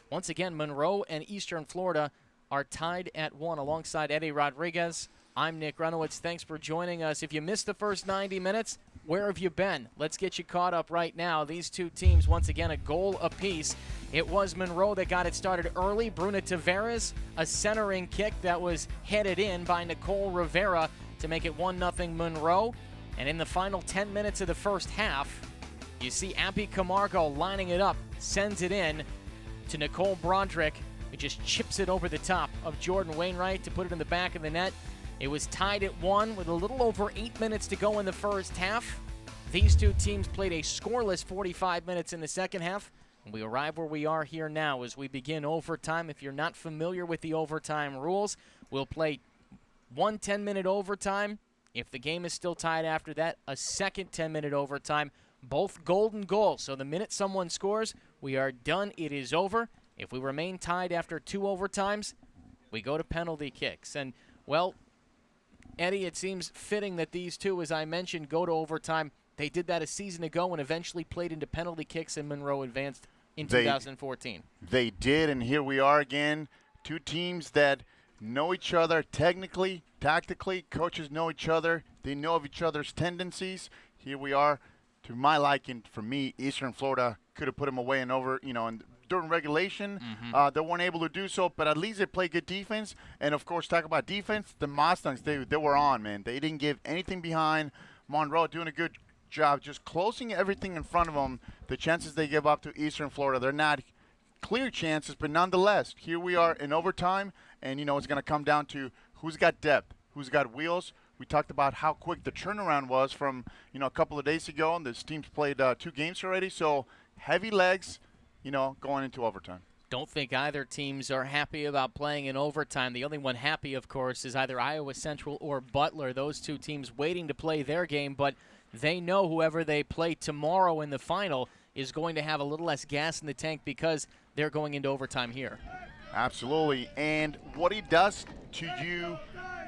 once again, Monroe and Eastern Florida are tied at 1 alongside Eddie Rodriguez. I'm Nick Runowitz. Thanks for joining us. If you missed the first 90 minutes, where have you been? Let's get you caught up right now. These two teams, once again, a goal apiece. It was Monroe that got it started early. Bruna Tavares, a centering kick that was headed in by Nicole Rivera to make it 1-0 Monroe. And in the final 10 minutes of the first half, you see Abby Camargo lining it up, sends it in to Nicole Broderick, who just chips it over the top of Jordan Wainwright to put it in the back of the net. It was tied at 1 with a little over 8 minutes to go in the first half. These two teams played a scoreless 45 minutes in the second half. And we arrive where we are here now as we begin overtime. If you're not familiar with the overtime rules, we'll play one 10-minute overtime. If the game is still tied after that, a second 10-minute overtime. Both golden goals. So the minute someone scores, we are done. It is over. If we remain tied after 2 overtimes, we go to penalty kicks. And, well, Eddie, it seems fitting that these two, as I mentioned, go to overtime. They did that a season ago and eventually played into penalty kicks, and Monroe advanced in 2014. They did, and here we are again. Two teams that know each other technically, tactically. Coaches know each other. They know of each other's tendencies. Here we are. To my liking, for me, Eastern Florida could have put them away and over, and during regulation. They weren't able to do so, but at least they play good defense. And, of course, talk about defense, the Mustangs, they were on, man. They didn't give anything behind. Monroe doing a good job just closing everything in front of them. The chances they give up to Eastern Florida, they're not clear chances, but nonetheless, here we are in overtime, and, it's going to come down to who's got depth, who's got wheels. We talked about how quick the turnaround was from, a couple of days ago, and this team's played 2 games already, so heavy legs, going into overtime. Don't think either teams are happy about playing in overtime. The only one happy, of course, is either Iowa Central or Butler. Those two teams waiting to play their game, but they know whoever they play tomorrow in the final is going to have a little less gas in the tank because they're going into overtime here. Absolutely, and what he does to you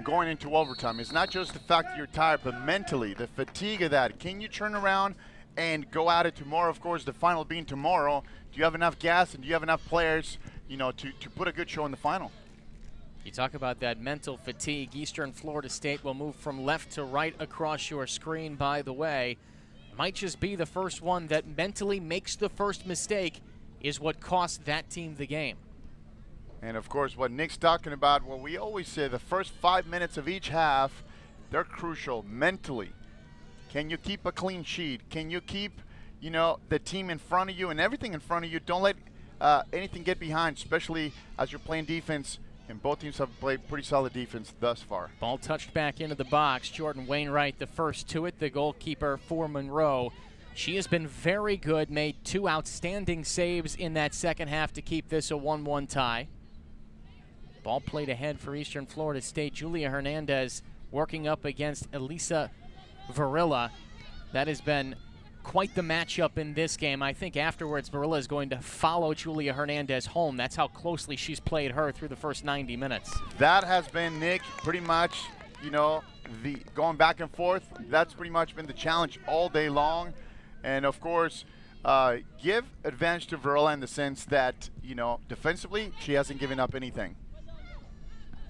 going into overtime, it's not just the fact that you're tired, but mentally, the fatigue of that. Can you turn around and go at it tomorrow? Of course, the final being tomorrow. Do you have enough gas and do you have enough players, to put a good show in the final? You talk about that mental fatigue. Eastern Florida State will move from left to right across your screen, by the way. Might just be the first one that mentally makes the first mistake is what cost that team the game. And, of course, what Nick's talking about, what we always say, the first 5 minutes of each half, they're crucial mentally. Can you keep a clean sheet? Can you keep, the team in front of you and everything in front of you? Don't let anything get behind, especially as you're playing defense. And both teams have played pretty solid defense thus far. Ball touched back into the box. Jordan Wainwright, the first to it, the goalkeeper for Monroe. She has been very good, made 2 outstanding saves in that second half to keep this a 1-1 tie. Ball played ahead for Eastern Florida State. Julia Hernandez working up against Elisa Varilla. That has been quite the matchup in this game. I think afterwards Varilla is going to follow Julia Hernandez home. That's how closely she's played her through the first 90 minutes. That has been, Nick, pretty much, the going back and forth. That's pretty much been the challenge all day long. And, of course, give advantage to Varilla in the sense that, defensively, she hasn't given up anything.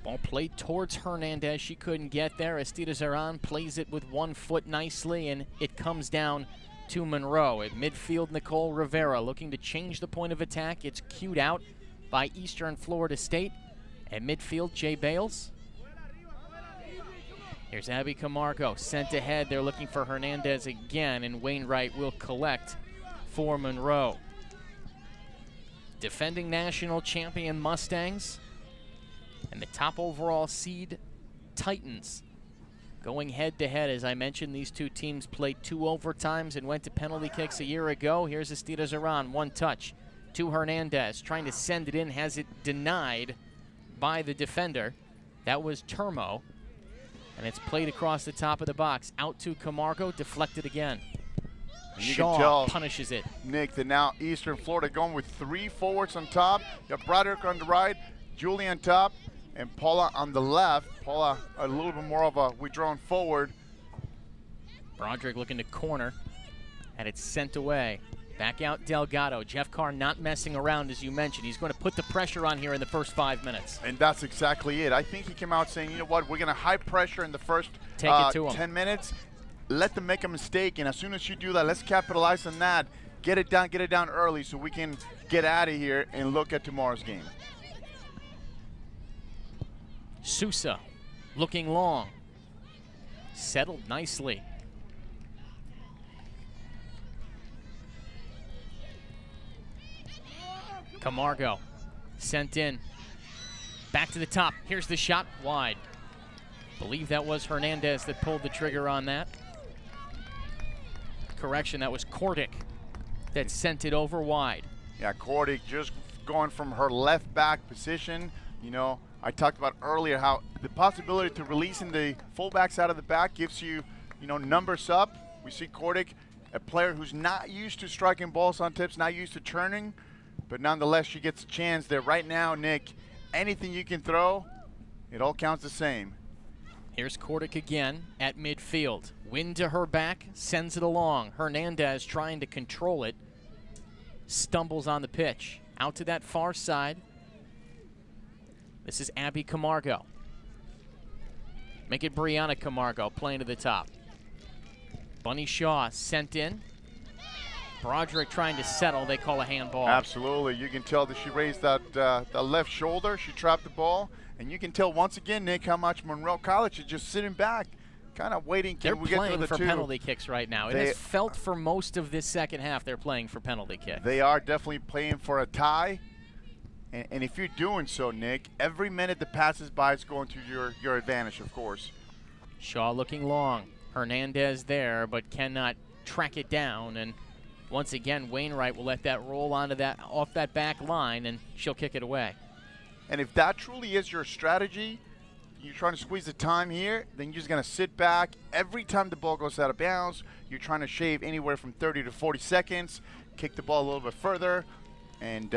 Ball played towards Hernandez. She couldn't get there. Estida Zeran plays it with 1 foot nicely, and it comes down to Monroe. At midfield, Nicole Rivera looking to change the point of attack. It's cued out by Eastern Florida State. At midfield, Jay Bales. Here's Abby Camargo sent ahead. They're looking for Hernandez again, and Wainwright will collect for Monroe. Defending national champion Mustangs and the top overall seed Titans going head-to-head. As I mentioned, these two teams played 2 overtimes and went to penalty kicks a year ago. Here's Estida Zeran, 1 touch. to Hernandez, trying to send it in, has it denied by the defender. That was Termo, and it's played across the top of the box. Out to Camargo, deflected again. You Shaw can tell, punishes it. Nick, that now Eastern Florida going with 3 forwards on top. You have Broderick on the right, Julie on top, and Paula on the left. Paula a little bit more of a withdrawn forward. Broderick looking to corner, and it's sent away. Back out Delgado. Jeff Carr not messing around, as you mentioned. He's going to put the pressure on here in the first 5 minutes. And that's exactly it. I think he came out saying, you know what, we're going to high pressure in the first Take it to him. 10 minutes. Let them make a mistake, and as soon as you do that, let's capitalize on that. Get it down early so we can get out of here and look at tomorrow's game. Sousa looking long. Settled nicely. Camargo sent in. Back to the top. Here's the shot, wide. Believe that was Hernandez that pulled the trigger on that. Correction, that was Kordic that sent it over wide. Yeah, Kordic just going from her left back position. You know, I talked about earlier how the possibility to releasing the fullbacks out of the back gives you, you know, numbers up. We see Kordic, a player who's not used to striking balls on tips, not used to turning, but nonetheless, she gets a chance there. Right now, Nick, anything you can throw, it all counts the same. Here's Kordic again at midfield. Wind to her back, sends it along. Hernandez trying to control it. Stumbles on the pitch. Out to that far side. This is Abby Camargo. Make it Brianna Camargo playing to the top. Bunny Shaw sent in. Broderick trying to settle. They call a handball. Absolutely. You can tell that she raised that left shoulder. She trapped the ball. And you can tell once again, Nick, how much Monroe College is just sitting back, kind of waiting. They're we get playing the for two? penalty kicks right now. It has felt for most of this second half they're playing for penalty kicks. They are definitely playing for a tie. And if you're doing so, Nick, every minute that passes by is going to your advantage, of course. Shaw looking long. Hernandez there, but cannot track it down. And once again, Wainwright will let that roll onto that off that back line, and she'll kick it away. And if that truly is your strategy, you're trying to squeeze the time here, then you're just going to sit back. Every time the ball goes out of bounds, you're trying to shave anywhere from 30 to 40 seconds, kick the ball a little bit further, and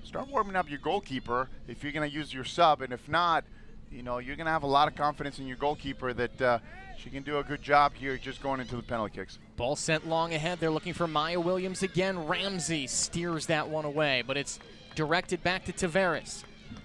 start warming up your goalkeeper if you're going to use your sub. And if not, you know, you're going to have a lot of confidence in your goalkeeper that she can do a good job here just going into the penalty kicks. Ball sent long ahead. They're looking for Maya Williams again. Ramsey steers that one away, but it's directed back to Tavares.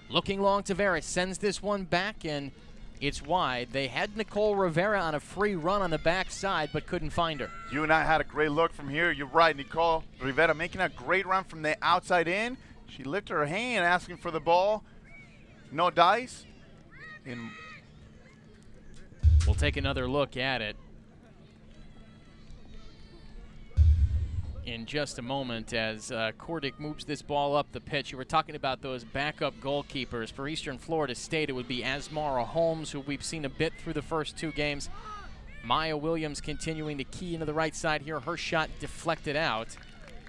Looking long, Tavares sends this one back, and it's wide. They had Nicole Rivera on a free run on the backside, but couldn't find her. You and I had a great look from here. You're right, Nicole Rivera making a great run from the outside in. She lifted her hand asking for the ball. No dice. And we'll take another look at it in just a moment as Kordic moves this ball up the pitch. You were talking about those backup goalkeepers. For Eastern Florida State, it would be Asmara Holmes, who we've seen a bit through the first 2 games. Maya Williams continuing to key into the right side here. Her shot deflected out.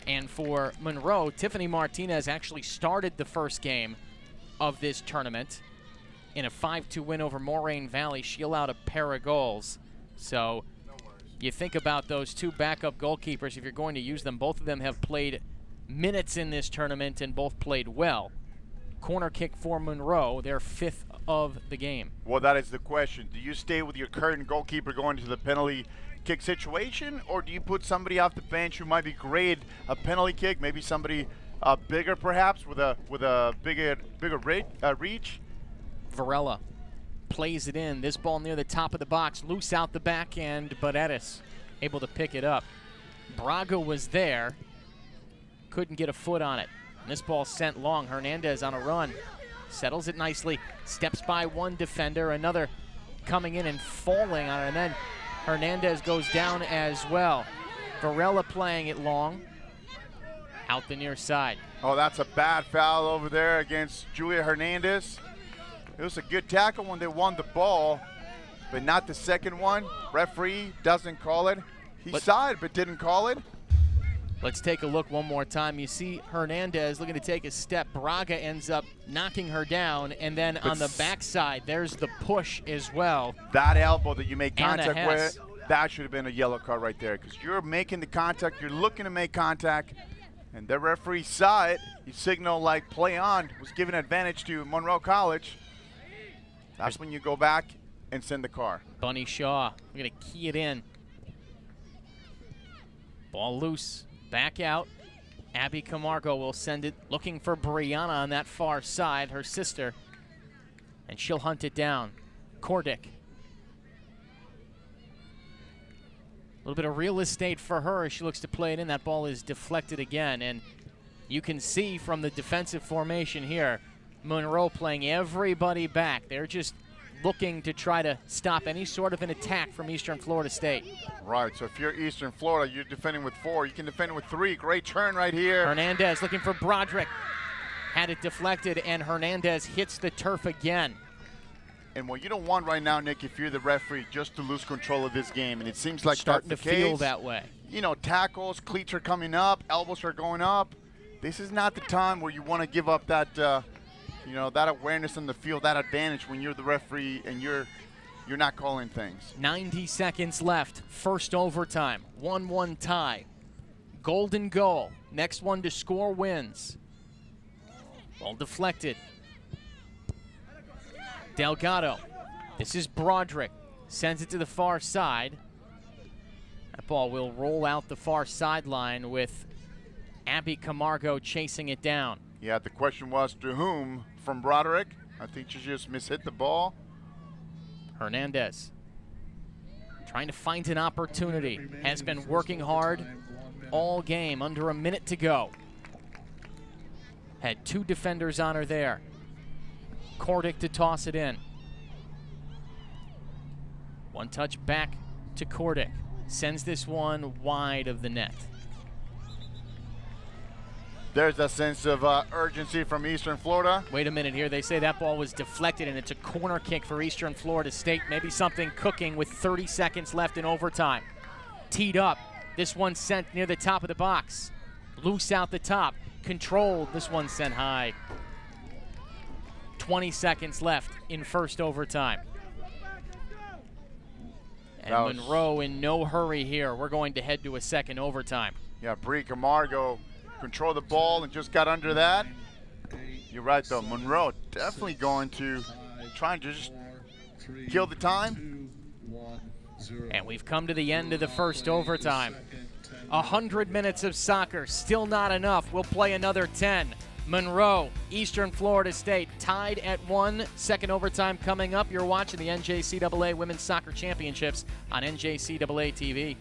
And for Monroe, Tiffany Martinez actually started the first game of this tournament in a 5-2 win over Moraine Valley. She allowed a pair of goals. So you think about those 2 backup goalkeepers, if you're going to use them, both of them have played minutes in this tournament and both played well. Corner kick for Monroe, their 5th of the game. Well, that is the question. Do you stay with your current goalkeeper going to the penalty kick situation, or do you put somebody off the bench who might be great a penalty kick, maybe somebody bigger perhaps with a bigger reach? Varela plays it in. This ball near the top of the box, loose out the back end, but Edis able to pick it up. Braga was there, couldn't get a foot on it. And this ball sent long. Hernandez on a run, settles it nicely, steps by one defender, another coming in and falling on it, and then Hernandez goes down as well. Varela playing it long, out the near side. Oh, that's a bad foul over there against Julia Hernandez. It was a good tackle when they won the ball, but not the second one. Referee doesn't call it. He saw it but didn't call it. Let's take a look one more time. You see Hernandez looking to take a step. Braga ends up knocking her down, and then on the backside, there's the push as well. That elbow that you make contact Hess. with, that should have been a yellow card right there, because you're making the contact, you're looking to make contact, and the referee saw it. He signaled like play on, was giving advantage to Monroe College. That's when you go back and send the car. Bunny Shaw, we're going to key it in. Ball loose, back out. Abby Camargo will send it, looking for Brianna on that far side, her sister. And she'll hunt it down. Kordick. A little bit of real estate for her as she looks to play it in. That ball is deflected again. And you can see from the defensive formation here, Monroe playing everybody back. They're just looking to try to stop any sort of an attack from Eastern Florida State. Right, so if you're Eastern Florida, you're defending with 4. You can defend with 3. Great turn right here. Hernandez looking for Broderick. Had it deflected, and Hernandez hits the turf again. And what you don't want right now, Nick, if you're the referee, just to lose control of this game. And it seems like Starting that's to the feel case. that way. You know, tackles, cleats are coming up, elbows are going up. This is not the time where you want to give up that, you know, that awareness on the field, that advantage when you're the referee and you're not calling things. 90 seconds left. First overtime. 1-1 tie. Golden goal. Next one to score wins. Ball deflected. Delgado. This is Broderick. Sends it to the far side. That ball will roll out the far sideline with Abby Camargo chasing it down. Yeah, the question was to whom from Broderick. I think she just mishit the ball. Hernandez trying to find an opportunity. Has been working hard all game. Under a minute to go. Had 2 defenders on her there. Kordick to toss it in. One touch back to Kordick. Sends this one wide of the net. There's a sense of urgency from Eastern Florida. Wait a minute here. They say that ball was deflected, and it's a corner kick for Eastern Florida State. Maybe something cooking with 30 seconds left in overtime. Teed up. This one sent near the top of the box. Loose out the top. Controlled. This one sent high. 20 seconds left in first overtime. And Monroe in no hurry here. We're going to head to a second overtime. Yeah, Bree Camargo controlled the ball and just got under that. You're right, though. Monroe definitely going to try and just kill the time. And we've come to the end of the first overtime. 100 minutes of soccer, still not enough. We'll play another 10. Monroe, Eastern Florida State, tied at 1. Second overtime coming up. You're watching the NJCAA Women's Soccer Championships on NJCAA TV.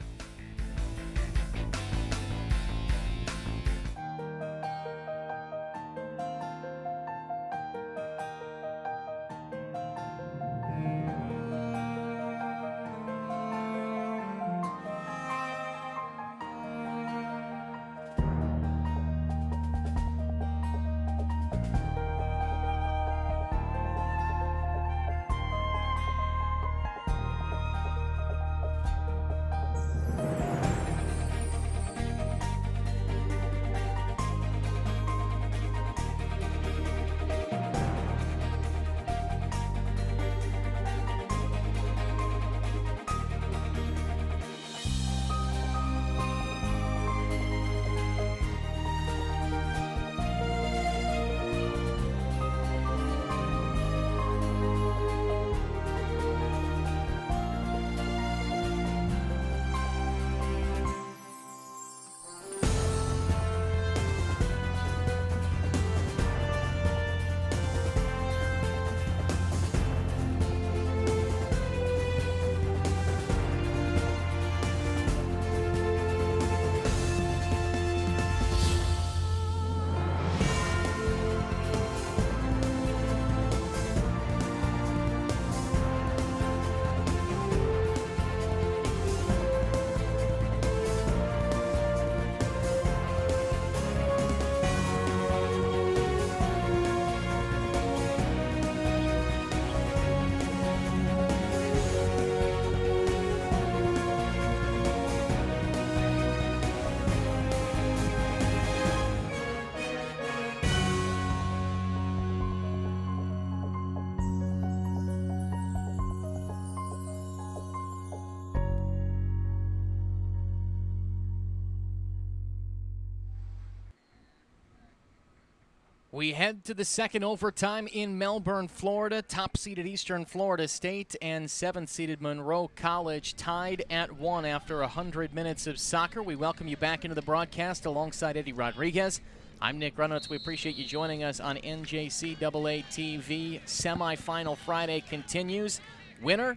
We head to the second overtime in Melbourne, Florida. Top-seeded Eastern Florida State and 7th-seeded Monroe College tied at 1 after 100 minutes of soccer. We welcome you back into the broadcast alongside Eddie Rodriguez. I'm Nick Reynolds. We appreciate you joining us on NJCAA TV. Semifinal Friday continues. Winner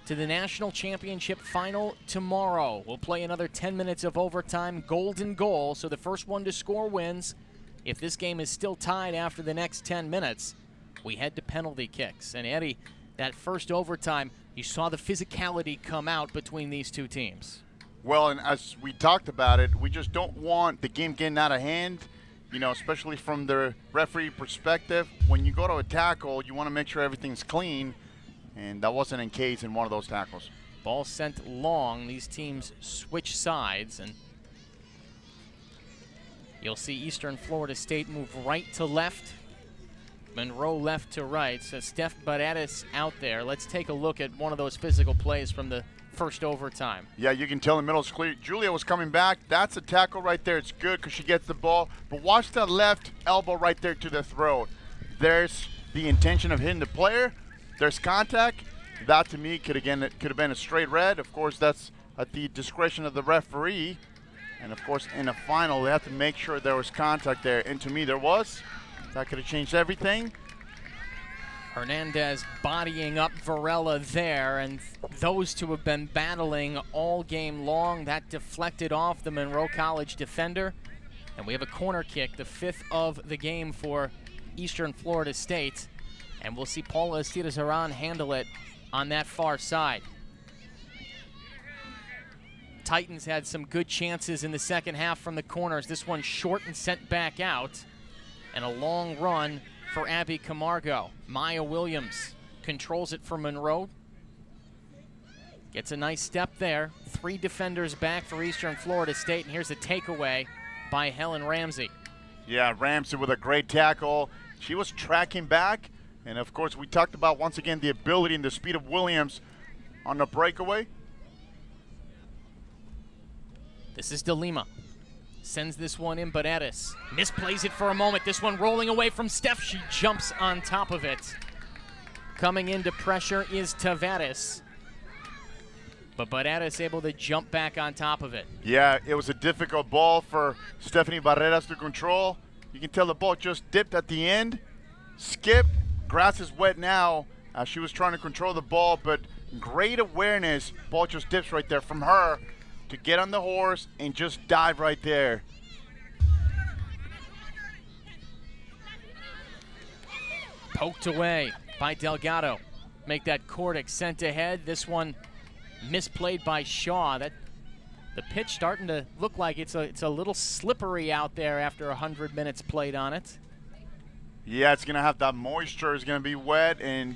to the National Championship Final tomorrow. We'll play another 10 minutes of overtime, golden goal, so the first one to score wins. If this game is still tied after the next 10 minutes, we head to penalty kicks. And Eddie, that first overtime, you saw the physicality come out between these two teams. Well, and as we talked about it, we just don't want the game getting out of hand, you know, especially from the referee perspective. When you go to a tackle, you want to make sure everything's clean, and that wasn't in case in one of those tackles. Ball sent long. These teams switch sides, and you'll see Eastern Florida State move right to left, Monroe left to right. So Steph Baratis out there. Let's take a look at one of those physical plays from the first overtime. Yeah, you can tell in the middle is clear. Julia was coming back. That's a tackle right there. It's good because she gets the ball. But watch that left elbow right there to the throat. There's the intention of hitting the player. There's contact. That to me could have been a straight red. Of course, that's at the discretion of the referee. And of course, in a final, they have to make sure there was contact there. And to me, there was. That could have changed everything. Hernandez bodying up Varela there, and those two have been battling all game long. That deflected off the Monroe College defender. And we have a corner kick, the 5th of the game for Eastern Florida State. And we'll see Paula Estira-Zaran handle it on that far side. Titans had some good chances in the second half from the corners. This one short and sent back out. And a long run for Abby Camargo. Maya Williams controls it for Monroe. Gets a nice step there. 3 defenders back for Eastern Florida State. And here's a takeaway by Helen Ramsey. Yeah, Ramsey with a great tackle. She was tracking back. And of course, we talked about once again the ability and the speed of Williams on the breakaway. This is De Lima. Sends this one in, but Edis misplays it for a moment. This one rolling away from Steph. She jumps on top of it. Coming into pressure is Tavares. But Baradas able to jump back on top of it. Yeah, it was a difficult ball for Stephanie Barreras to control. You can tell the ball just dipped at the end. Skip. Grass is wet now. She was trying to control the ball, but great awareness. Ball just dips right there from her to get on the horse and just dive right there. Poked away by Delgado. Make that Cordic sent ahead. This one misplayed by Shaw. The pitch starting to look like it's a little slippery out there after 100 minutes played on it. Yeah, it's gonna have that moisture. It's gonna be wet, and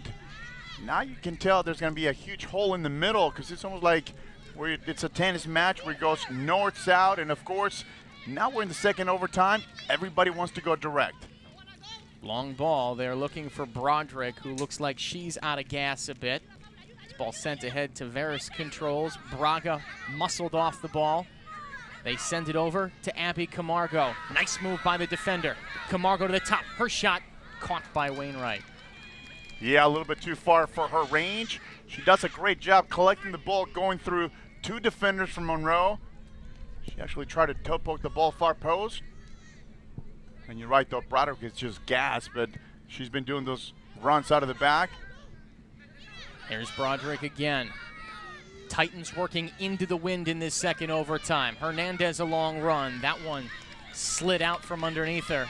now you can tell there's gonna be a huge hole in the middle because it's almost like where it's a tennis match where it goes north-south, and of course, now we're in the second overtime. Everybody wants to go direct. Long ball. They're looking for Broderick, who looks like she's out of gas a bit. This ball sent ahead. Tavares controls. Braga muscled off the ball. They send it over to Abby Camargo. Nice move by the defender. Camargo to the top. Her shot caught by Wainwright. Yeah, a little bit too far for her range. She does a great job collecting the ball, going through 2 defenders from Monroe. She actually tried to toe poke the ball far post. And you're right, though, Broderick is just gas, but she's been doing those runs out of the back. Here's Broderick again. Titans working into the wind in this second overtime. Hernandez a long run. That one slid out from underneath her.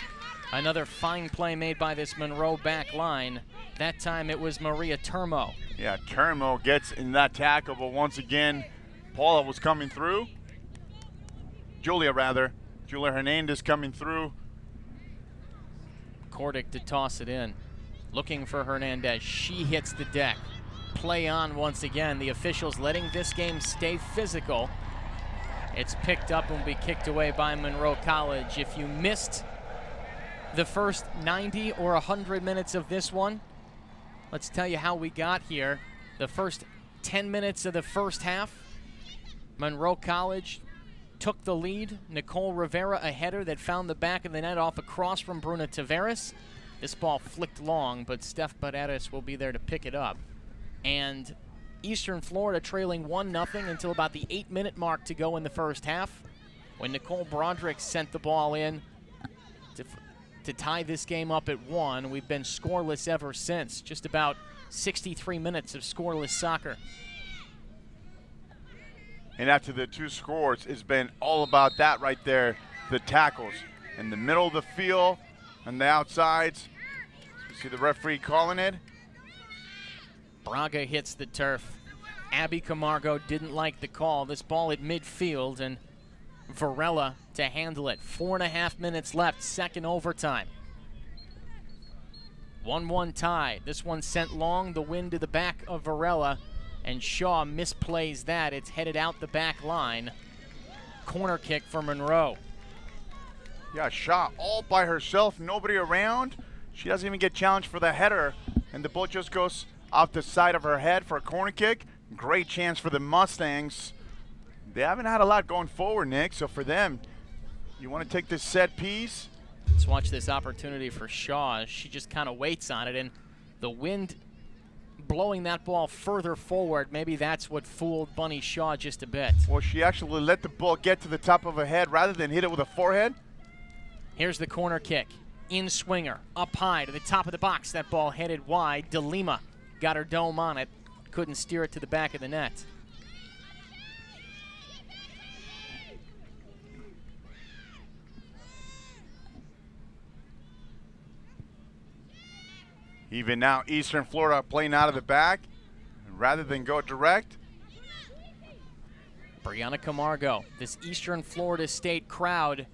Another fine play made by this Monroe back line. That time it was Maria Turmo. Yeah, Turmo gets in that tackle, but once again, Paula was coming through. Julia Hernandez coming through. Cordic to toss it in. Looking for Hernandez. She hits the deck. Play on once again. The officials letting this game stay physical. It's picked up and will be kicked away by Monroe College. If you missed the first 90 or 100 minutes of this one, let's tell you how we got here. The first 10 minutes of the first half, Monroe College took the lead. Nicole Rivera, a header that found the back of the net off a cross from Bruna Tavares. This ball flicked long, but Steph Barreras will be there to pick it up. And Eastern Florida trailing 1-0 until about the 8-minute mark to go in the first half, when Nicole Broderick sent the ball in to tie this game up at 1. We've been scoreless ever since. Just about 63 minutes of scoreless soccer. And after the 2 scores, it's been all about that right there. The tackles in the middle of the field, on the outsides. You see the referee calling it. Braga hits the turf. Abby Camargo didn't like the call. This ball at midfield, and Varela to handle it. 4.5 minutes left, second overtime. 1-1 tie. This one sent long, the wind to the back of Varela, and Shaw misplays that. It's headed out the back line. Corner kick for Monroe. Yeah, Shaw all by herself, nobody around. She doesn't even get challenged for the header, and the ball just goes off the side of her head for a corner kick. Great chance for the Mustangs. They haven't had a lot going forward, Nick, so for them, you want to take this set piece. Let's watch this opportunity for Shaw. She just kind of waits on it, and the wind blowing that ball further forward, maybe that's what fooled Bunny Shaw just a bit. Well, she actually let the ball get to the top of her head rather than hit it with a forehead. Here's the corner kick. In swinger, up high to the top of the box. That ball headed wide. De Lima got her dome on it. Couldn't steer it to the back of the net. Even now, Eastern Florida playing out of the back rather than go direct. Brianna Camargo, this Eastern Florida State crowd,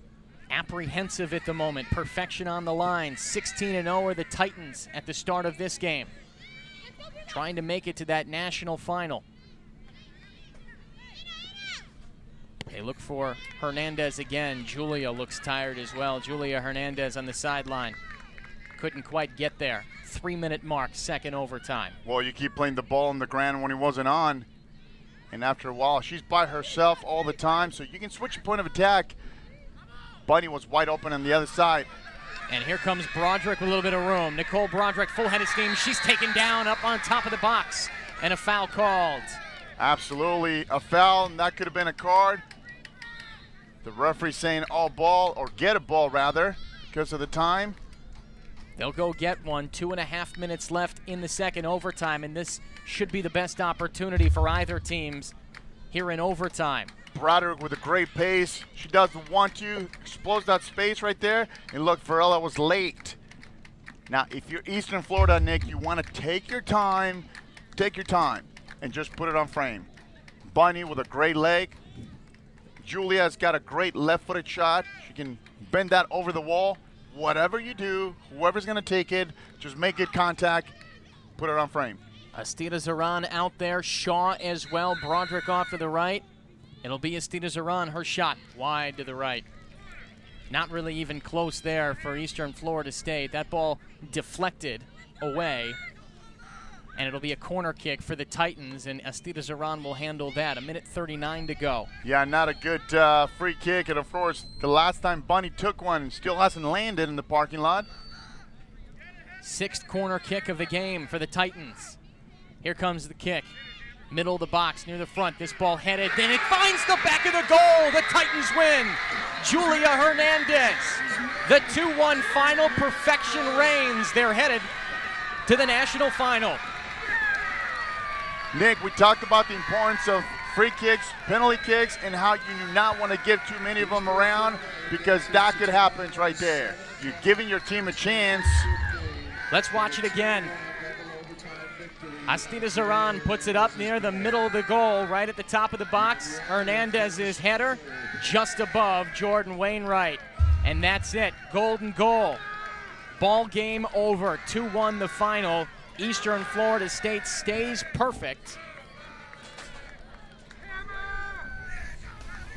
apprehensive at the moment. Perfection on the line. 16-0 are the Titans at the start of this game, trying to make it to that national final. They look for Hernandez again. Julia looks tired as well. Julia Hernandez on the sideline. Couldn't quite get there. 3-minute mark, second overtime. Well, you keep playing the ball on the ground when he wasn't on, and after a while, she's by herself all the time, so you can switch your point of attack. Bunny was wide open on the other side. And here comes Broderick with a little bit of room. Nicole Broderick, full head of steam. She's taken down up on top of the box, and a foul called. Absolutely a foul, and that could have been a card. The referee saying all ball, or get a ball rather, because of the time. They'll go get one. 2.5 minutes left in the second overtime, and this should be the best opportunity for either teams here in overtime. Broderick with a great pace. She doesn't want to expose that space right there. And look, Varela was late. Now, if you're Eastern Florida, Nick, you want to take your time, and just put it on frame. Bunny with a great leg. Julia's got a great left-footed shot. She can bend that over the wall. Whatever you do, whoever's going to take it, just make good contact, put it on frame. Astida Zaran out there, Shaw as well, Broderick off to the right. It'll be Astida Zaran, her shot wide to the right. Not really even close there for Eastern Florida State. That ball deflected away, and it'll be a corner kick for the Titans, and Astida Zaran will handle that. 1:39 to go. Yeah, not a good free kick, and of course, the last time Bunny took one, still hasn't landed in the parking lot. Sixth corner kick of the game for the Titans. Here comes the kick. Middle of the box, near the front. This ball headed, then it finds the back of the goal. The Titans win. Julia Hernandez. The 2-1 final. Perfection reigns. They're headed to the national final. Nick, we talked about the importance of free kicks, penalty kicks, and how you do not want to give too many of them around, because that could happen right there. You're giving your team a chance. Let's watch it again. Astida Zaran puts it up near the middle of the goal, right at the top of the box. Hernandez's header just above Jordan Wainwright. And that's it, golden goal. Ball game over, 2-1 the final. Eastern Florida State stays perfect.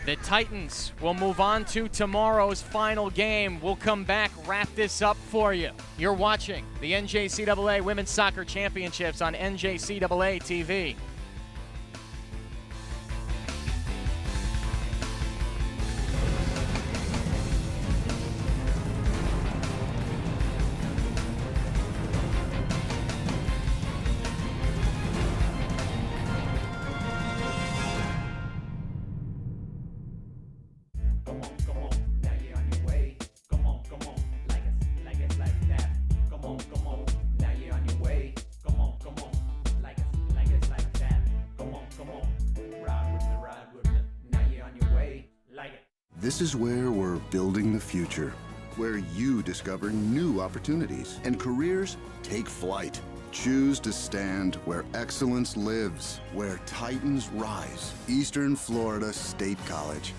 The Titans will move on to tomorrow's final game. We'll come back, wrap this up for you. You're watching the NJCAA Women's Soccer Championships on NJCAA TV. This is where we're building the future, where you discover new opportunities and careers take flight. Choose to stand where excellence lives, where Titans rise. Eastern Florida State College.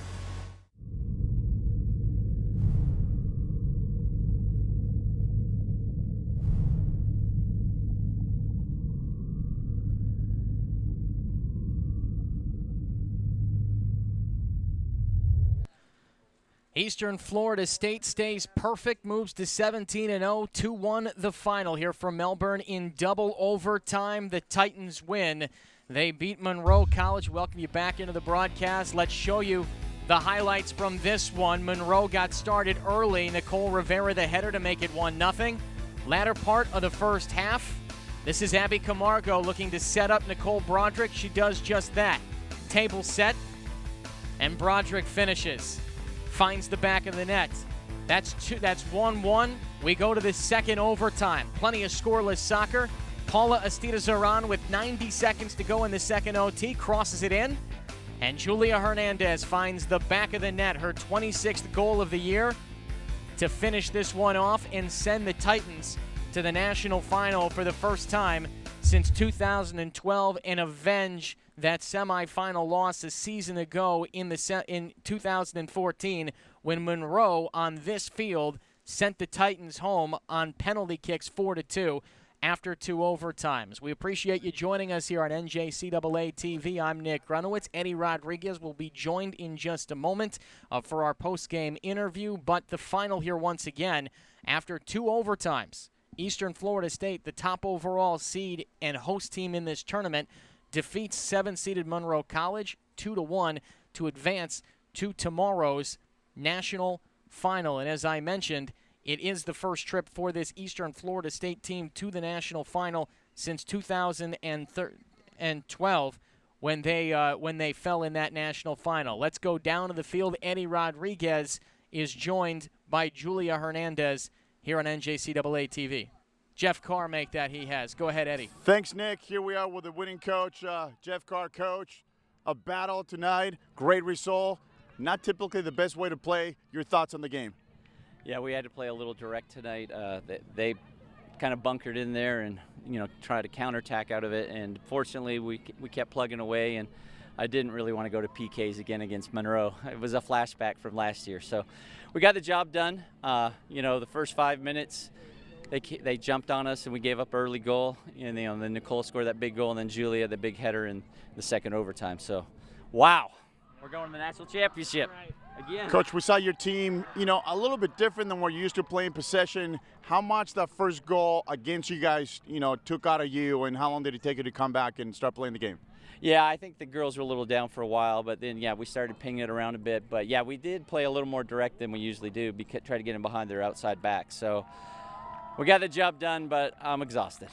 Eastern Florida State stays perfect, moves to 17-0, 2-1 the final here from Melbourne in double overtime. The Titans win. They beat Monroe College. Welcome you back into the broadcast. Let's show you the highlights from this one. Monroe got started early. Nicole Rivera, the header, to make it 1-0. Latter part of the first half. This is Abby Camargo looking to set up Nicole Broderick. She does just that. Table set, and Broderick finishes. Finds the back of the net. That's 1-1. We go to the second overtime. Plenty of scoreless soccer. Paula Astida-Zaran with 90 seconds to go in the second OT crosses it in. And Julia Hernandez finds the back of the net, her 26th goal of the year, to finish this one off and send the Titans to the national final for the first time since 2012 and avenge that semifinal loss a season ago in 2014 when Monroe on this field sent the Titans home on penalty kicks 4-2 after 2 overtimes. We appreciate you joining us here on NJCAA TV. I'm Nick Grunowitz. Eddie Rodriguez will be joined in just a moment for our post-game interview, but the final here once again after 2 overtimes. Eastern Florida State, the top overall seed and host team in this tournament, defeats 7-seeded Monroe College 2-1 to advance to tomorrow's national final. And as I mentioned, it is the first trip for this Eastern Florida State team to the national final since 2012 when they fell in that national final. Let's go down to the field. Eddie Rodriguez is joined by Julia Hernandez here on NJCAA TV. Jeff Carr make that he has. Go ahead, Eddie. Thanks, Nick. Here we are with the winning coach, Jeff Carr, coach. A battle tonight. Great result. Not typically the best way to play. Your thoughts on the game? Yeah, we had to play a little direct tonight. They kind of bunkered in there and, tried to counterattack out of it. And fortunately, we kept plugging away. And I didn't really want to go to PKs again against Monroe. It was a flashback from last year. So we got the job done. The first 5 minutes, they jumped on us and we gave up an early goal. And then Nicole scored that big goal, and then Julia the big header in the second overtime. So, wow, we're going to the national championship again. Coach, we saw your team, a little bit different than what you're used to playing possession. How much that first goal against you guys, took out of you, and how long did it take you to come back and start playing the game? Yeah, I think the girls were a little down for a while, but then, we started pinging it around a bit. But, we did play a little more direct than we usually do, try to get them behind their outside back. So we got the job done, but I'm exhausted.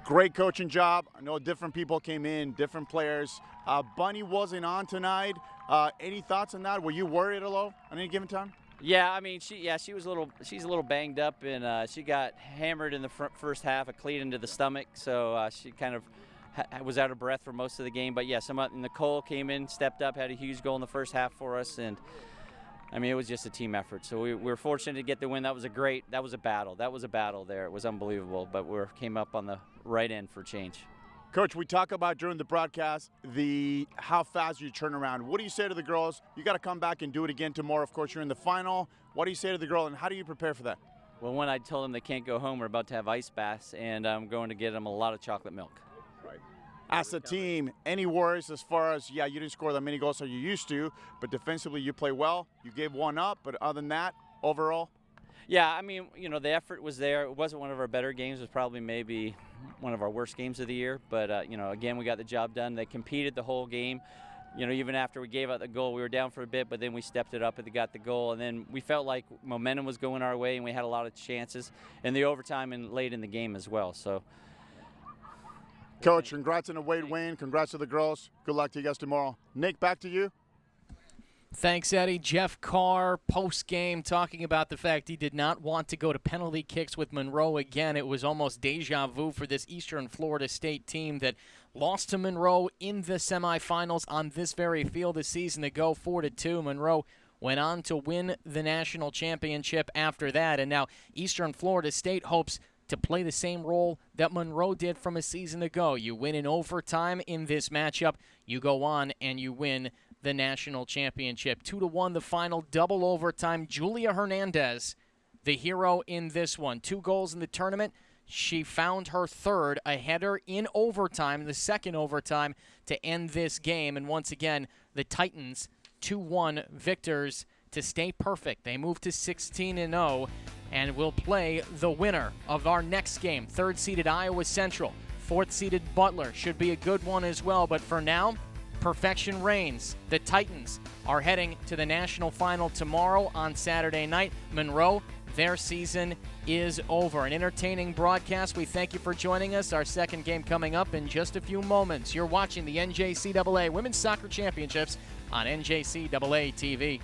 Great coaching job. I know different people came in, different players. Bunny wasn't on tonight. Any thoughts on that? Were you worried at all at any given time? Yeah, I mean, she's a little banged up, and she got hammered in the first half, a cleat into the stomach, so she kind of was out of breath for most of the game. But Nicole came in, stepped up, had a huge goal in the first half for us, and I mean, it was just a team effort. So we were fortunate to get the win. That was a battle. That was a battle there. It was unbelievable, but we came up on the right end for change. Coach, we talk about during the broadcast how fast you turn around. What do you say to the girls? You got to come back and do it again tomorrow. Of course, you're in the final. What do you say to the girl, and how do you prepare for that? Well, when I told them they can't go home, we're about to have ice baths, and I'm going to get them a lot of chocolate milk. Right. As a team, any worries as far as, you didn't score that many goals as you used to, but defensively you play well. You gave one up, but other than that, overall? Yeah, I mean, the effort was there. It wasn't one of our better games. It was probably maybe one of our worst games of the year. But, again, we got the job done. They competed the whole game. Even after we gave out the goal, we were down for a bit, but then we stepped it up and got the goal. And then we felt like momentum was going our way, and we had a lot of chances in the overtime and late in the game as well. So, Coach, congrats on the Wade win. Congrats to the girls. Good luck to you guys tomorrow. Nick, back to you. Thanks, Eddie. Jeff Carr, post-game, talking about the fact he did not want to go to penalty kicks with Monroe again. It was almost deja vu for this Eastern Florida State team that lost to Monroe in the semifinals on this very field a season ago, 4-2. Monroe went on to win the national championship after that, and now Eastern Florida State hopes to play the same role that Monroe did from a season ago. You win in overtime in this matchup, you go on and you win the national championship. 2-1 the final, double overtime. Julia Hernandez, the hero in this one. 2 goals in the tournament. She found her third, a header in overtime, the second overtime, to end this game. And once again, the Titans 2-1 victors to stay perfect. They move to 16-0 and will play the winner of our next game. 3rd-seeded Iowa Central, 4th-seeded Butler. Should be a good one as well, but for now, perfection reigns. The Titans are heading to the national final tomorrow on Saturday night. Monroe, their season is over. An entertaining broadcast. We thank you for joining us. Our second game coming up in just a few moments. You're watching the NJCAA Women's Soccer Championships on NJCAA TV.